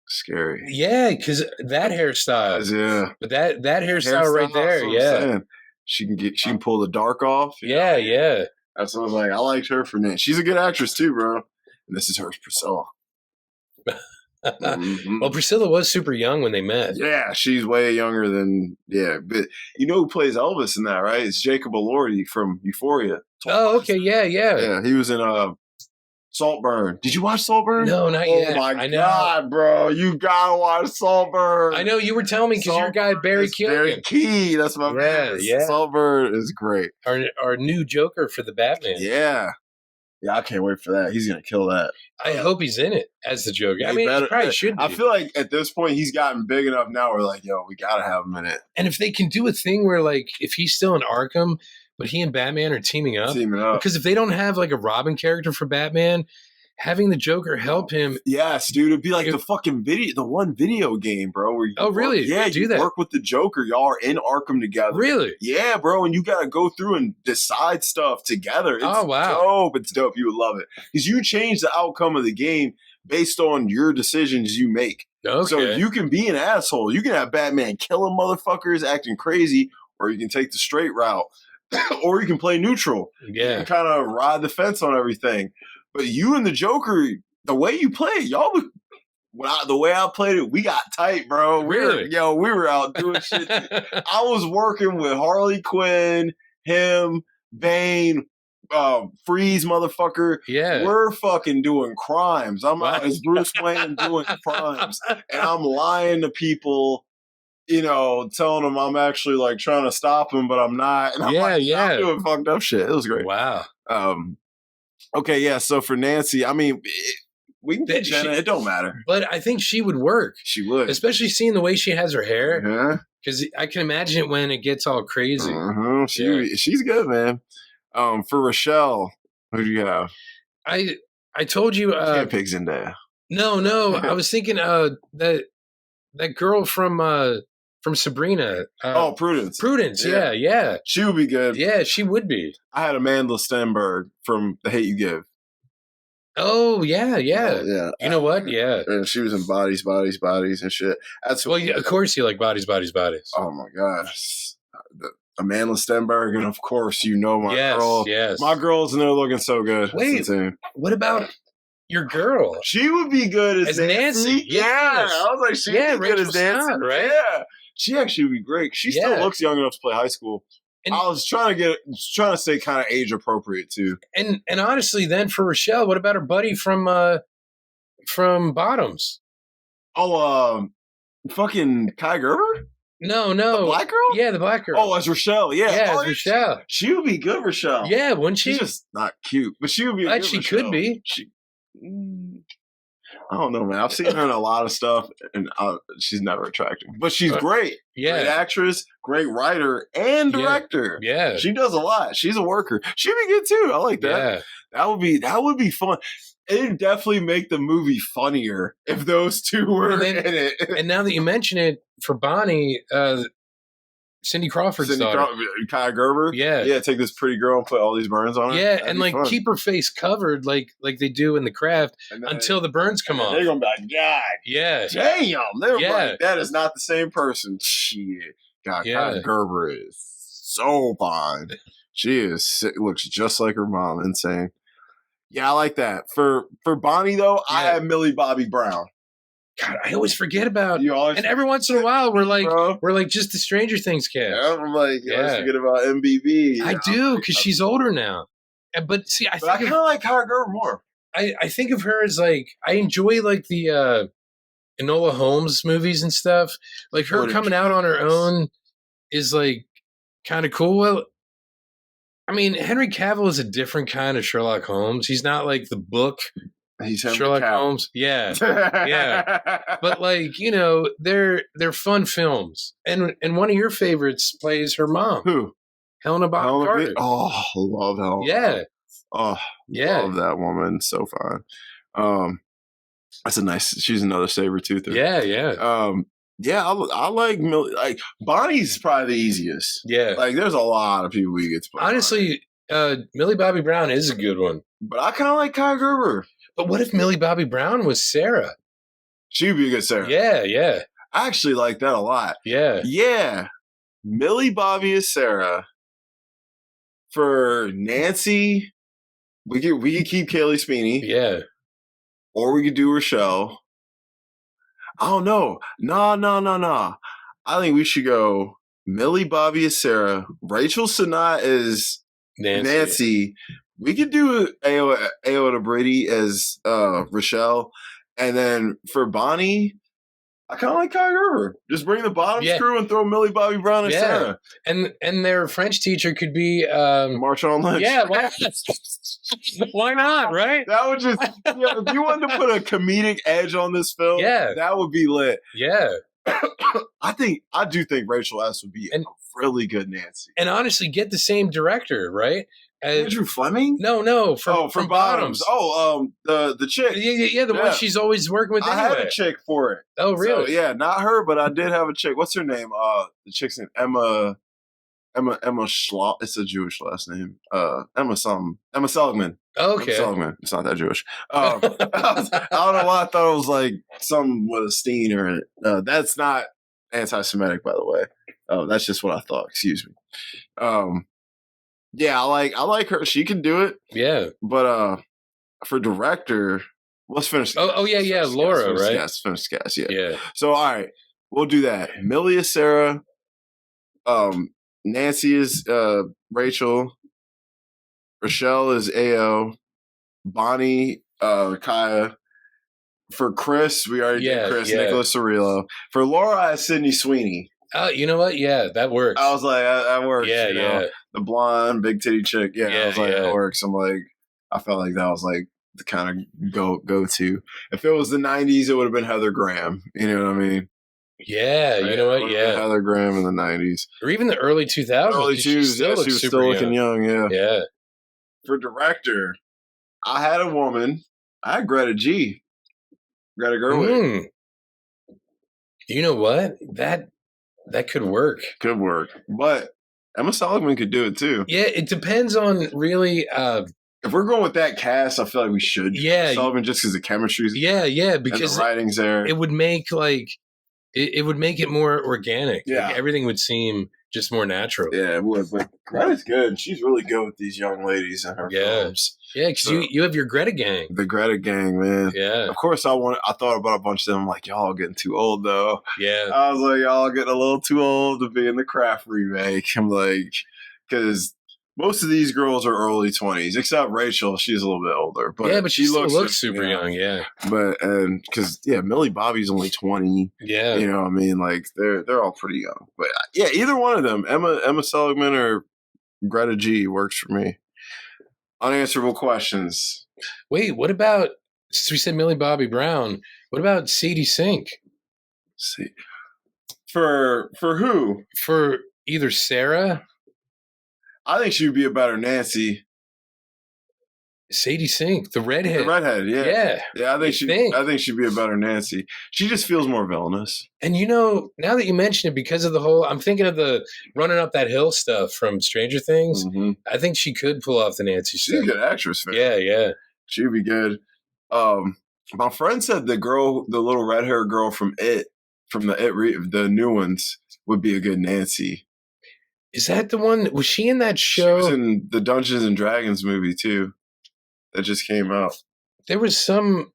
Scary. Yeah, because that hairstyle. Yeah. But that hairstyle right there, She can pull the dark off. Yeah. That's what I was like. I liked her for Nancy. She's a good actress, too, bro. And this is her Priscilla. Well, Priscilla was super young when they met. Yeah, she's way younger than but you know who plays Elvis in that, right? It's Jacob Elordi from Euphoria. Oh, okay, yeah. He was in Saltburn. Did you watch Saltburn? No, not yet. Oh my god, bro, you gotta watch Saltburn. I know you were telling me because your guy Barry Keoghan. Barry Key, that's my man. Yeah. Saltburn is great. Our new Joker for the Batman. Yeah, I can't wait for that. He's gonna kill that. I hope he's in it as the Joker. I mean, he probably should be. I feel like at this point he's gotten big enough now. We're like, yo, we gotta have him in it. And if they can do a thing where, like, if he's still in Arkham, but he and Batman are teaming up, because if they don't have like a Robin character for Batman, having the Joker help him. Yes, dude. It'd be like the fucking one video game, bro. Where you really? Yeah, you work with the Joker. Y'all are in Arkham together. Really? Yeah, bro. And you got to go through and decide stuff together. It's dope. It's dope. You would love it. Because you change the outcome of the game based on your decisions you make. Okay. So you can be an asshole. You can have Batman killing motherfuckers, acting crazy, or you can take the straight route. Or you can play neutral. Yeah. You can kind of ride the fence on everything. But you and the Joker, the way you play, the way I played it, we got tight, bro. Really? We were out doing shit. I was working with Harley Quinn, him, Bane, Freeze, motherfucker. Yeah. We're fucking doing crimes. I'm out as Bruce Wayne doing crimes. And I'm lying to people, telling them I'm actually like trying to stop him, but I'm not. And I'm I'm doing fucked up shit. It was great. Wow. Okay, yeah. So for Nancy, I mean, we can get Jenna. It don't matter. But I think she would work. She would. Especially seeing the way she has her hair. Because I can imagine it when it gets all crazy. She's good, man. For Rochelle, who do you have? I told you. Can't pick Zendaya. No. I was thinking that girl from Sabrina. Prudence. Prudence, yeah. She would be good. Yeah, she would be. I had Amanda Stenberg from The Hate U Give. Oh yeah, yeah. Oh, yeah. You know what? Yeah. And she was in Bodies, and shit. That's Well, yeah, of course you like Bodies. Oh my gosh. Amanda Stenberg, and of course my girl. Yes. My girl's in there looking so good. Wait, what about your girl? She would be good as Nancy. Yes. I was like, she would be good as Nancy, Scott, right? Yeah, she actually would be great. She still looks young enough to play high school. And I was trying to stay kind of age appropriate too. And honestly, then for Rochelle, what about her buddy from Bottoms? Oh, fucking Kai Gerber? No. The black girl? Yeah, the black girl. Oh, as Rochelle. Yeah. Yeah, as Rochelle. She would be good, Rochelle. Yeah, wouldn't she? She's just not cute, but she would be. Good she Rochelle. Could be. I don't know, man. I've seen her in a lot of stuff, and she's never attractive. But she's great. Yeah. Great actress, great writer, and director. Yeah. She does a lot. She's a worker. She'd be good, too. I like that. Yeah. That would be fun. It'd definitely make the movie funnier if those two were in it. And now that you mention it, for Bonnie, Cindy Crawford's daughter. Kai Gerber? Yeah. Yeah, take this pretty girl and put all these burns on her. Yeah, that'd and like fun. Keep her face covered like they do in The Craft until the burns come off. They're going to be like, God. Yeah. Damn. They're like, that is not the same person. Shit. God, Kai Gerber is so fine. She looks just like her mom. Insane. Yeah, I like that. For Bonnie, though, I have Millie Bobby Brown. God, I always forget about you. And every once in a while, we're like just the Stranger Things cast. Yeah, I'm like, you always forget about MBB. I do, because she's older now. But see, I kind of like Kai Gerber more. I think of her as like, I enjoy like the Enola Holmes movies and stuff. Like her coming out on her own is like kind of cool. Well, I mean, Henry Cavill is a different kind of Sherlock Holmes. He's not like the book. He's Sherlock Holmes. Yeah. Yeah. But like, they're fun films. And one of your favorites plays her mom. Who? Helena Bonham Carter. Oh, love Helena. Yeah. Oh, love that woman. So fun. She's another saber toother. Yeah, yeah. Yeah, I like Millie. Like Bonnie's probably the easiest. Yeah, like there's a lot of people we get to play. Honestly, Millie Bobby Brown is a good one, but I kind of like Kai Gerber. But what if Millie Bobby Brown was Sarah? She would be a good Sarah. Yeah, yeah. I actually like that a lot. Yeah, yeah. Millie Bobby is Sarah. For Nancy, we could keep Kaylee Speeney. Yeah, or we could do Rochelle. I don't know. No. I think we should go Millie Bobby as Sarah. Rachel Sennott as Nancy. We could do Ayoda Brady as Rochelle. And then for Bonnie, I kind of like Kai Gerber. Just bring the Bottoms crew and throw Millie Bobby Brown as Sarah. And their French teacher could be Marshawn Lynch. Yeah, why not, right? That would just if you wanted to put a comedic edge on this film, that would be lit. Yeah. I do think Rachel S would be a really good Nancy. And honestly, get the same director, right? Andrew Fleming? No, from Bottoms. Oh, the chick. Yeah, the one she's always working with. Anyway. I had a chick for it. Oh, really? So, yeah, not her, but I did have a chick. What's her name? The chick's name Emma Schlau. It's a Jewish last name. Emma Seligman. Okay. Emma Seligman. It's not that Jewish. I don't know why I thought it was like something with a Steen or in it. That's not anti-Semitic, by the way. That's just what I thought. Excuse me. Yeah, I like her. She can do it. Yeah. But for director, let's finish. Yeah, Laura, right? Yes, finish the cast. Yeah. So all right, we'll do that. Millie is Sarah. Nancy is Rachel. Rochelle is Ao. Bonnie, Kaya. For Chris, we already did Chris. Nicholas Cirillo. For Laura, I have Sydney Sweeney. Oh, you know what? Yeah, that works. I was like, that works. Yeah. The blonde, big titty chick. Yeah, I was like, that works. I'm like, I felt like that was like the kind of go to. If it was the 90s, it would have been Heather Graham. You know what I mean? Yeah, right? You know what? Yeah. Heather Graham in the 90s. Or even the early 2000s. Early 2000s, she was still looking young. Yeah. For director, I had a woman. I had Greta Gerwig. You know what? That could work. Could work. But Emma Seligman could do it too. Yeah, it depends on really If we're going with that cast, I feel like we should. Yeah, Sullivan, just because the chemistry's because and the writing's there. It would make like it would make it more organic. Yeah, like, everything would seem just more natural. Yeah, it would. But Greta's good. She's really good with these young ladies in her films. Yeah, because you have your Greta gang. The Greta gang, man. Yeah. Of course, I thought about a bunch of them. Like, y'all getting too old, though. Yeah. I was like, y'all getting a little too old to be in the Craft remake. I'm like, because most of these girls are early 20s, except Rachel. She's a little bit older. But but she looks super young, yeah. But, and because, Millie Bobby's only 20. Yeah. You know what I mean? Like, they're all pretty young. But, yeah, either one of them, Emma Seligman or Greta G, works for me. Unanswerable questions. Wait, what about, since we said Millie Bobby Brown, what about Sadie Sink? See. For who? For either Sarah. I think she would be a better Nancy. Sadie Sink, the redhead. The redhead, yeah. Yeah, I think she'd be a better Nancy. She just feels more villainous. And now that you mention it, because of the whole, I'm thinking of the running up that hill stuff from Stranger Things. Mm-hmm. I think she could pull off the Nancy stuff. She's a good actress, man. Yeah. She'd be good. My friend said the little red hair girl from the the new ones, would be a good Nancy. Is that the one? Was she in that show? She was in the Dungeons and Dragons movie too. That just came out. There was some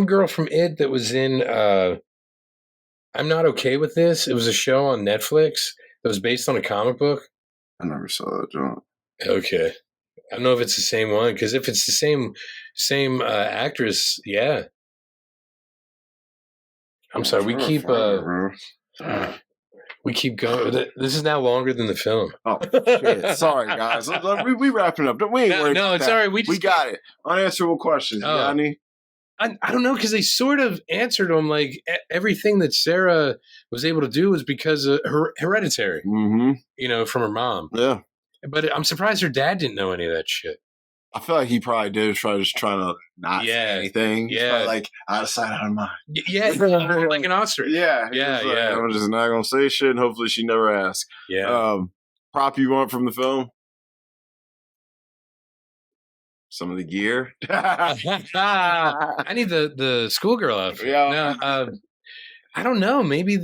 girl from It that was in I'm Not Okay With This. It was a show on Netflix that was based on a comic book. I never saw that, John. Okay. I don't know if it's the same one, because if it's the same actress, yeah. I'm sorry. We keep going. This is now longer than the film. Oh, shit. Sorry, guys. We wrapping up. We ain't worried. No, it's all right. We got it. Unanswerable questions. You got any? I don't know, because they sort of answered them like everything that Sarah was able to do was because of her hereditary, from her mom. Yeah. But I'm surprised her dad didn't know any of that shit. I feel like he probably did try to not say anything. Yeah. Like out of sight, out of mind. Yeah. Like an ostrich. Yeah. Yeah. I'm just not going to say shit, and hopefully she never asks. Yeah. Prop you want from the film? Some of the gear. I need the schoolgirl outfit. Yeah. No, I don't know. Maybe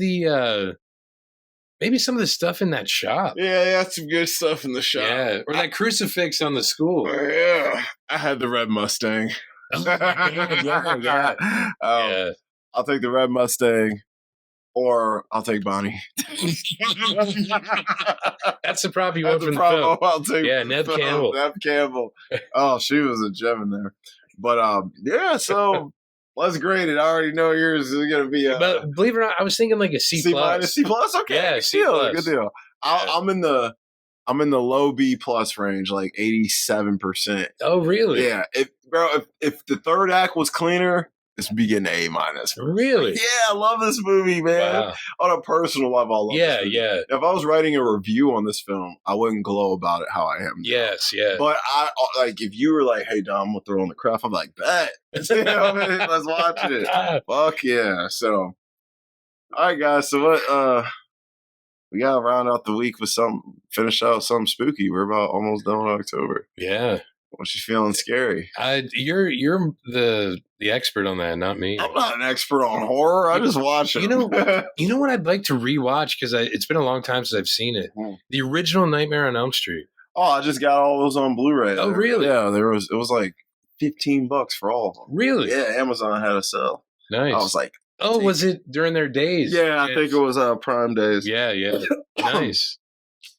maybe some of the stuff in that shop. Yeah, that's some good stuff in the shop. Yeah, or that crucifix on the school. Yeah, I had the red Mustang. Oh my God, yeah. I'll take the red Mustang, or I'll take Bonnie. That's the prop you want from the film. I'll take Neve Campbell. Neve Campbell. Oh, she was a gem in there. But so let's grade it. I already know yours is going to be but believe it or not, I was thinking like a C+. C+? Okay. Yeah, C+. Good deal. I'm in the low B+ range, like 87%. Oh, really? Yeah. If the third act was cleaner, this would be getting an A-. Really? Yeah, I love this movie, man. Wow. On a personal level, I love this movie. Yeah. If I was writing a review on this film, I wouldn't glow about it how I am. Yes, yeah. But if you were like, hey, Dom, we'll throw on the craft, I'm like, bet. You know what I mean? Let's watch it. Fuck yeah. So, all right, guys. So what, we got to round out the week with finish out something spooky. We're about almost done with October. Yeah. What you feeling scary? You're the expert on that, not me. I'm not an expert on horror. I just watch it. You know what I'd like to rewatch, because it's been a long time since I've seen it. The original Nightmare on Elm Street. Oh, I just got all those on Blu-ray. Oh, really? Yeah, it was like $15 for all of them. Really? Yeah, Amazon had a sale. Nice. I was like, was it during their days? Yeah, I think it was Prime days. Yeah. Nice.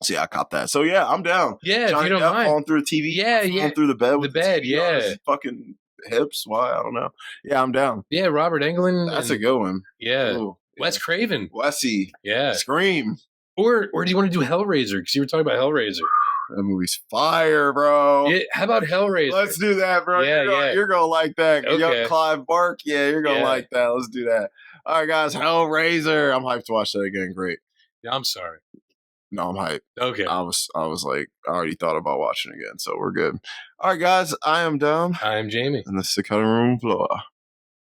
So yeah, I caught that. So yeah, I'm down. Yeah, Johnny if you don't Depp mind. falling through a TV. Yeah. Falling through the bed with the bed. TV on his fucking hips. Why? I don't know. Yeah, I'm down. Yeah, Robert Englund. That's a good one. Yeah. Ooh, Wes Craven. Wessie. Yeah. Scream. Or do you want to do Hellraiser? Because you were talking about Hellraiser. That movie's fire, bro. Yeah, how about Hellraiser? Let's do that, bro. Yeah, You're gonna like that. Okay. Young Clive Bark. Yeah, you're gonna like that. Let's do that. All right, guys. Hellraiser. I'm hyped to watch that again. Great. Yeah, I'm sorry. No, I'm hyped. Okay. I was like, I already thought about watching again, so we're good. All right, guys. I am Dom. I'm Jamie. And this is the cutting room floor.